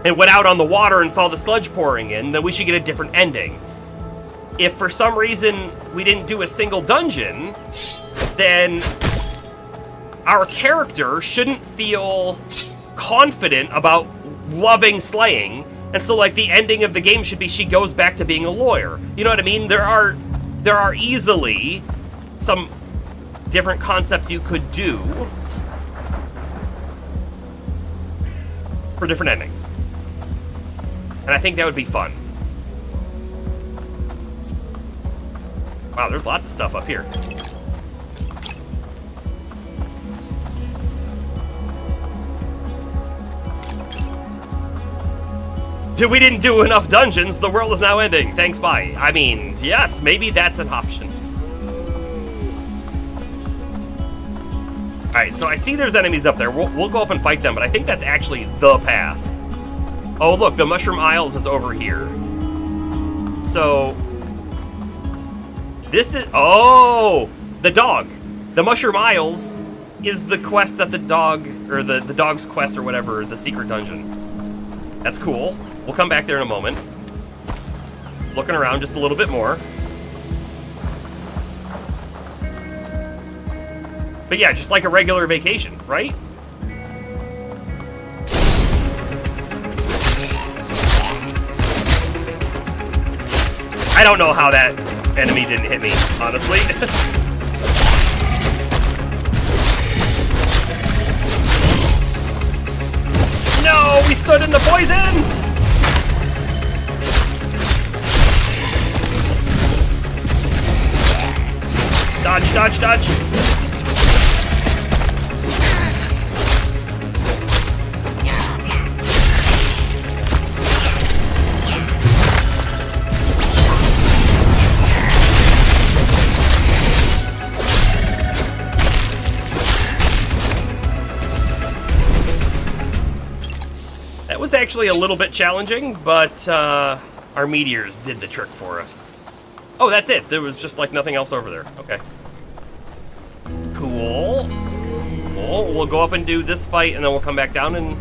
and went out on the water and saw the sludge pouring in, then we should get a different ending. If for some reason we didn't do a single dungeon, then our character shouldn't feel confident about loving slaying, and so like the ending of the game should be she goes back to being a lawyer. You know what I mean? There are easily some different concepts you could do for different endings. And I think that would be fun. Wow, there's lots of stuff up here. We didn't do enough dungeons, the world is now ending. Thanks, bye. I mean, yes, maybe that's an option. Alright, so I see there's enemies up there. We'll go up and fight them, but I think that's actually the path. Oh, look, the Mushroom Isles is over here. So... this is... oh! The dog. The Mushroom Isles is the quest that the dog... or the dog's quest or whatever, the secret dungeon. That's cool. We'll come back there in a moment. Looking around just a little bit more. But yeah, just like a regular vacation, right? I don't know how that enemy didn't hit me, honestly. No, we stood in the poison! Dodge, dodge, dodge! That was actually a little bit challenging, but our meteors did the trick for us. Oh, that's it. There was just like nothing else over there. Okay. Cool. Cool. We'll go up and do this fight, and then we'll come back down in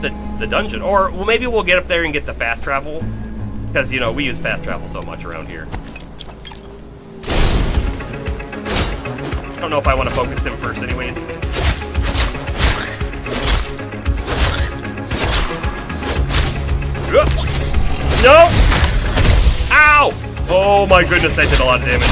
the dungeon. Or well, maybe we'll get up there and get the fast travel. Because, you know, we use fast travel so much around here. I don't know if I want to focus him first anyways. No! Ow! Oh my goodness, that did a lot of damage.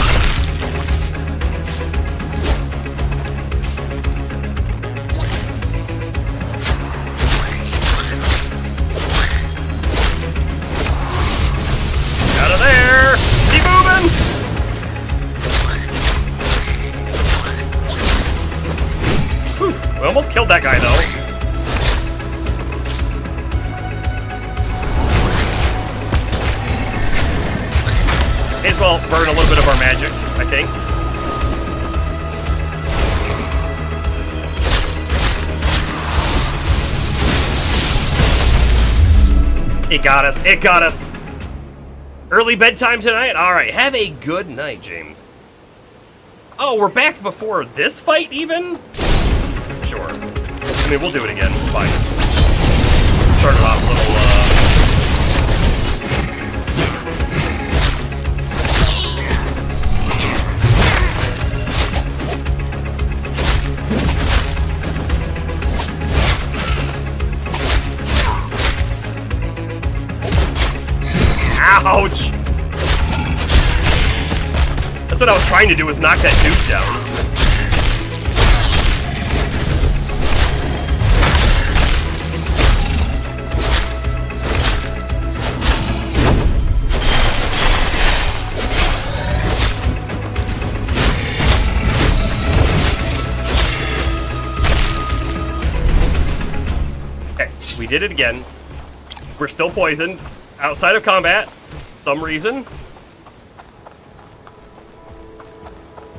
Out of there! Keep moving! Whew, we almost killed that guy though. May as well burn a little bit of our magic, I think. It got us. It got us. Early bedtime tonight? Alright, have a good night, James. Oh, we're back before this fight, even? Sure. I mean, we'll do it again. It's fine. Started off a little, ouch! That's what I was trying to do, was knock that dude down. Okay, we did it again. We're still poisoned. Outside of combat, some reason.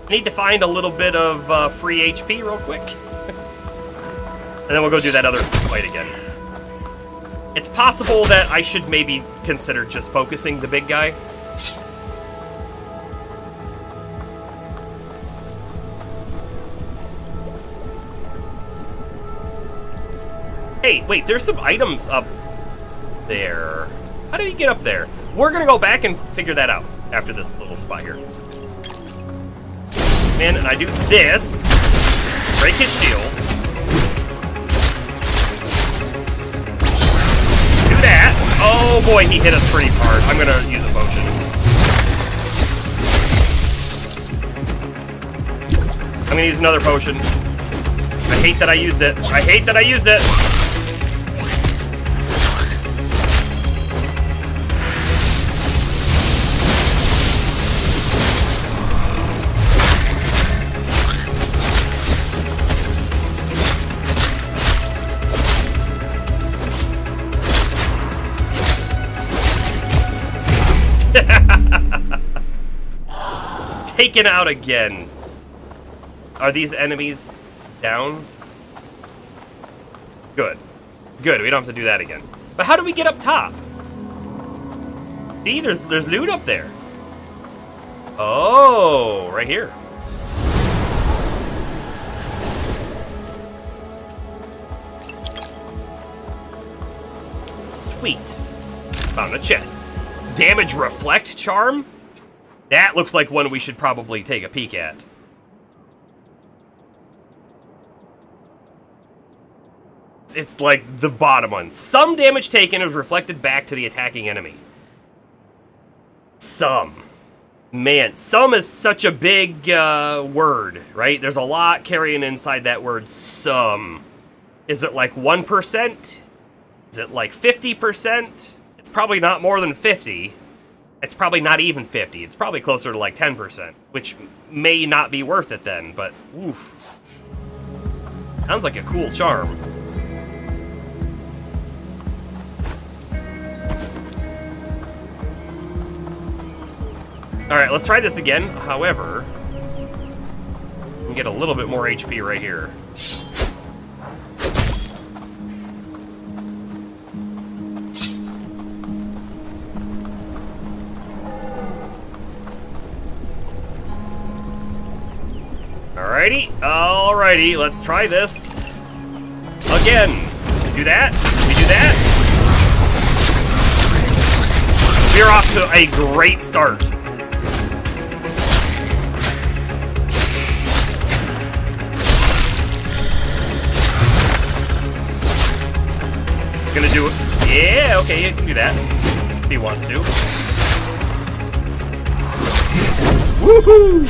Need to find a little bit of free HP real quick. And then we'll go do that other fight again. It's possible that I should maybe consider just focusing the big guy. Hey, wait, there's some items up there. How do you get up there? We're gonna go back and figure that out after this little spot here. Man, and I do this. Break his shield. Do that. Oh boy, he hit us pretty hard. I'm gonna use a potion. I'm gonna use another potion. I hate that I used it. I hate that I used it. taken out again. Are these enemies down? Good. Good, we don't have to do that again. But how do we get up top? See, there's loot up there. Oh, right here. Sweet. Found a chest. Damage reflect charm? That looks like one we should probably take a peek at. It's like the bottom one. Some damage taken is reflected back to the attacking enemy. Some. Man, some is such a big word, right? There's a lot carrying inside that word, some. Is it like 1%? Is it like 50%? It's probably not more than 50. It's probably not even 50. It's probably closer to like 10%, which may not be worth it then, but oof. Sounds like a cool charm. Alright, let's try this again. However, we can get a little bit more HP right here. Alrighty, let's try this. Again. Do that. We do that. We're off to a great start. Gonna do it. Yeah, okay, you can do that. If he wants to. Woohoo!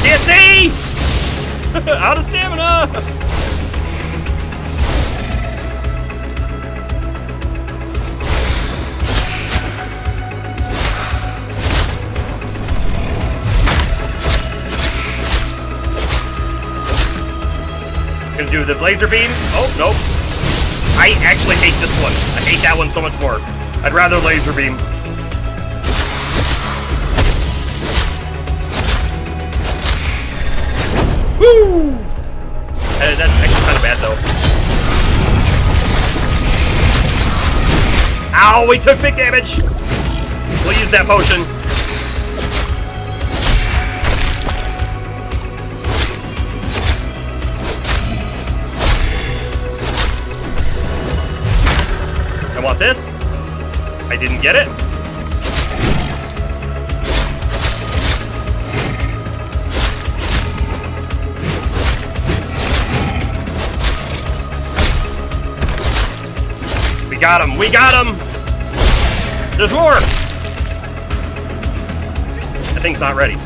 Can't see! Out of stamina! Gonna do the laser beam. Oh, nope. I actually hate this one. I hate that one so much more. I'd rather laser beam. Woo! That's actually kind of bad, though. Ow, we took big damage. We'll use that potion. I want this. I didn't get it. We got him! We got him! There's more! That thing's not ready.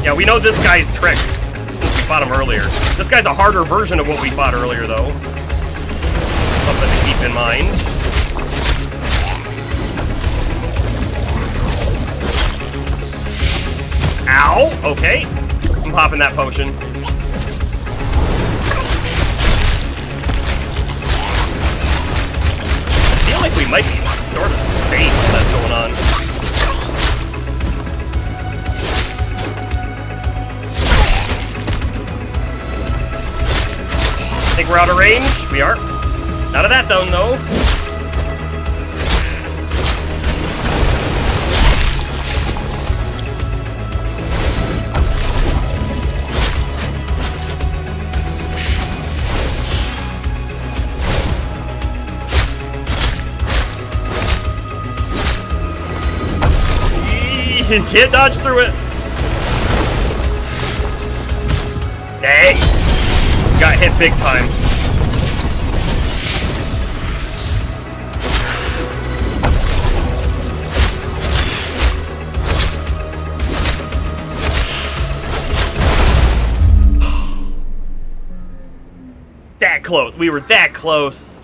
Yeah, we know this guy's tricks. We fought him earlier. This guy's a harder version of what we fought earlier, though. Something to keep in mind. Ow! Okay. I'm popping that potion. I feel like we might be sort of safe with that's going on. I think we're out of range. We are. Out of that zone, though. You can't dodge through it. Dang. Got hit big time. That close. We were that close.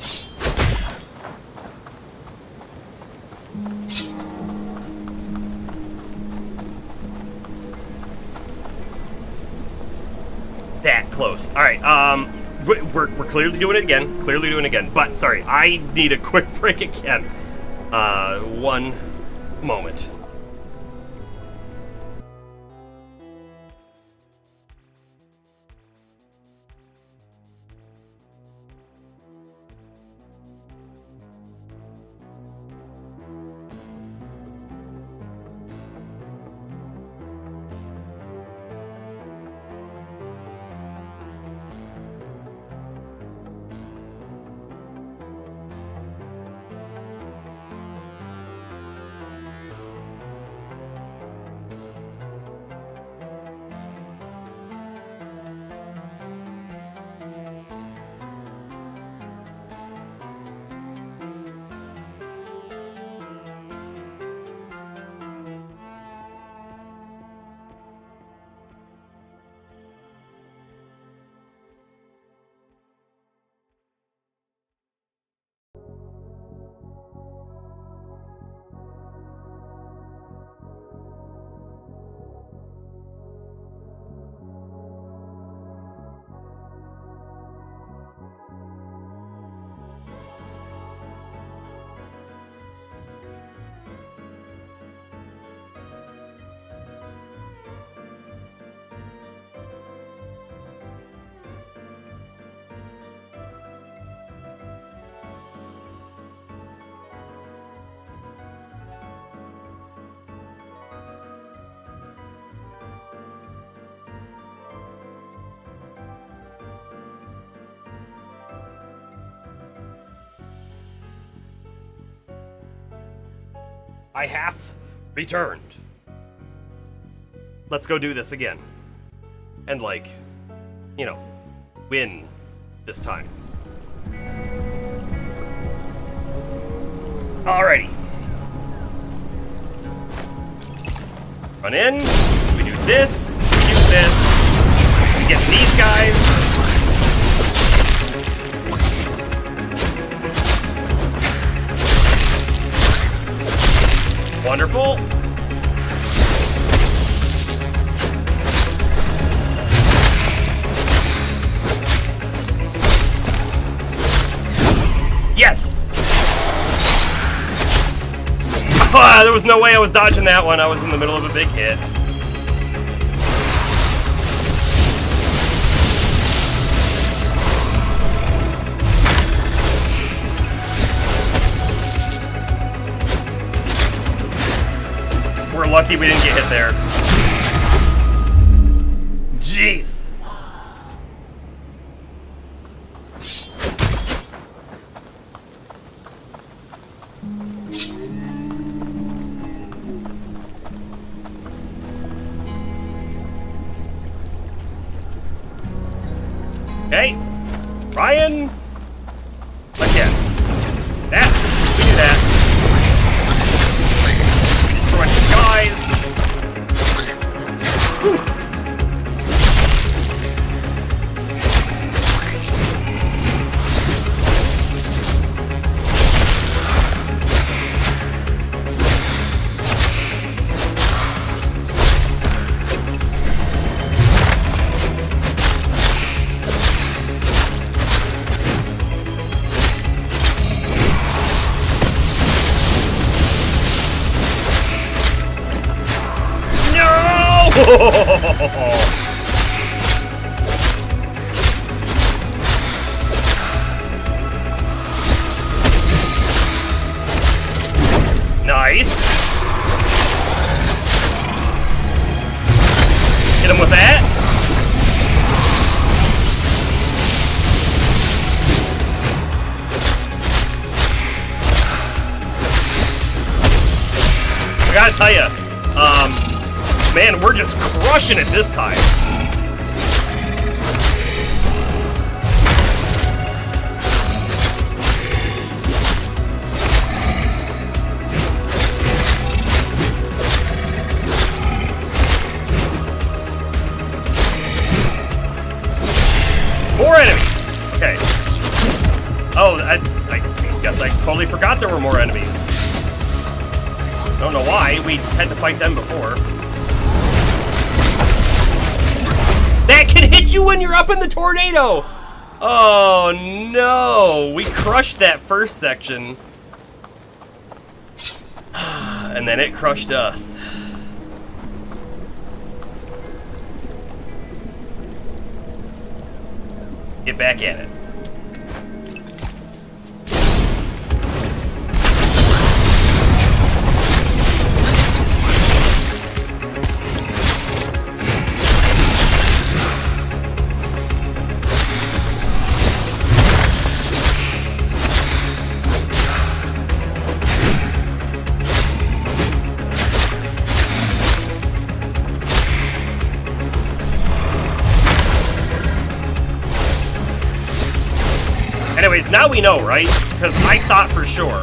That close. All right. We're clearly doing it again. Clearly doing it again. But sorry, I need a quick break again. One moment. I have returned. Let's go do this again. And like, you know, win this time. Alrighty. Run in, we do this, we do this, we get these guys. Wonderful. Yes! There was no way I was dodging that one. I was in the middle of a big hit. We're lucky we didn't get hit there. Jeez. Okay. Ryan. Again. That. Do that. Destroying these guys. Whew. Nice. Hit him with that. I gotta tell you, man, we're just crushing it this time. More enemies. Okay. Oh, I guess I totally forgot there were more enemies. Don't know why. We had to fight them before. That can hit you when you're up in the tornado! Oh no! We crushed that first section. And then it crushed us. Get back at it. Anyways, now we know, right? Because I thought for sure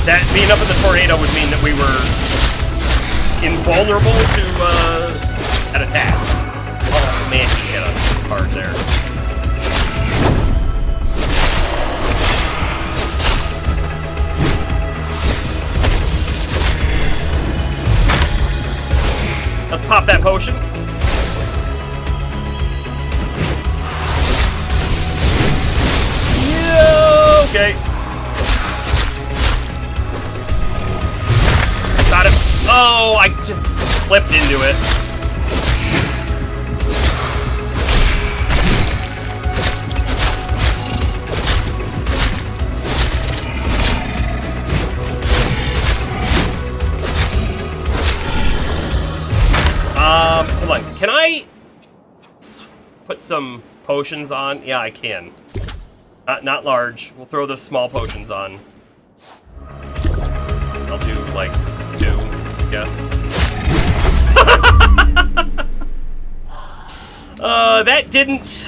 that being up in the tornado would mean that we were invulnerable to an attack. Oh man, he hit us hard there. Let's pop that potion. Okay. Got it. Oh, I just flipped into it. Hold on. Can I put some potions on? Yeah, I can. Not large. We'll throw the small potions on. I'll do, like, 2, I guess. That didn't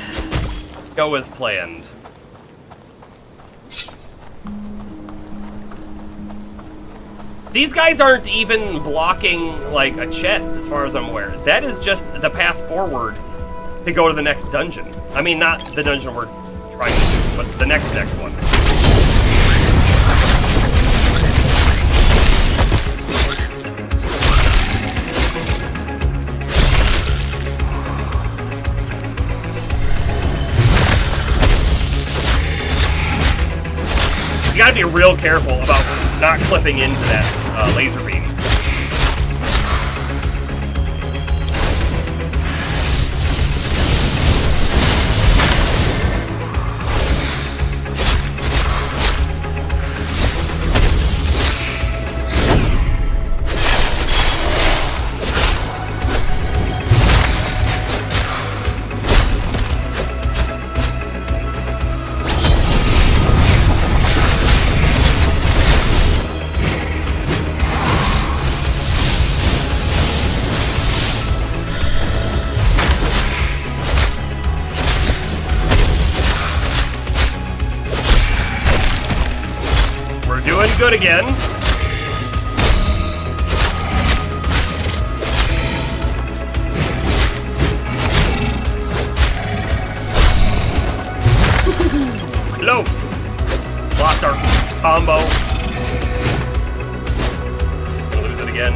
go as planned. These guys aren't even blocking, like, a chest, as far as I'm aware. That is just the path forward to go to the next dungeon. I mean, not the dungeon we're trying to do, but the next one. You gotta be real careful about not clipping into that laser beam. Good again. Close. Lost our combo. Gonna lose it again.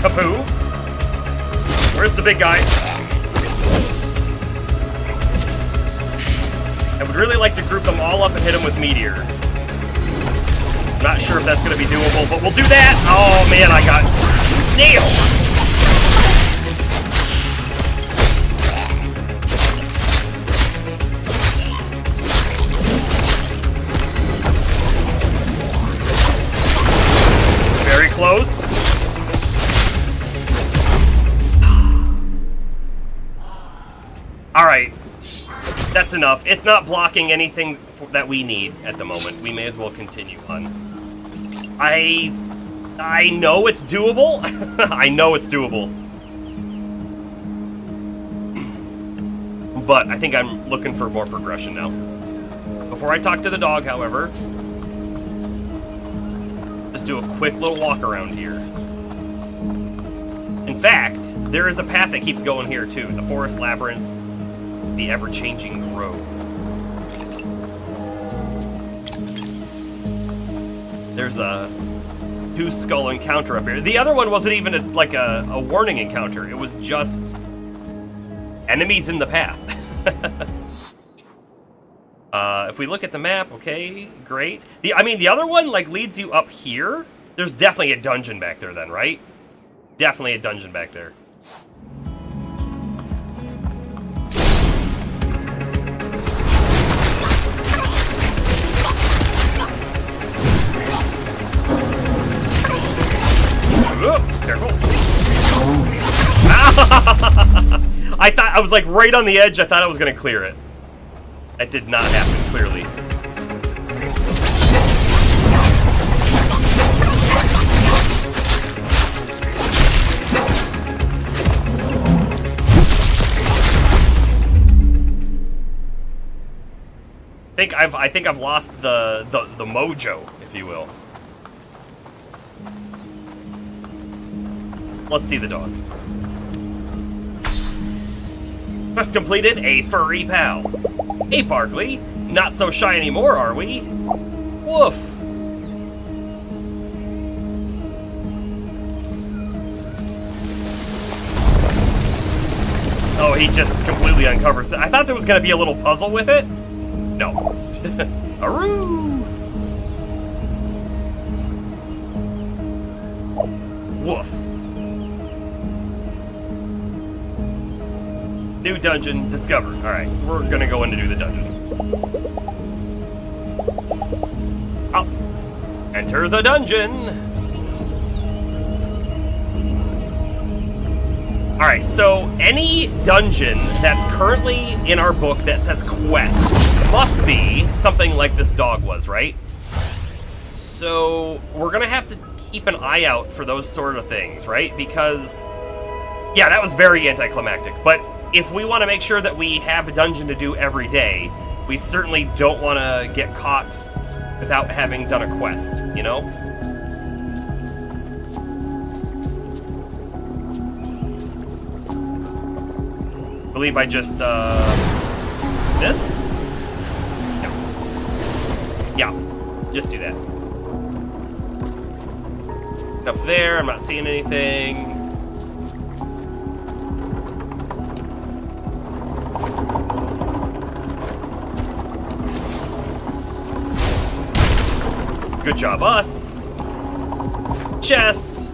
Kapoof. Where's the big guy? I would really like to group them all up and hit him with Meteor. Not sure if that's going to be doable, but we'll do that! Oh man, I got nailed! Very close. Alright, that's enough. It's not blocking anything that we need at the moment. We may as well continue on. I know it's doable. I know it's doable. But I think I'm looking for more progression now. Before I talk to the dog, however, just do a quick little walk around here. In fact, there is a path that keeps going here too. The Forest Labyrinth. The ever-changing grove. There's a 2-skull encounter up here. The other one wasn't even a warning encounter. It was just enemies in the path. If we look at the map, okay, great. The other one, like, leads you up here. There's definitely a dungeon back there then, right? Definitely a dungeon back there. Oh, careful. I was like right on the edge. I thought I was gonna clear it. That did not happen, clearly. I think I've lost the mojo, if you will. Let's see the dog. Quest completed, a furry pal. Hey, Barkley. Not so shy anymore, are we? Woof. Oh, he just completely uncovers it. I thought there was going to be a little puzzle with it. No. Aroo! Woof. New dungeon discovered. Alright, we're gonna go in to do the dungeon. Up. Enter the dungeon! Alright, so any dungeon that's currently in our book that says quest must be something like this dog was, right? So we're gonna have to keep an eye out for those sort of things, right? Because, yeah, that was very anticlimactic, but if we want to make sure that we have a dungeon to do every day, we certainly don't want to get caught without having done a quest, you know? I believe I just, this? No. Yeah, just do that. Up there, I'm not seeing anything. Good job, us. Chest.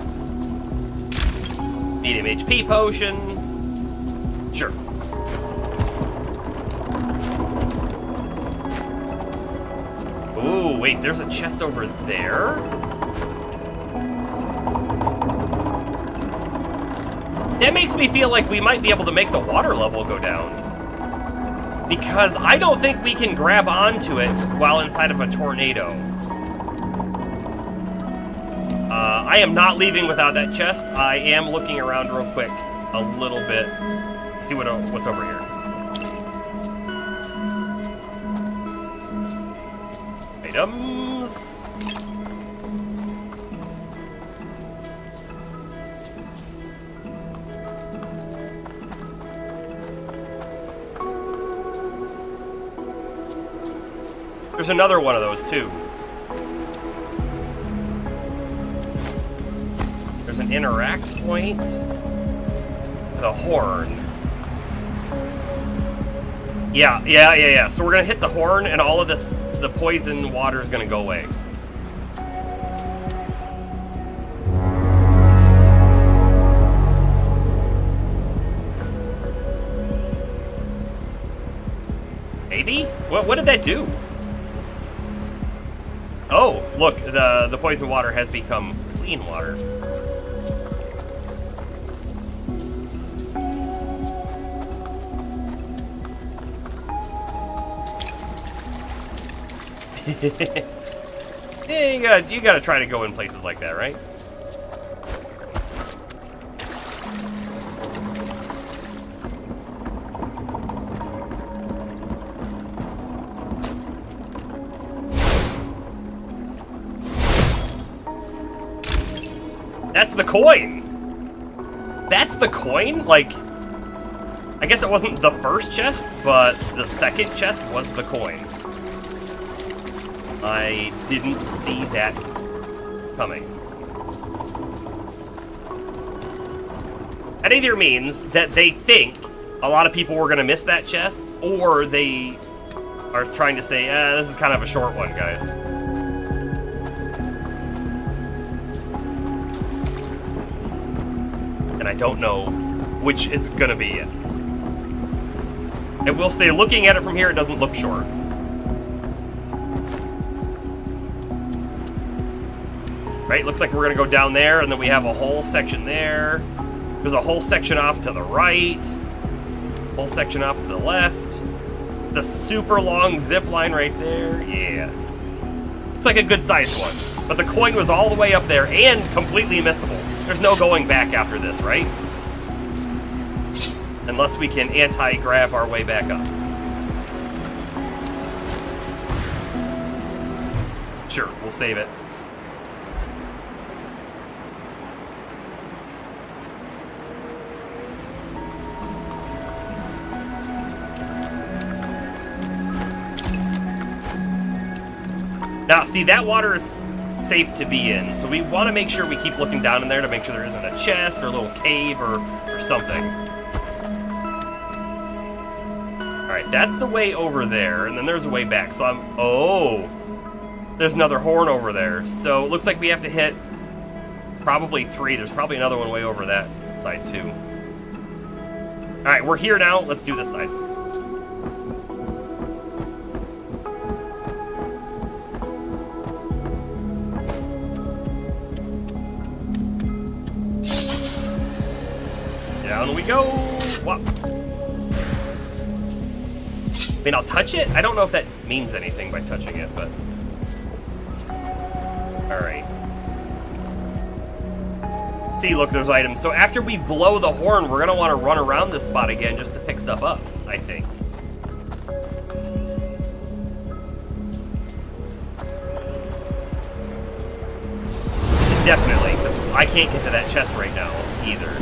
Medium HP potion. Sure. Ooh, wait, there's a chest over there? That makes me feel like we might be able to make the water level go down. Because I don't think we can grab onto it while inside of a tornado. I am not leaving without that chest. I am looking around real quick a little bit. See what's over here. Items. There's another one of those too. There's an interact point with a horn. Yeah. So we're gonna hit the horn, and all of this, the poison water is gonna go away. Maybe? What did that do? Oh, look, the poison water has become clean water. Yeah, you gotta try to go in places like that, right? That's the coin! That's the coin? Like, I guess it wasn't the first chest, but the second chest was the coin. I didn't see that coming. That either means that they think a lot of people were going to miss that chest, or they are trying to say, this is kind of a short one, guys. And I don't know which is going to be it. I will say, looking at it from here, it doesn't look short. Right, looks like we're going to go down there, and then we have a whole section there. There's a whole section off to the right. Whole section off to the left. The super long zip line right there. Yeah. It's like a good sized one. But the coin was all the way up there and completely missable. There's no going back after this, right? Unless we can anti-grav our way back up. Sure, we'll save it. Now, see, that water is safe to be in, so we want to make sure we keep looking down in there to make sure there isn't a chest or a little cave or something. Alright, that's the way over there, and then there's a way back, so oh! There's another horn over there, so it looks like we have to hit probably 3. There's probably another one way over that side, too. Alright, we're here now. Let's do this side. Down we go! Whoop. I mean, I'll touch it? I don't know if that means anything by touching it, but... Alright. See, look, there's items. So after we blow the horn, we're going to want to run around this spot again just to pick stuff up, I think. Definitely, because I can't get to that chest right now, either.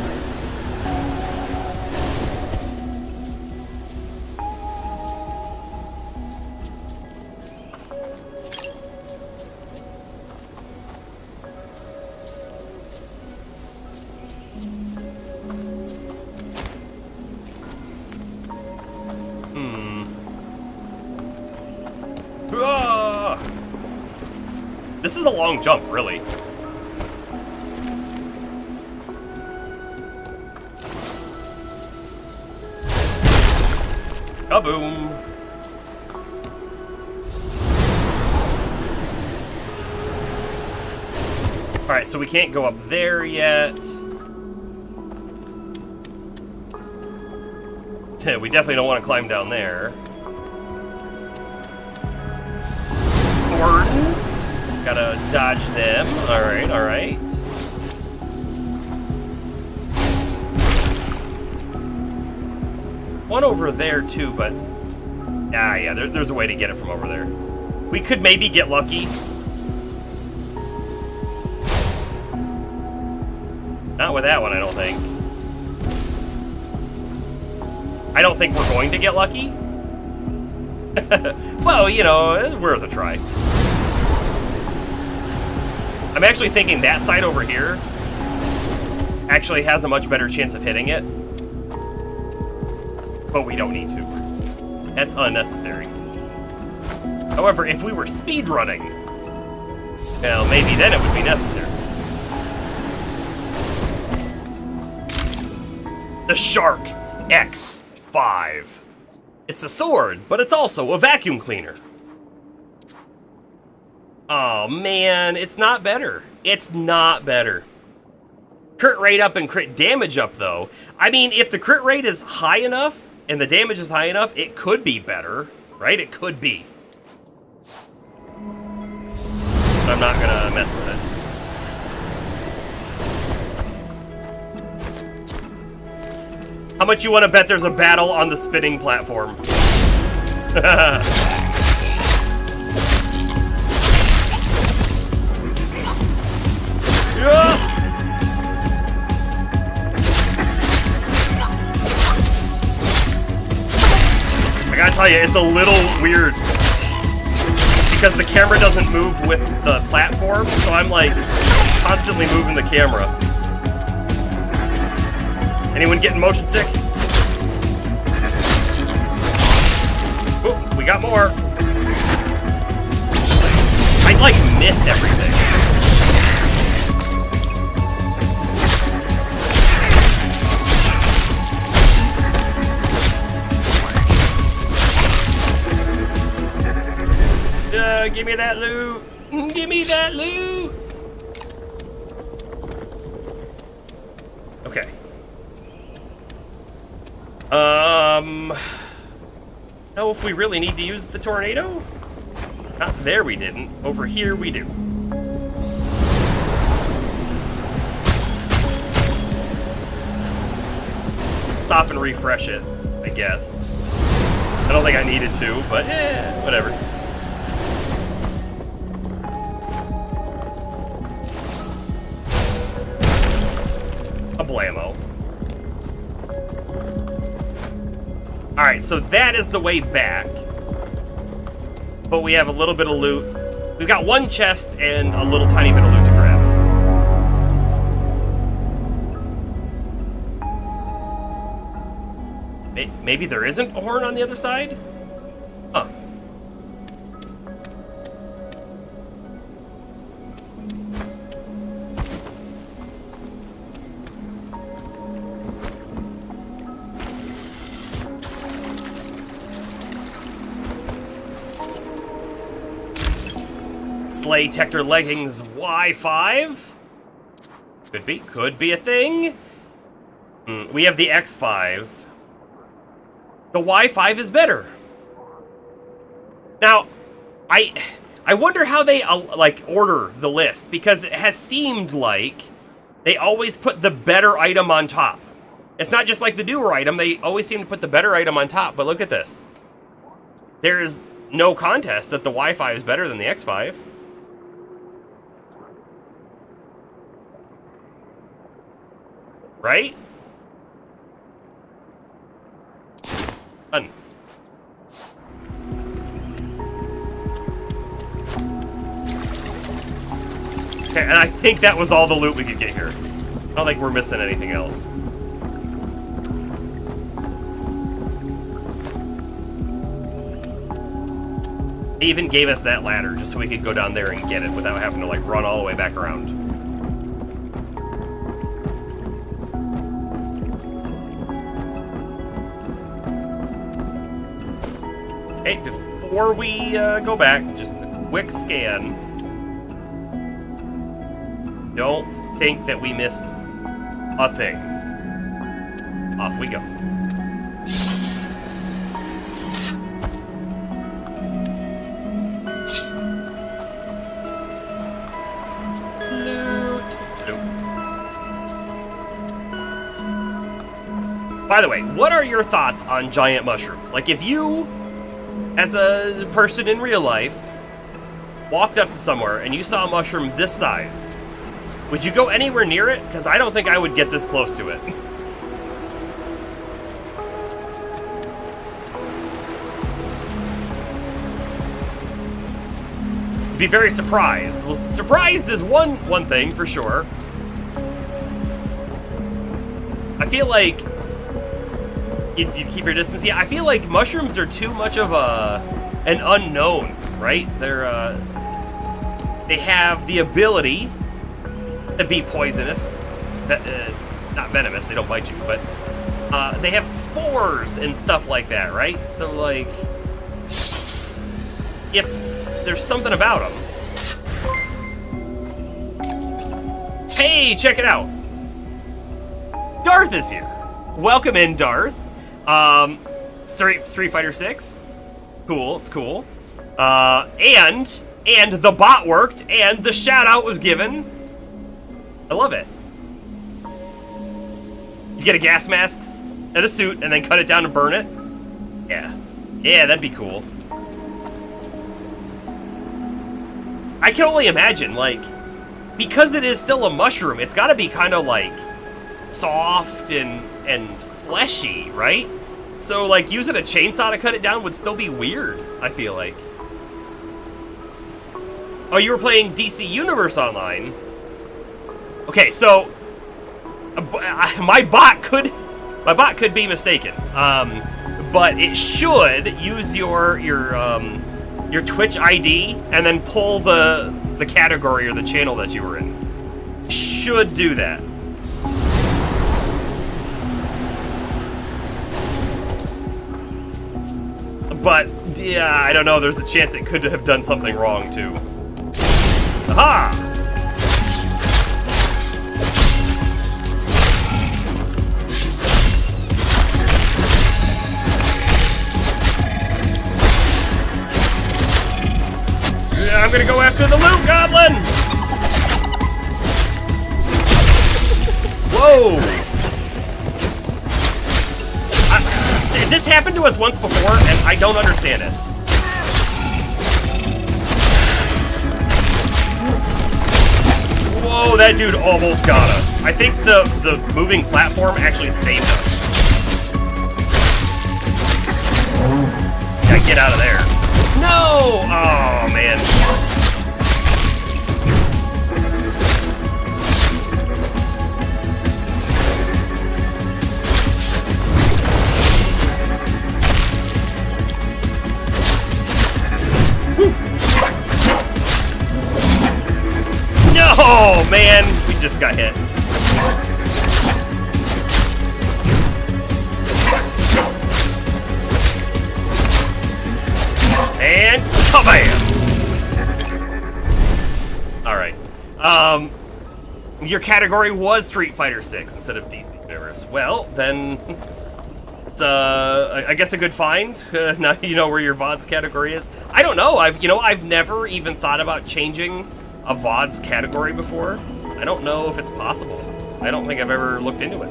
This is a long jump, really. Kaboom! Alright, so we can't go up there yet. We definitely don't want to climb down there. Thorns. Gotta dodge them. Alright, alright. One over there, too, but... yeah, there's a way to get it from over there. We could maybe get lucky. Not with that one, I don't think. I don't think we're going to get lucky. Well, you know, it's worth a try. I'm actually thinking that side over here actually has a much better chance of hitting it. But we don't need to. That's unnecessary. However, if we were speed running, well, maybe then it would be necessary. The Shark X5. It's a sword, but it's also a vacuum cleaner. Oh man, it's not better. It's not better. Crit rate up and crit damage up, though. I mean, if the crit rate is high enough and the damage is high enough, it could be better, right? It could be. But I'm not gonna mess with it. How much you want to bet there's a battle on the spinning platform? I gotta tell you, it's a little weird because the camera doesn't move with the platform, so I'm like constantly moving the camera. Anyone getting motion sick? Oop, we got more. I like missed everything. Give me that loot. Give me that loot. Okay. Know if we really need to use the tornado? Not there we didn't. Over here we do. Stop and refresh it, I guess. I don't think I needed to, but whatever. A blammo. Alright, so that is the way back. But we have a little bit of loot. We've got one chest and a little tiny bit of loot to grab. Maybe there isn't a horn on the other side? Huh. Slay Tector Leggings Y5? Could be a thing. We have the X5. The Y5 is better. Now, I wonder how they like order the list, because it has seemed like they always put the better item on top. It's not just like the newer item, they always seem to put the better item on top, but look at this. There is no contest that the Y5 is better than the X5. Right? Done. Okay, and I think that was all the loot we could get here. I don't think we're missing anything else. They even gave us that ladder just so we could go down there and get it without having to like run all the way back around. Okay, before we go back, just a quick scan. Don't think that we missed a thing. Off we go. By the way, what are your thoughts on giant mushrooms? Like, if you, as a person in real life, walked up to somewhere and you saw a mushroom this size, would you go anywhere near it? Because I don't think I would get this close to it. Be very surprised. Well, surprised is one thing for sure. I feel like you keep your distance. Yeah, I feel like mushrooms are too much of an unknown, right? They have the ability to be poisonous, not venomous. They don't bite you, but they have spores and stuff like that, right? So like, if there's something about them. Hey, check it out. Darth is here. Welcome in, Darth. Street Fighter 6. Cool, it's cool. And the bot worked, and the shout out was given. I love it. You get a gas mask and a suit, and then cut it down and burn it. Yeah, that'd be cool. I can only imagine, like, because it is still a mushroom, it's got to be kind of like soft and fleshy, right? So like using a chainsaw to cut it down would still be weird, I feel like. Oh, you were playing DC Universe Online? Okay, so my bot could be mistaken, but it should use your Twitch ID and then pull the category or the channel that you were in. Should do that. But yeah, I don't know. There's a chance it could have done something wrong too. Aha! Yeah, I'm gonna go after the loot goblin! Whoa! This happened to us once before, and I don't understand it. Whoa, that dude almost got us. I think the moving platform actually saved us. Gotta get out of there. No! Oh, man. Oh man, we just got hit. And kabam! Alright. Your category was Street Fighter 6 instead of DC Universe. Well, then it's I guess a good find. Now you know where your VOD's category is. I don't know. I've never even thought about changing a VOD's category before. I don't know if it's possible. I don't think I've ever looked into it.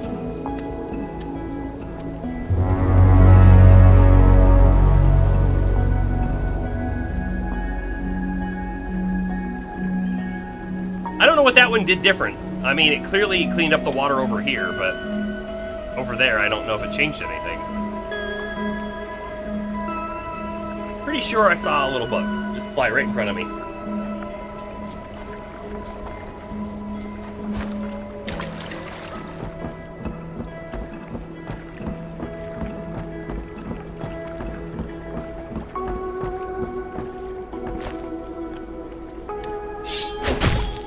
I don't know what that one did different. I mean, it clearly cleaned up the water over here, but over there, I don't know if it changed anything. Pretty sure I saw a little bug just fly right in front of me.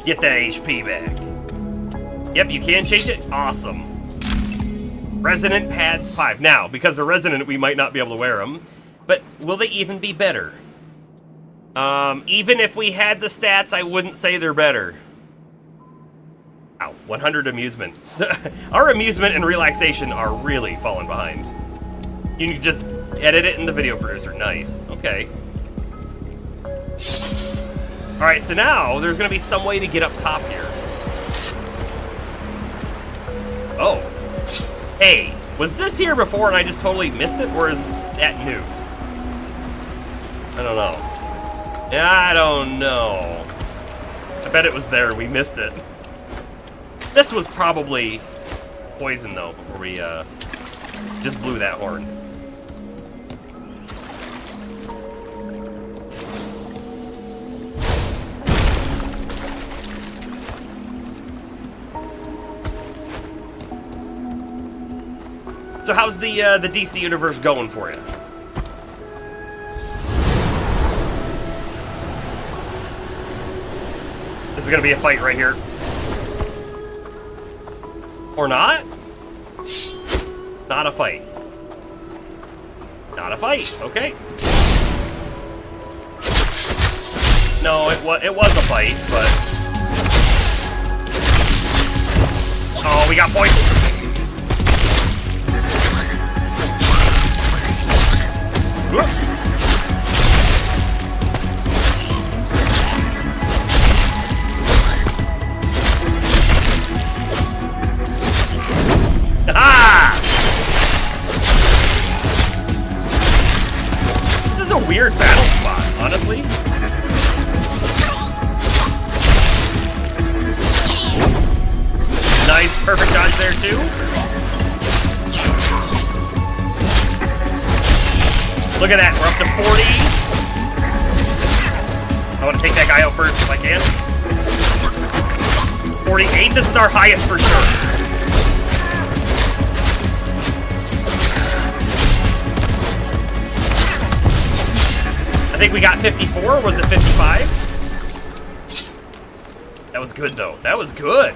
Get that HP back. Yep, you can change it. Awesome. Resonant pads 5. Now, because they're resonant, we might not be able to wear them. But will they even be better? Even if we had the stats, I wouldn't say they're better. Ow, 100 amusement. Our amusement and relaxation are really falling behind. You can just edit it in the video producer. Nice. Okay. Alright, so now there's going to be some way to get up top here. Oh. Hey, was this here before and I just totally missed it, or is that new? I don't know. Yeah, I don't know. I bet it was there and we missed it. This was probably poison, though, before we just blew that horn. So how's the DC Universe going for you? This is gonna be a fight right here. Or not? Not a fight. Not a fight, okay. No, it was a fight, but... Oh, we got points! Whoop. Ah! This is a weird battle spot, honestly. Nice, perfect dodge there too. Look at that, we're up to 40. I want to take that guy out first if I can. 48, this is our highest for sure. I think we got 54, was it 55? That was good though, that was good.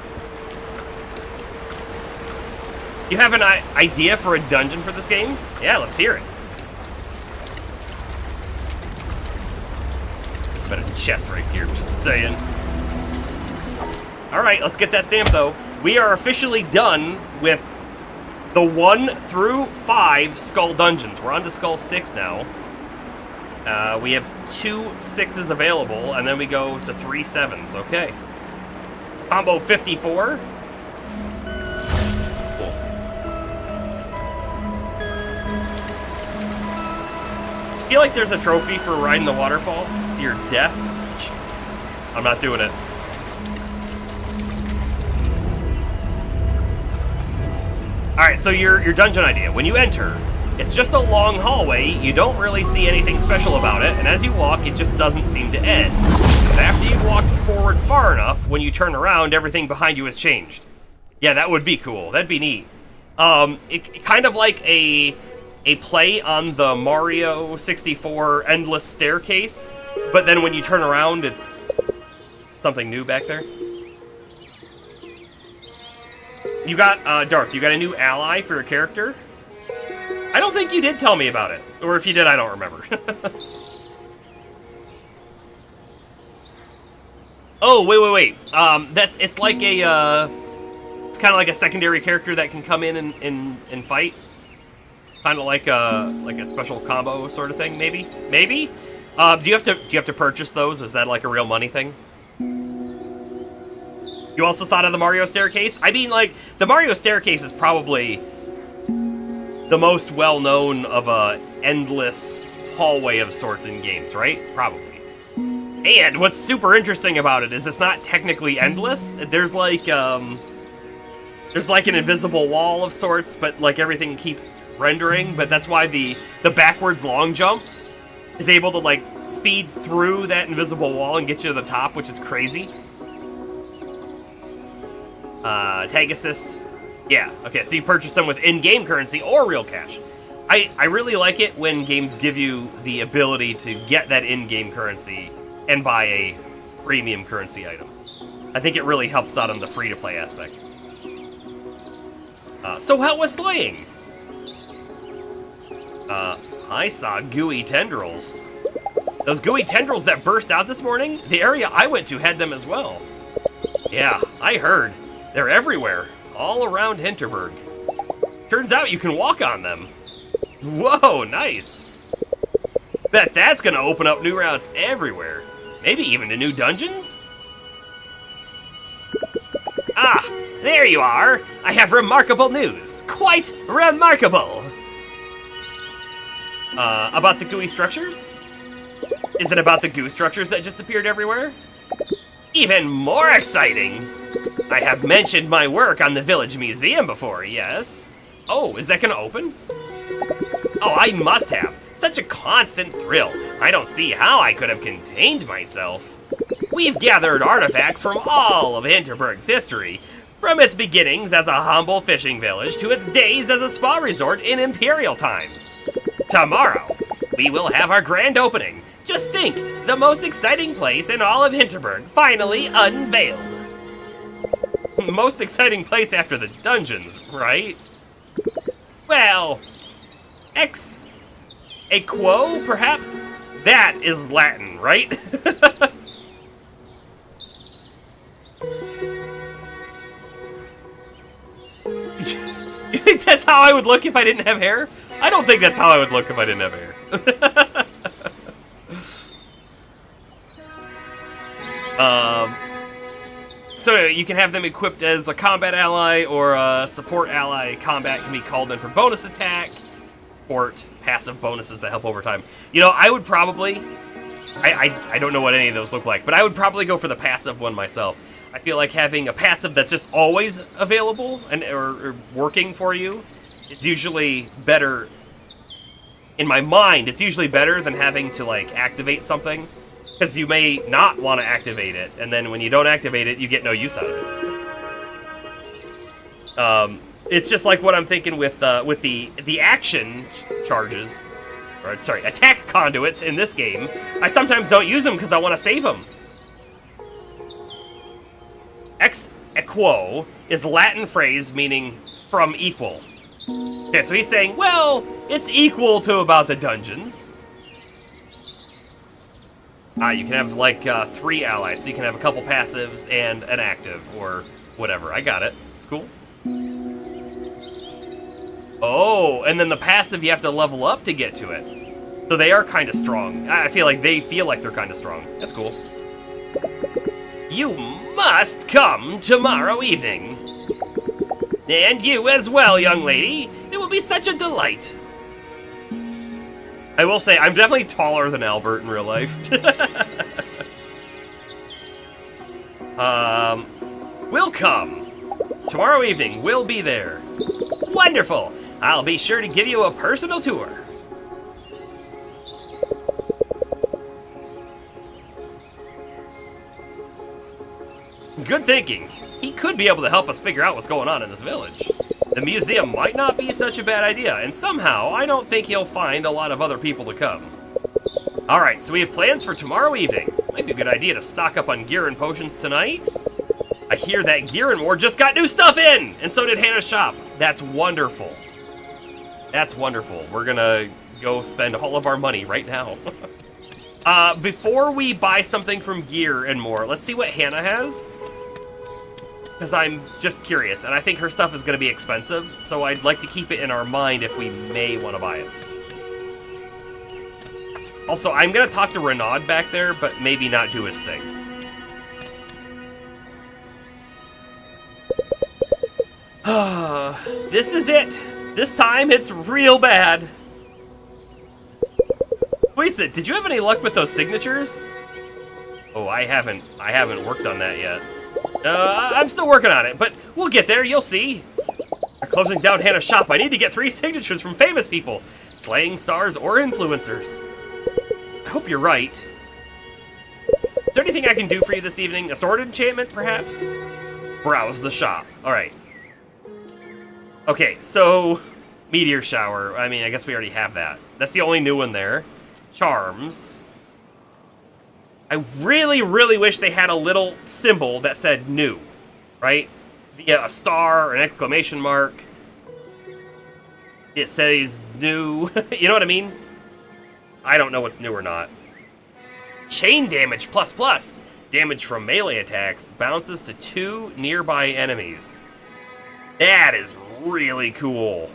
You have an idea for a dungeon for this game? Yeah, let's hear it. Got a chest right here, just saying. Alright, let's get that stamp though. We are officially done with the 1 through 5 Skull dungeons. We're on to Skull 6 now. We have 2 6s available, and then we go to 3 7s. Okay. Combo 54. Cool. I feel like there's a trophy for riding the waterfall to your death. I'm not doing it. Alright, so your dungeon idea. When you enter, it's just a long hallway, you don't really see anything special about it, and as you walk, it just doesn't seem to end. But after you've walked forward far enough, when you turn around, everything behind you has changed. Yeah, that would be cool. That'd be neat. It kind of like a play on the Mario 64 endless staircase, but then when you turn around, it's something new back there. You got, Darth, you got a new ally for your character? I don't think you did tell me about it. Or if you did, I don't remember. Oh, wait. It's like a, it's kind of like a secondary character that can come in and fight. Kind of like a special combo sort of thing, maybe? Maybe? Do you have to purchase those? Is that like a real money thing? You also thought of the Mario staircase? I mean, like, the Mario staircase is probably the most well-known of a endless hallway of sorts in games, right? Probably. And what's super interesting about it is it's not technically endless. There's like an invisible wall of sorts, but like everything keeps rendering. But that's why the backwards long jump is able to like speed through that invisible wall and get you to the top, which is crazy. Tag assist. Yeah, okay, so you purchase them with in-game currency or real cash. I really like it when games give you the ability to get that in-game currency and buy a premium currency item. I think it really helps out on the free-to-play aspect. So how was slaying? I saw gooey tendrils. Those gooey tendrils that burst out this morning, the area I went to had them as well. Yeah, I heard. They're everywhere, all around Hinterberg. Turns out you can walk on them. Whoa, nice. Bet that's gonna open up new routes everywhere. Maybe even to new dungeons? Ah, there you are. I have remarkable news. Quite remarkable. About the gooey structures? Is it about the goo structures that just appeared everywhere? Even more exciting! I have mentioned my work on the Village Museum before, yes? Oh, is that gonna open? Oh, I must have. Such a constant thrill. I don't see how I could have contained myself. We've gathered artifacts from all of Hinterberg's history, from its beginnings as a humble fishing village to its days as a spa resort in Imperial times. Tomorrow, we will have our grand opening. Just think, the most exciting place in all of Hinterberg finally unveiled. Most exciting place after the dungeons, right? Well, ex equo, perhaps? That is Latin, right? You think that's how I would look if I didn't have hair? I don't think that's how I would look if I didn't have hair. So you can have them equipped as a combat ally or a support ally. Combat can be called in for bonus attack, support, passive bonuses that help over time. You know, I would probably, I don't know what any of those look like, but I would probably go for the passive one myself. I feel like having a passive that's just always available and or working for you, it's usually better. In my mind, it's usually better than having to like activate something. because you may not want to activate it, and then when you don't activate it, you get no use out of it. It's just like what I'm thinking with the action charges, or sorry, attack conduits in this game. I sometimes don't use them because I want to save them. Ex equo is a Latin phrase meaning from equal. Okay, so he's saying, well, it's equal to about the dungeons. You can have like 3 allies, so you can have a couple passives and an active, or whatever. I got it. It's cool. Oh, and then the passive you have to level up to get to it. So they are kind of strong. I feel like they feel like they're kind of strong. That's cool. You must come tomorrow evening. And you as well, young lady. It will be such a delight. I will say, I'm definitely taller than Albert in real life. We'll come. Tomorrow evening, we'll be there. Wonderful. I'll be sure to give you a personal tour. Good thinking. He could be able to help us figure out what's going on in this village. The museum might not be such a bad idea, and somehow I don't think he'll find a lot of other people to come. Alright, so we have plans for tomorrow evening. Might be a good idea to stock up on gear and potions tonight. I hear that Gear and War just got new stuff in, and so did Hannah's shop. That's wonderful. That's wonderful. We're gonna go spend all of our money right now. Before we buy something from Gear and More, let's see what Hannah has. Because I'm just curious, and I think her stuff is going to be expensive, so I'd like to keep it in our mind if we may want to buy it. Also, I'm going to talk to Renaud back there, but maybe not do his thing. This is it. This time, it's real bad. Wait, did you have any luck with those signatures? Oh, I haven't worked on that yet. I'm still working on it, but we'll get there, you'll see. They're closing down Hannah's shop. I need to get 3 signatures from famous people. Slaying stars or influencers. I hope you're right. Is there anything I can do for you this evening? A sword enchantment, perhaps? Browse the shop. Alright. Okay, so... Meteor shower. I mean, I guess we already have that. That's the only new one there. Charms. I really, really wish they had a little symbol that said new, right? Via a star or an exclamation mark. It says new. You know what I mean? I don't know what's new or not. Chain damage ++. Damage from melee attacks bounces to 2 nearby enemies. That is really cool.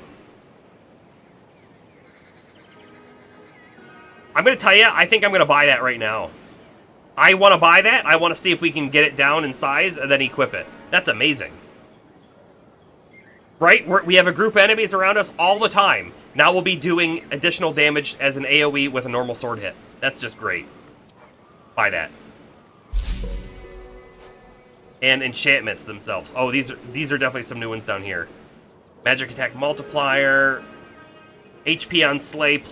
I'm going to tell you, I think I'm going to buy that right now. I want to buy that. I want to see if we can get it down in size and then equip it. That's amazing. Right? We have a group of enemies around us all the time. Now we'll be doing additional damage as an AoE with a normal sword hit. That's just great. Buy that. And enchantments themselves. Oh, these are definitely some new ones down here. Magic attack multiplier. HP on Slay ++.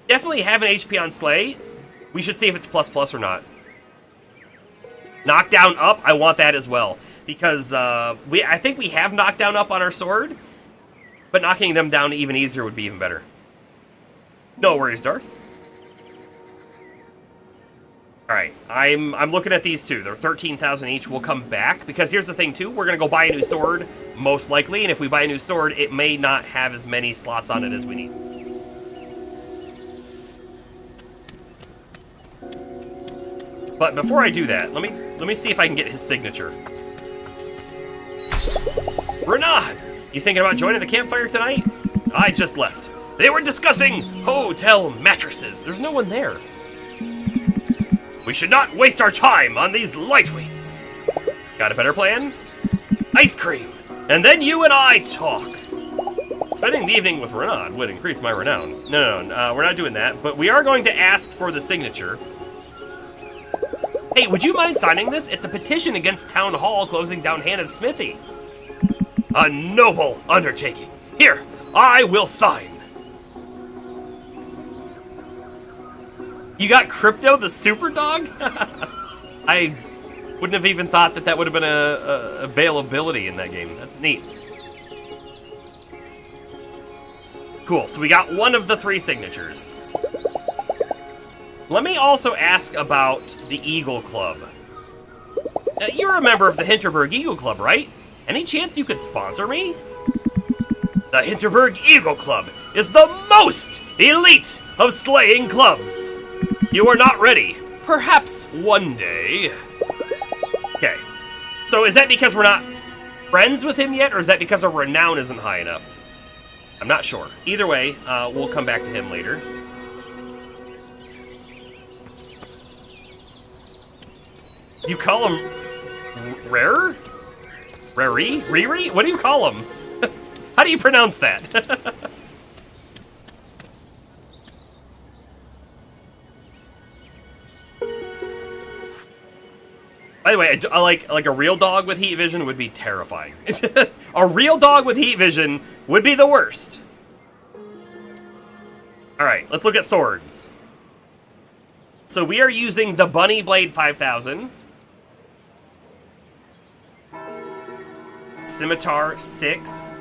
Definitely have an HP on Slay. We should see if it's ++ or not. Knockdown up, I want that as well. Because I think we have knockdown up on our sword. But knocking them down even easier would be even better. No worries, Darth. Alright, I'm looking at these two. They're 13,000 each. We'll come back. Because here's the thing, too. We're going to go buy a new sword, most likely. And if we buy a new sword, it may not have as many slots on it as we need. But before I do that, let me see if I can get his signature. Renaud! You thinking about joining the campfire tonight? I just left. They were discussing hotel mattresses. There's no one there. We should not waste our time on these lightweights. Got a better plan? Ice cream. And then you and I talk. Spending the evening with Renaud would increase my renown. No, we're not doing that. But we are going to ask for the signature. Hey, would you mind signing this? It's a petition against Town Hall closing down Hannah's smithy. A noble undertaking. Here, I will sign. You got Crypto the Super Dog? I wouldn't have even thought that that would have been a availability in that game. That's neat. Cool, so we got one of the 3 signatures. Let me also ask about the Eagle Club. You're a member of the Hinterberg Eagle Club, right? Any chance you could sponsor me? The Hinterberg Eagle Club is the most elite of slaying clubs. You are not ready. Perhaps one day. Okay. So is that because we're not friends with him yet, or is that because our renown isn't high enough? I'm not sure. Either way, we'll come back to him later. You call him Rare? Rary? Riri? What do you call him? How do you pronounce that? By the way, like a real dog with heat vision would be terrifying. A real dog with heat vision would be the worst. Alright, let's look at swords. So we are using the Bunny Blade 5000. Scimitar 6.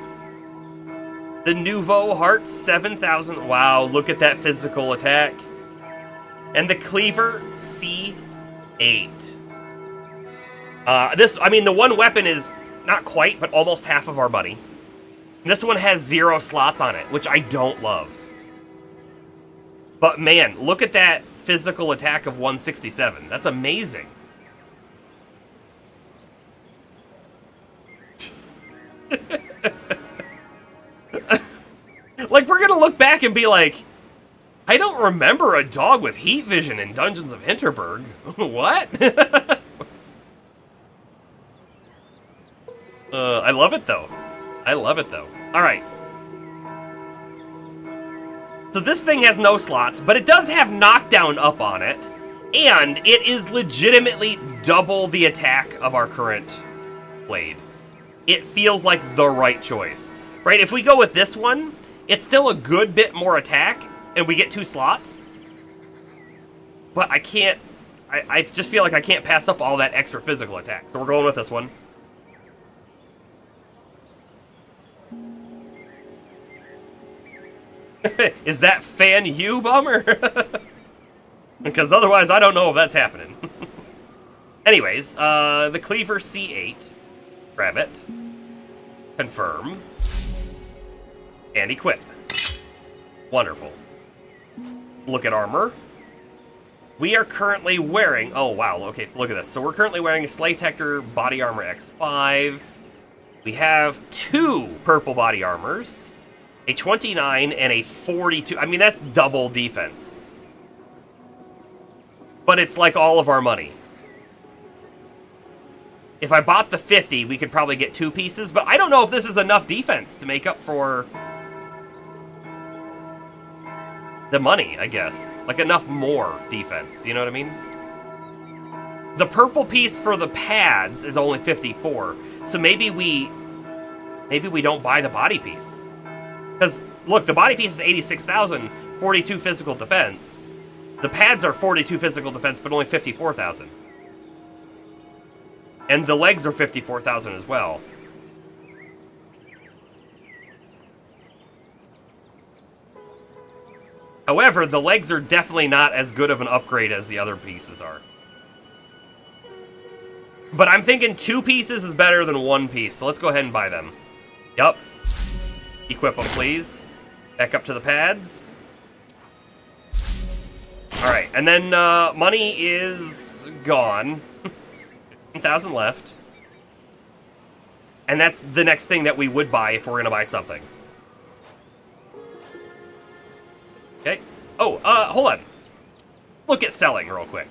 The Nouveau Heart 7000. Wow, look at that physical attack. And the Cleaver C8. The one weapon is not quite, but almost half of our money. This one has 0 slots on it, which I don't love. But man, look at that physical attack of 167. That's amazing. Like, we're gonna look back and be like, I don't remember a dog with heat vision in Dungeons of Hinterberg. What? I love it, though. I love it, though. Alright. So this thing has no slots, but it does have knockdown up on it, and it is legitimately double the attack of our current blade. It feels like the right choice. Right? If we go with this one, it's still a good bit more attack, and we get 2 slots. But I can't... I just feel like I can't pass up all that extra physical attack. So we're going with this one. Is that fan you, Bummer? Because otherwise, I don't know if that's happening. Anyways, the Cleaver C8. Grab it. Confirm. And equip. Wonderful. Look at armor. We are currently wearing... Oh, wow. Okay, so look at this. So we're currently wearing a Slay Tector Body Armor X5. We have 2 purple body armors. A 29 and a 42. I mean, that's double defense. But it's like all of our money. If I bought the 50, we could probably get 2 pieces, but I don't know if this is enough defense to make up for the money, I guess. Like, enough more defense, you know what I mean? The purple piece for the pads is only 54, so maybe we don't buy the body piece. Because, look, the body piece is 86,000, 42 physical defense. The pads are 42 physical defense, but only 54,000. And the legs are 54,000 as well. However, the legs are definitely not as good of an upgrade as the other pieces are. But I'm thinking 2 pieces is better than 1 piece, so let's go ahead and buy them. Yup. Equip them, please. Back up to the pads. Alright, and then money is gone. 1,000 left. And that's the next thing that we would buy if we're going to buy something. Okay. Oh, hold on. Look at selling real quick.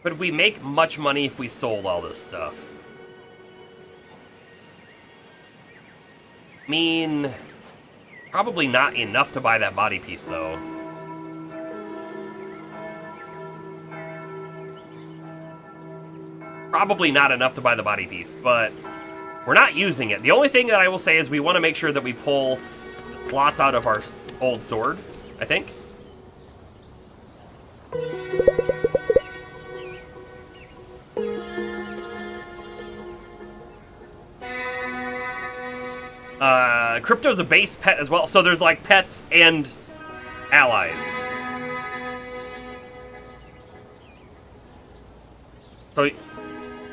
Would we make much money if we sold all this stuff? I mean, probably not enough to buy that body piece, though. Probably not enough to buy the body piece, but we're not using it. The only thing that I will say is we want to make sure that we pull slots out of our old sword, I think. Crypto's a base pet as well, so there's like pets and allies. So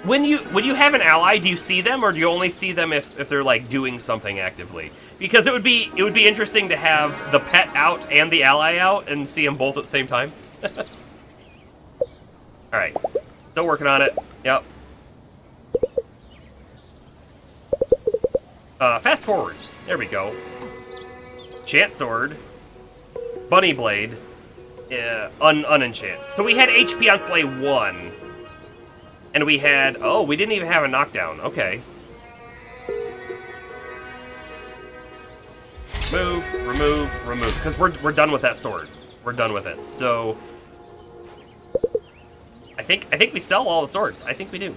when you have an ally, do you see them, or do you only see them if they're like doing something actively? Because it would be interesting to have the pet out and the ally out and see them both at the same time. All right, still working on it. Yep. Fast forward. There we go. Chant sword, bunny blade, unenchant. So we had HP on Slay 1. And we had, oh, we didn't even have a knockdown. Okay. Move, remove, remove. Because we're done with that sword. We're done with it. So I think we sell all the swords. I think we do.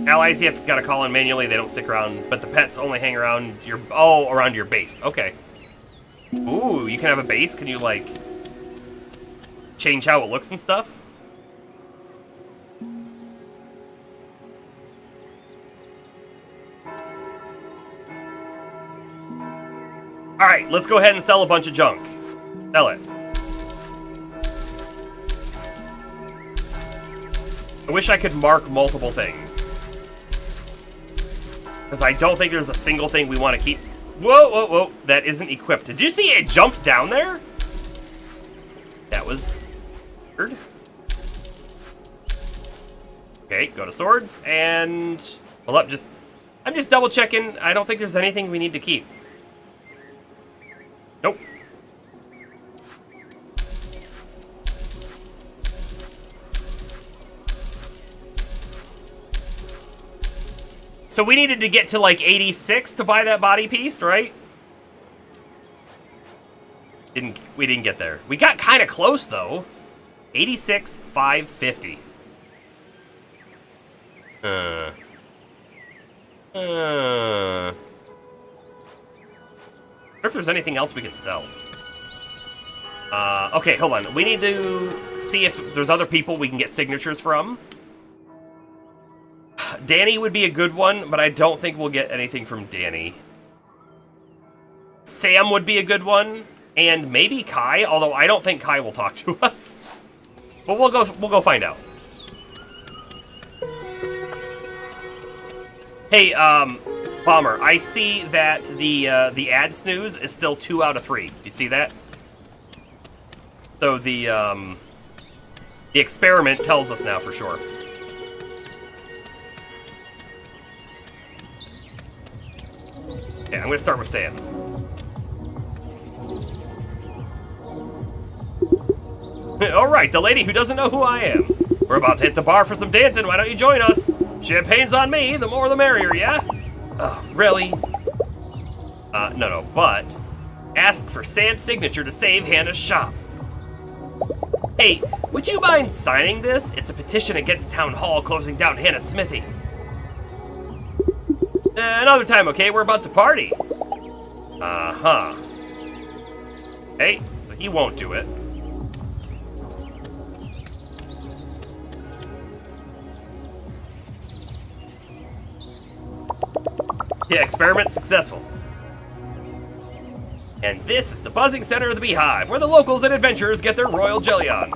Allies you have got to call in manually. They don't stick around, but the pets only hang around around your base. Okay. Ooh, you can have a base? Can you, like, change how it looks and stuff? Alright, let's go ahead and sell a bunch of junk. Sell it. I wish I could mark multiple things. Because I don't think there's a single thing we want to keep. Whoa, whoa, whoa. That isn't equipped. Did you see it jumped down there? That was weird. Okay, go to swords and hold up, I'm just double checking. I don't think there's anything we need to keep. Nope. So we needed to get to like 86 to buy that body piece, right? We didn't get there. We got kind of close though. 86, 550. I wonder if there's anything else we can sell. Okay, hold on. We need to see if there's other people we can get signatures from. Danny would be a good one, but I don't think we'll get anything from Danny. Sam would be a good one, and maybe Kai, although I don't think Kai will talk to us. But we'll go find out. Hey, Bomber, I see that the ad snooze is still 2 out of 3. Do you see that? So the experiment tells us now for sure. Okay, I'm gonna start with Sam. Alright, the lady who doesn't know who I am. We're about to hit the bar for some dancing, why don't you join us? Champagne's on me, the more the merrier, yeah? Really? No, but ask for Sam's signature to save Hannah's shop. Hey, would you mind signing this? It's a petition against Town Hall closing down Hannah's smithy. Another time, okay? We're about to party. Uh-huh. Hey, so he won't do it. Yeah, experiment successful. And this is the buzzing center of the Beehive, where the locals and adventurers get their royal jelly on.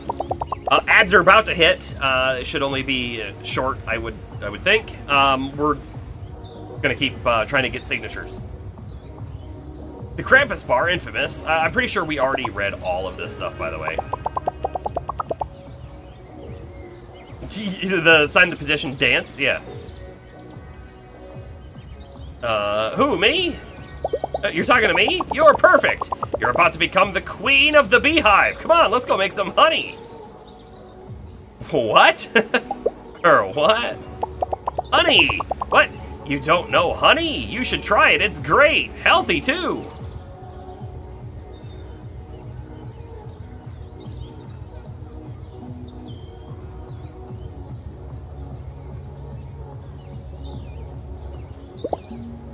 Ads are about to hit. It should only be short, I would think. We're gonna keep trying to get signatures. The Krampus Bar, infamous. I'm pretty sure we already read all of this stuff, by the way. The sign the petition dance, yeah. Who, me? You're talking to me? You're perfect. You're about to become the queen of the Beehive. Come on, let's go make some honey. What? Or what? Honey? What? You don't know honey? You should try it. It's great. Healthy, too.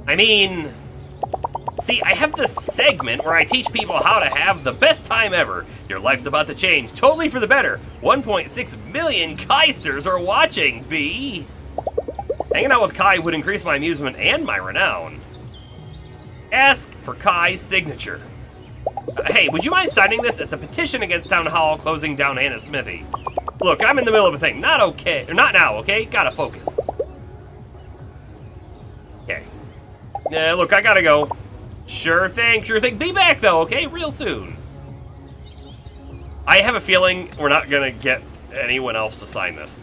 I mean, See, I have this segment where I teach people how to have the best time ever. Your life's about to change, totally for the better. 1.6 million Kaisters are watching, B. Hanging out with Kai would increase my amusement and my renown. Ask for Kai's signature. Hey, would you mind signing this? It's a petition against Town Hall closing down Hannah's smithy. Look, I'm in the middle of a thing. Not okay. Or not now, okay? Gotta focus. Okay. Yeah, look, I gotta go. Sure thing, sure thing. Be back, though, okay? Real soon. I have a feeling we're not gonna get anyone else to sign this.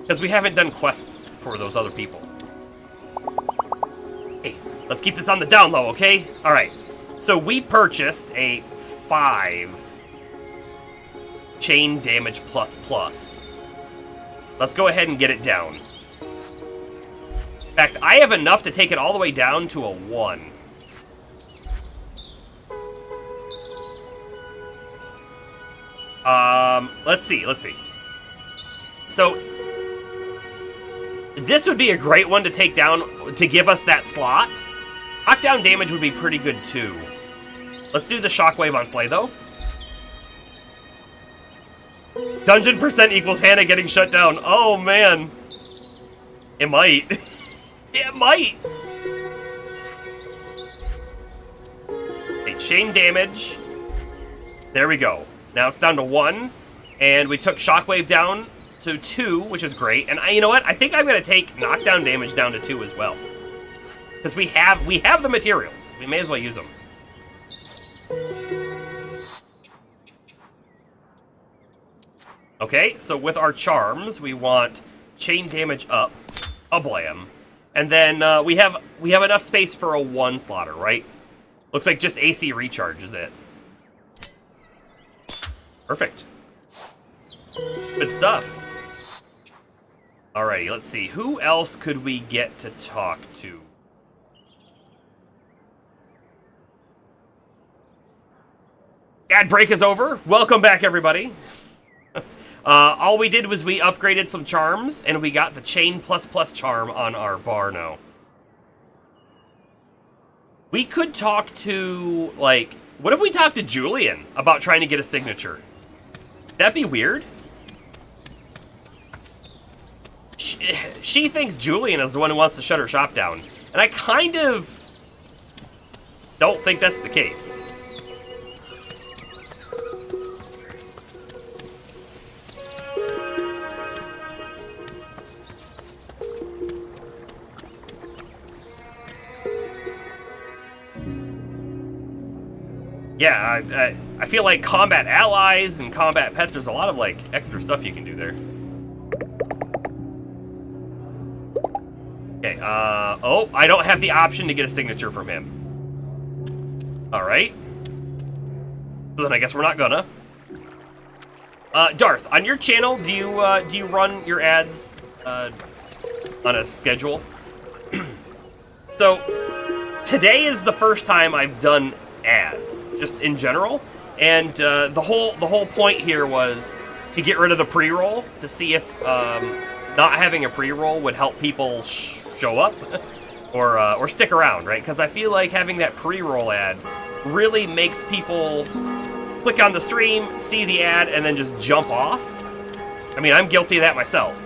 Because we haven't done quests for those other people. Hey, let's keep this on the down low, okay? Alright. So we purchased a 5 chain damage plus. Let's go ahead and get it down. In fact, I have enough to take it all the way down to a 1. Let's see. So, this would be a great one to take down to give us that slot. Knockdown damage would be pretty good too. Let's do the shockwave on Slay though. Dungeon percent equals Hannah getting shut down. Oh man. It might. It might. Okay, chain damage. There we go. Now it's down to 1. And we took shockwave down to 2, which is great. And you know what? I think I'm going to take knockdown damage down to 2 as well. Because we have the materials. We may as well use them. Okay, so with our charms, we want chain damage up, a blam, and then we have enough space for a 1 slaughter, right? Looks like just AC recharge is it. Perfect. Good stuff. Alrighty, let's see. Who else could we get to talk to? Ad break is over. Welcome back, everybody. All we did was we upgraded some charms, and we got the chain plus charm on our bar now. We could talk to, like, what if we talked to Julian about trying to get a signature? That'd be weird. She thinks Julian is the one who wants to shut her shop down, and I kind of don't think that's the case. Yeah, I feel like combat allies and combat pets, there's a lot of, like, extra stuff you can do there. Okay, oh, I don't have the option to get a signature from him. Alright. So then I guess we're not gonna. Darth, on your channel, do you run your ads, on a schedule? So, today is the first time I've done ads, just in general, and the whole point here was to get rid of the pre-roll, to see if not having a pre-roll would help people show up or stick around, right? Because I feel like having that pre-roll ad really makes people click on the stream, see the ad, and then just jump off. I mean, I'm guilty of that myself.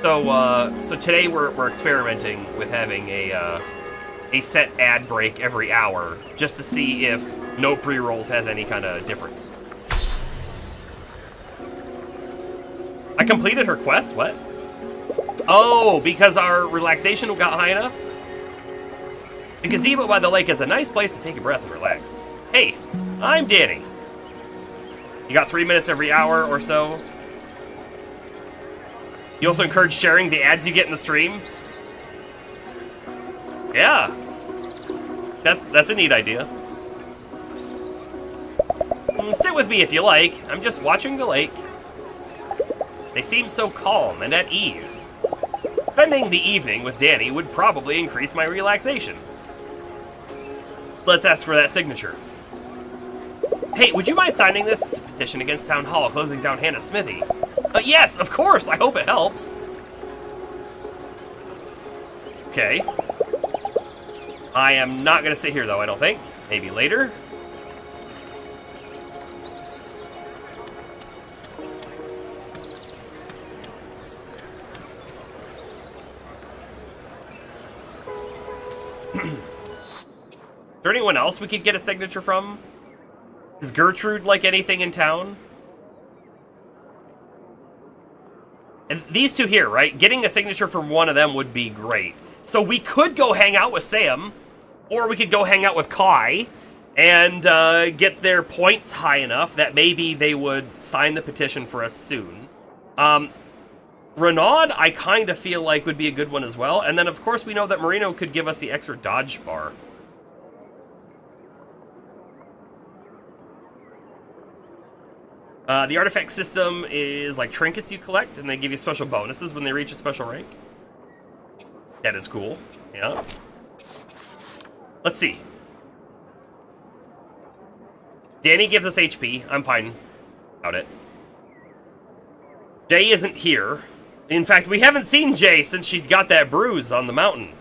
So today we're experimenting with having a set ad break every hour, just to see if no pre-rolls has any kind of difference. I completed her quest? What? Oh, because our relaxation got high enough? The gazebo by the lake is a nice place to take a breath and relax. Hey, I'm Danny. You got 3 minutes every hour or so. You also encourage sharing the ads you get in the stream. Yeah. That's a neat idea. Sit with me if you like. I'm just watching the lake. They seem so calm and at ease. Spending the evening with Danny would probably increase my relaxation. Let's ask for that signature. Hey, would you mind signing this? It's a petition against Town Hall closing down Hannah's smithy. Yes, of course. I hope it helps. Okay. I am not going to sit here, though, I don't think. Maybe later. Is there anyone else we could get a signature from? Is Gertrude like anything in town? And these two here, right? Getting a signature from one of them would be great. So we could go hang out with Sam, or we could go hang out with Kai, and get their points high enough that maybe they would sign the petition for us soon. Renaud, I kind of feel like would be a good one as well. And then, of course, we know that Marino could give us the extra dodge bar. The artifact system is like trinkets you collect, and they give you special bonuses when they reach a special rank. That is cool. Yeah. Let's see. Danny gives us HP. I'm fine about it. Jay isn't here. In fact, we haven't seen Jay since she got that bruise on the mountain.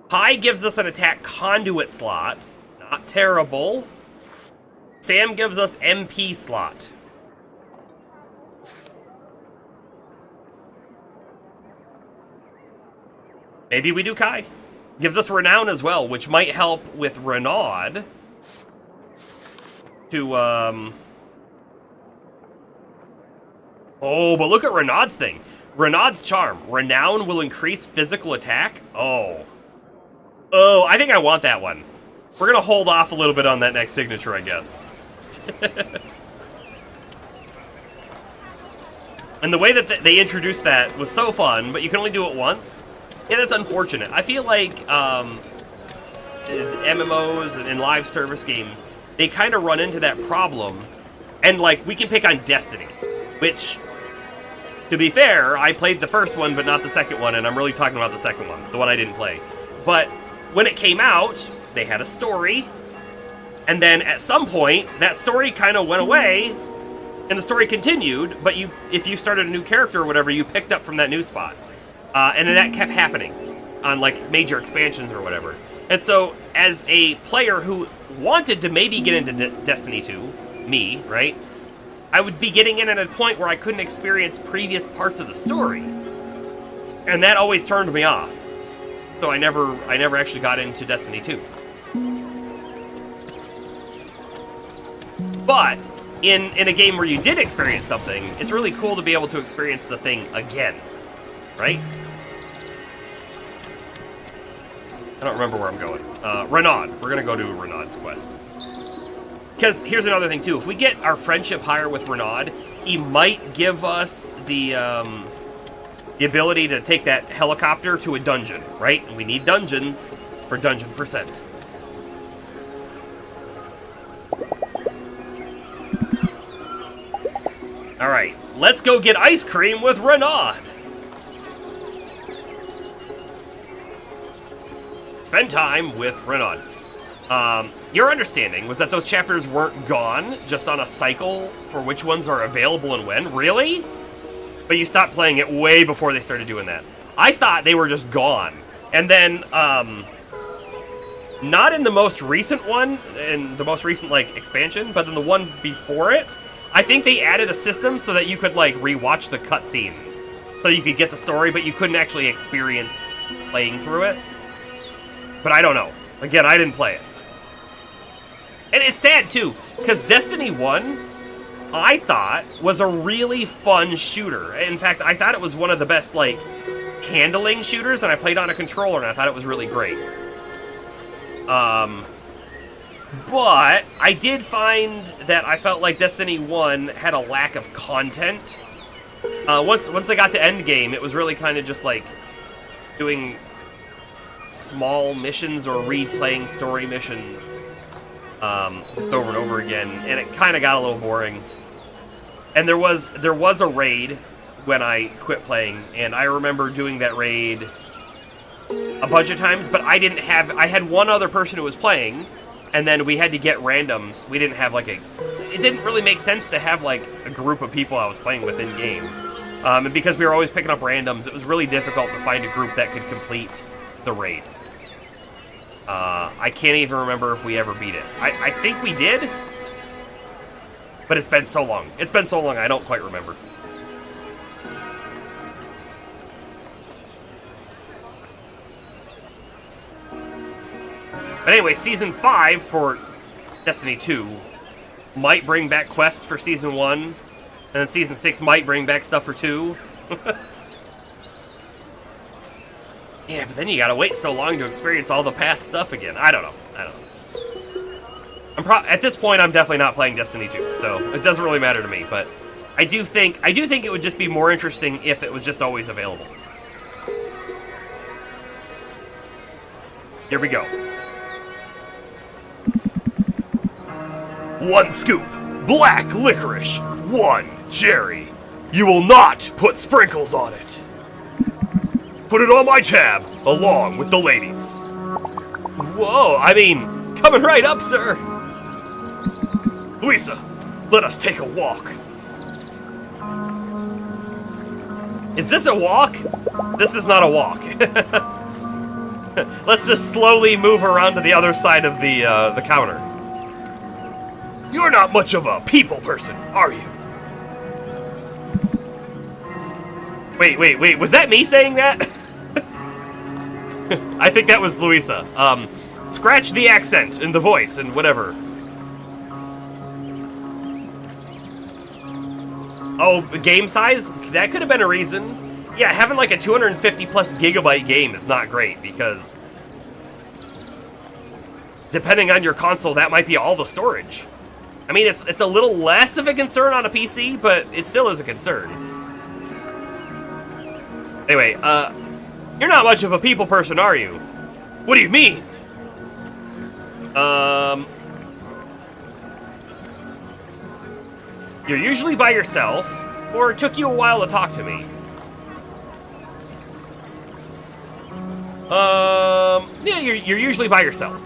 Pi gives us an attack conduit slot. Not terrible. Sam gives us MP slot. Maybe we do Kai. Gives us Renown as well, which might help with Renaud to, Oh, but look at Renaud's thing. Renaud's charm. Renown will increase physical attack. Oh. Oh, I think I want that one. We're going to hold off a little bit on that next signature, I guess. And the way that they introduced that was so fun, but you can only do it once. Yeah, that's unfortunate. I feel like MMOs and live service games, they kind of run into that problem. And, like, we can pick on Destiny, which, to be fair, I played the first one, but not the second one, and I'm really talking about the second one, the one I didn't play. But when it came out, they had a story, and then at some point, that story kind of went away, and the story continued, but if you started a new character or whatever, you picked up from that new spot. And then that kept happening on, like, major expansions or whatever. And so, as a player who wanted to maybe get into Destiny 2, me, right, I would be getting in at a point where I couldn't experience previous parts of the story. And that always turned me off. So I never actually got into Destiny 2. But in a game where you did experience something, it's really cool to be able to experience the thing again, right? I don't remember where I'm going. Renaud. We're going to go to Renaud's quest. Because here's another thing, too. If we get our friendship higher with Renaud, he might give us the ability to take that helicopter to a dungeon, right? And we need dungeons for dungeon percent. Alright, let's go get ice cream with Renaud. Spend time with Renaud. Your understanding was that those chapters weren't gone, just on a cycle for which ones are available and when? Really? But you stopped playing it way before they started doing that. I thought they were just gone. And then, not in the most recent one, in the most recent, like, expansion, but in the one before it, I think they added a system so that you could, like, rewatch the cutscenes. So you could get the story, but you couldn't actually experience playing through it. But I don't know. Again, I didn't play it. And it's sad, too, because Destiny 1, I thought, was a really fun shooter. In fact, I thought it was one of the best, like, handling shooters, and I played on a controller, and I thought it was really great. But I did find that I felt like Destiny 1 had a lack of content. Once I got to endgame, it was really kind of just, like, doing small missions or replaying story missions just over and over again, and it kind of got a little boring. And there was a raid when I quit playing, and I remember doing that raid a bunch of times, but I had one other person who was playing, and then we had to get randoms. We didn't have, like, it didn't really make sense to have, like, a group of people I was playing with in game. And because we were always picking up randoms, it was really difficult to find a group that could complete the raid. I can't even remember if we ever beat it. I think we did, but it's been so long. It's been so long, I don't quite remember. But anyway, Season 5 for Destiny 2 might bring back quests for Season 1, and then Season 6 might bring back stuff for 2. Yeah, but then you gotta wait so long to experience all the past stuff again. I don't know. At this point, I'm definitely not playing Destiny 2, so it doesn't really matter to me. But I do think it would just be more interesting if it was just always available. Here we go. 1 scoop, black licorice. 1 cherry. You will not put sprinkles on it. Put it on my tab, along with the ladies. Whoa, I mean, coming right up, sir. Louisa, let us take a walk. Is this a walk? This is not a walk. Let's just slowly move around to the other side of the counter. You're not much of a people person, are you? Wait, was that me saying that? I think that was Louisa. Scratch the accent and the voice and whatever. Oh, game size? That could have been a reason. Yeah, having like a 250 plus gigabyte game is not great because depending on your console, that might be all the storage. I mean, it's a little less of a concern on a PC, but it still is a concern. Anyway, you're not much of a people person, are you? What do you mean? You're usually by yourself, or it took you a while to talk to me? Yeah, you're usually by yourself.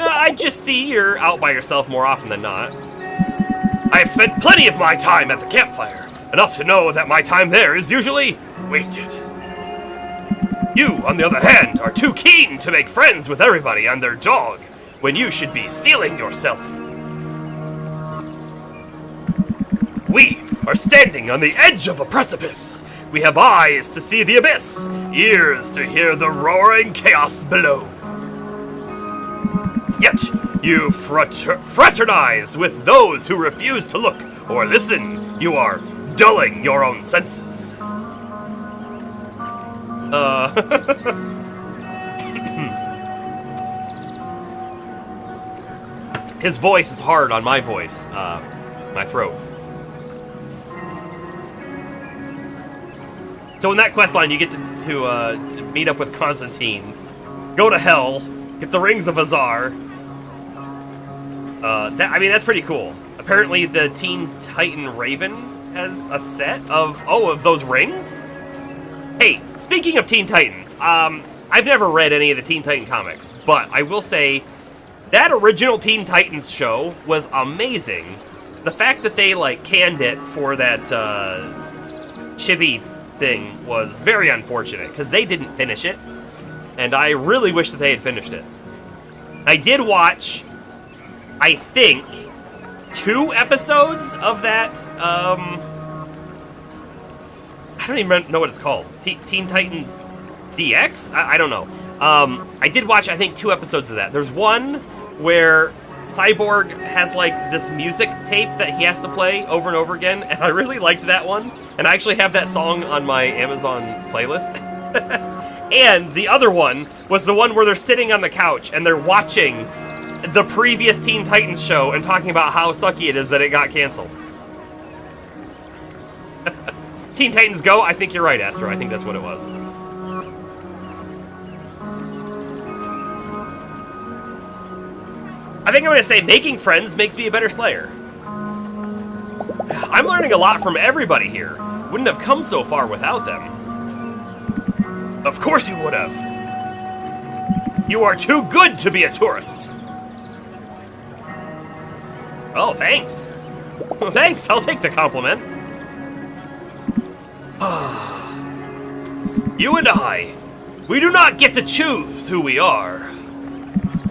I just see you're out by yourself more often than not. I have spent plenty of my time at the campfire, enough to know that my time there is usually wasted. You, on the other hand, are too keen to make friends with everybody and their dog, when you should be stealing yourself. We are standing on the edge of a precipice. We have eyes to see the abyss, ears to hear the roaring chaos below. Yet, you fraternize with those who refuse to look or listen. You are dulling your own senses. His voice is hard on my voice, my throat. So in that questline, you get to meet up with Constantine, go to hell, get the Rings of Azar. That's pretty cool. Apparently, the Teen Titan Raven has a set of those rings. Hey, speaking of Teen Titans, I've never read any of the Teen Titan comics, but I will say that original Teen Titans show was amazing. The fact that they canned it for that chibi thing was very unfortunate because they didn't finish it, and I really wish that they had finished it. I did watch, I think, 2 episodes of that. I don't even know what it's called. Teen Titans DX? I don't know. I did watch, I think, 2 episodes of that. There's one where Cyborg has this music tape that he has to play over and over again, and I really liked that one. And I actually have that song on my Amazon playlist. And the other one was the one where they're sitting on the couch and they're watching the previous Teen Titans show and talking about how sucky it is that it got canceled. Teen Titans Go? I think you're right, Astro. I think that's what it was. I think I'm going to say making friends makes me a better Slayer. I'm learning a lot from everybody here. Wouldn't have come so far without them. Of course you would have. You are too good to be a tourist. Oh, thanks. Thanks, I'll take the compliment. You and I, we do not get to choose who we are.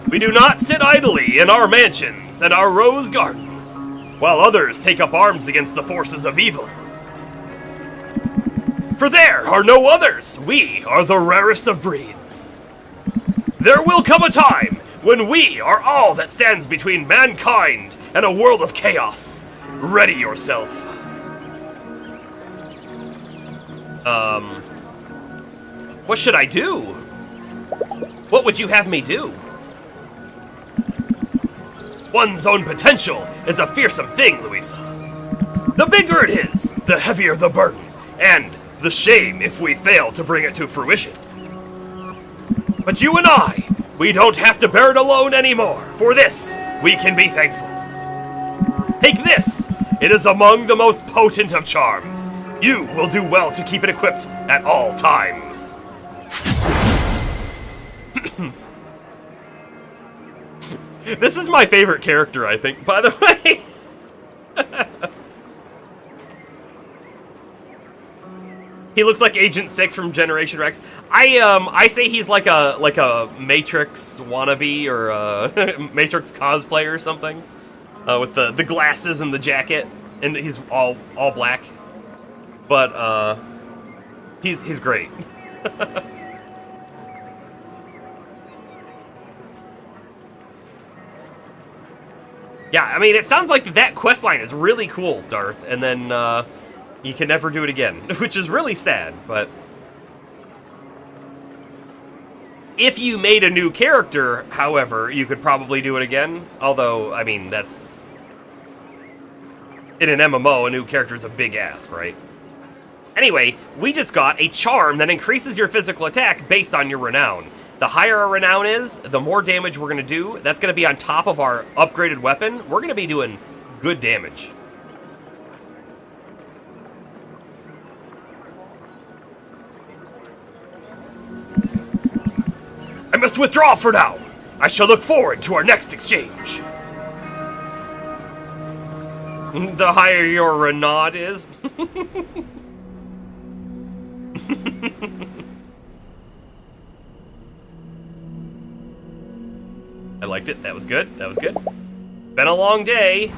We do not sit idly in our mansions and our rose gardens, while others take up arms against the forces of evil. For there are no others. We are the rarest of breeds. There will come a time when we are all that stands between mankind and a world of chaos. Ready yourself. What should I do? What would you have me do? One's own potential is a fearsome thing, Louisa. The bigger it is, the heavier the burden, and the shame if we fail to bring it to fruition. But you and I, we don't have to bear it alone anymore. For this, we can be thankful. Take this. It is among the most potent of charms. You will do well to keep it equipped at all times. This is my favorite character, I think, by the way. He looks like Agent 6 from Generation Rex. I say he's like a Matrix wannabe or a Matrix cosplayer or something. With the glasses and the jacket, and he's all black. But he's great. Yeah, I mean, it sounds like that quest line is really cool, Darth, and then you can never do it again, which is really sad, but if you made a new character, however, you could probably do it again, although, I mean, that's in an MMO, a new character is a big ask, right? Anyway, we just got a charm that increases your physical attack based on your renown. The higher our renown is, the more damage we're going to do. That's going to be on top of our upgraded weapon. We're going to be doing good damage. I must withdraw for now. I shall look forward to our next exchange. The higher your renown is. I liked it. That was good. That was good. Been a long day.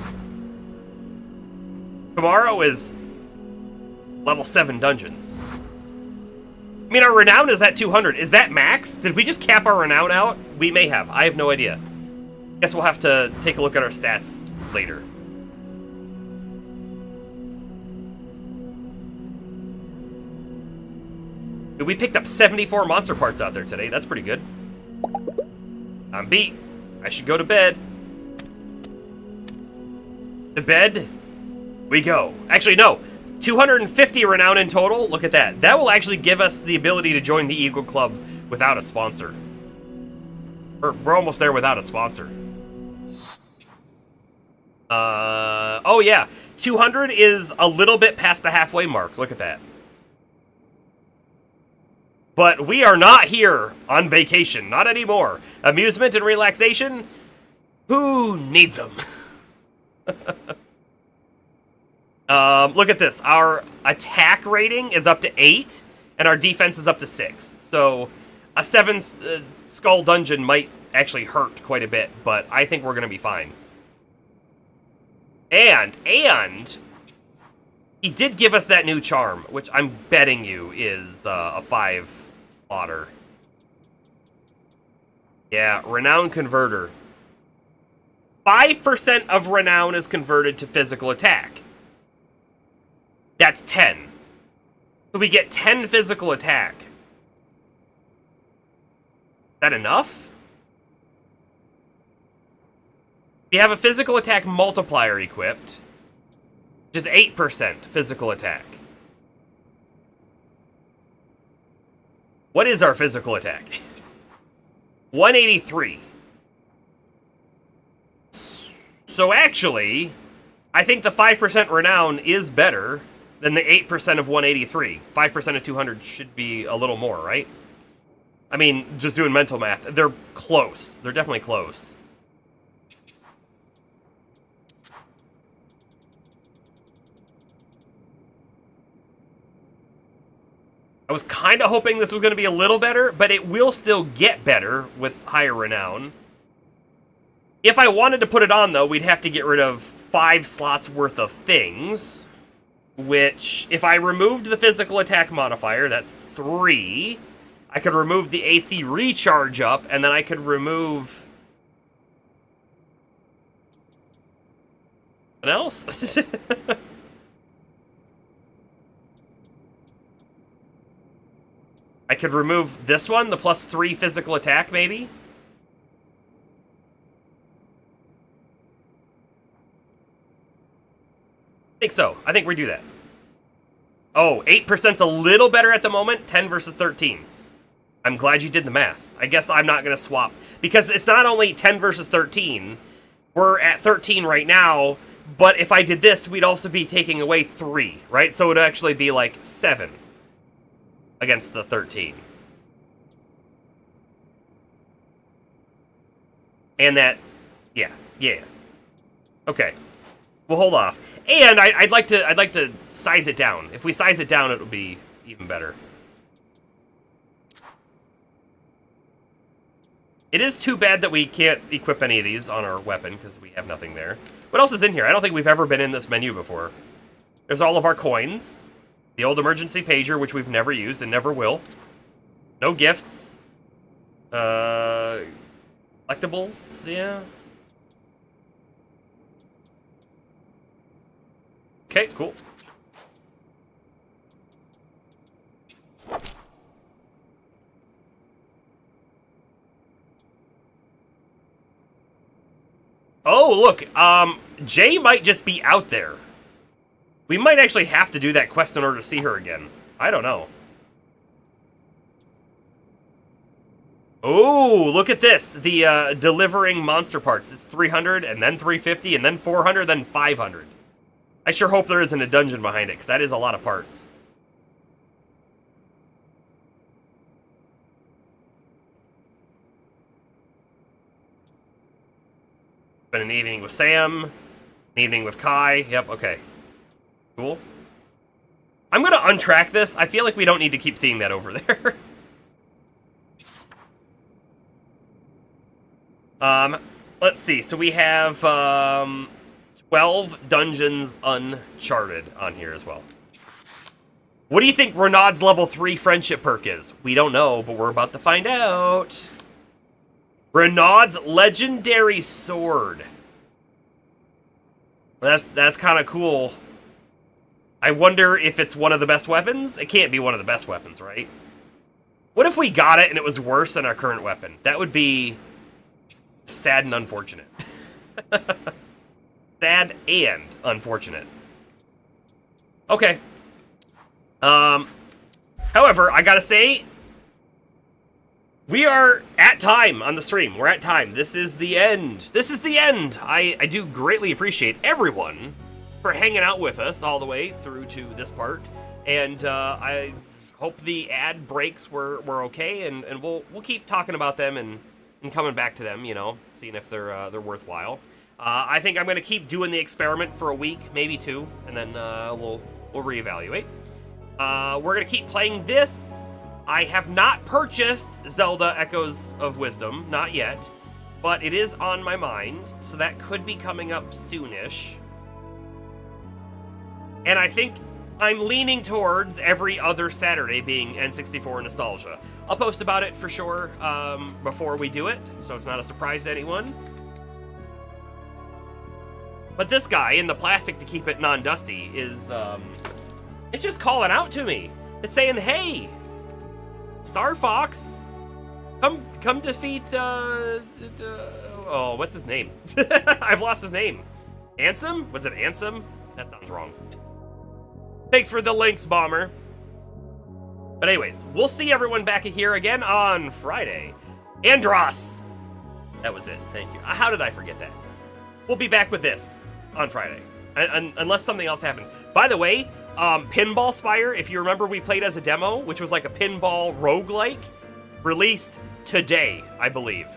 Tomorrow is level 7 dungeons. I mean, our renown is at 200. Is that max? Did we just cap our renown out? We may have. I have no idea. Guess we'll have to take a look at our stats later. We picked up 74 monster parts out there today. That's pretty good. I'm beat. I should go to bed. To bed we go. Actually, no. 250 renown in total. Look at that. That will actually give us the ability to join the Eagle Club without a sponsor. We're almost there without a sponsor. Oh yeah. 200 is a little bit past the halfway mark. Look at that. But we are not here on vacation. Not anymore. Amusement and relaxation? Who needs them? Look at this. Our attack rating is up to 8, and our defense is up to 6. So a 7 skull dungeon might actually hurt quite a bit, but I think we're going to be fine. And he did give us that new charm, which I'm betting you is a 5 slaughter. Yeah, renown converter. 5% of renown is converted to physical attack. That's 10. So we get 10 physical attack. Is that enough? We have a physical attack multiplier equipped, which is 8% physical attack. What is our physical attack? 183. So actually, I think the 5% renown is better than the 8% of 183. 5% of 200 should be a little more, right? I mean, just doing mental math. They're close. They're definitely close. I was kind of hoping this was going to be a little better, but it will still get better with higher renown. If I wanted to put it on, though, we'd have to get rid of 5 slots worth of things, which, if I removed the physical attack modifier, that's 3. I could remove the AC recharge up, and then I could remove... What else? I could remove this one, the plus 3 physical attack, maybe? I think so. I think we do that. Oh, 8%'s a little better at the moment. 10 versus 13. I'm glad you did the math. I guess I'm not going to swap. Because it's not only 10 versus 13. We're at 13 right now. But if I did this, we'd also be taking away 3, right? So it would actually be like 7 against the 13. And that, yeah. Okay. We'll hold off. And I'd like to size it down. If we size it down, it would be even better. It is too bad that we can't equip any of these on our weapon, because we have nothing there. What else is in here? I don't think we've ever been in this menu before. There's all of our coins. The old emergency pager, which we've never used and never will. No gifts. Collectibles, yeah. Okay, cool. Oh, look, Jay might just be out there. We might actually have to do that quest in order to see her again. I don't know. Oh, look at this. The delivering monster parts. It's 300, and then 350, and then 400, then 500. I sure hope there isn't a dungeon behind it, because that is a lot of parts. Been an evening with Sam, an evening with Kai. Yep, okay. Cool. I'm going to untrack this. I feel like we don't need to keep seeing that over there. Let's see. So we have 12 dungeons uncharted on here as well. What do you think Renaud's level 3 friendship perk is? We don't know, but we're about to find out. Renaud's legendary sword. That's kind of cool. I wonder if it's one of the best weapons? It can't be one of the best weapons, right? What if we got it and it was worse than our current weapon? That would be sad and unfortunate. Sad and unfortunate. Okay. However, I gotta say, we are at time on the stream. We're at time. This is the end. This is the end. I do greatly appreciate everyone for hanging out with us all the way through to this part. And I hope the ad breaks were okay, and we'll keep talking about them and coming back to them, you know, seeing if they're worthwhile. I think I'm going to keep doing the experiment for a week, maybe 2, and then we'll reevaluate. We're going to keep playing this. I have not purchased Zelda Echoes of Wisdom, not yet, but it is on my mind, so that could be coming up soonish. And I think I'm leaning towards every other Saturday being N64 Nostalgia. I'll post about it for sure before we do it, so it's not a surprise to anyone. But this guy in the plastic to keep it non-dusty is, it's just calling out to me. It's saying, hey, Star Fox, come defeat, oh, what's his name? I've lost his name. Ansem? Was it Ansem? That sounds wrong. Thanks for the links, Bomber. But anyways, we'll see everyone back here again on Friday. Andros! That was it, thank you. How did I forget that? We'll be back with this on Friday, unless something else happens. By the way, Pinball Spire, if you remember we played as a demo, which was like a pinball roguelike, released today, I believe.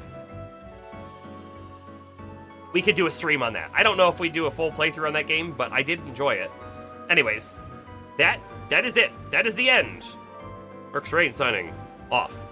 We could do a stream on that. I don't know if we do a full playthrough on that game, but I did enjoy it. Anyways, that is it. That is the end. Merc's Rain signing off.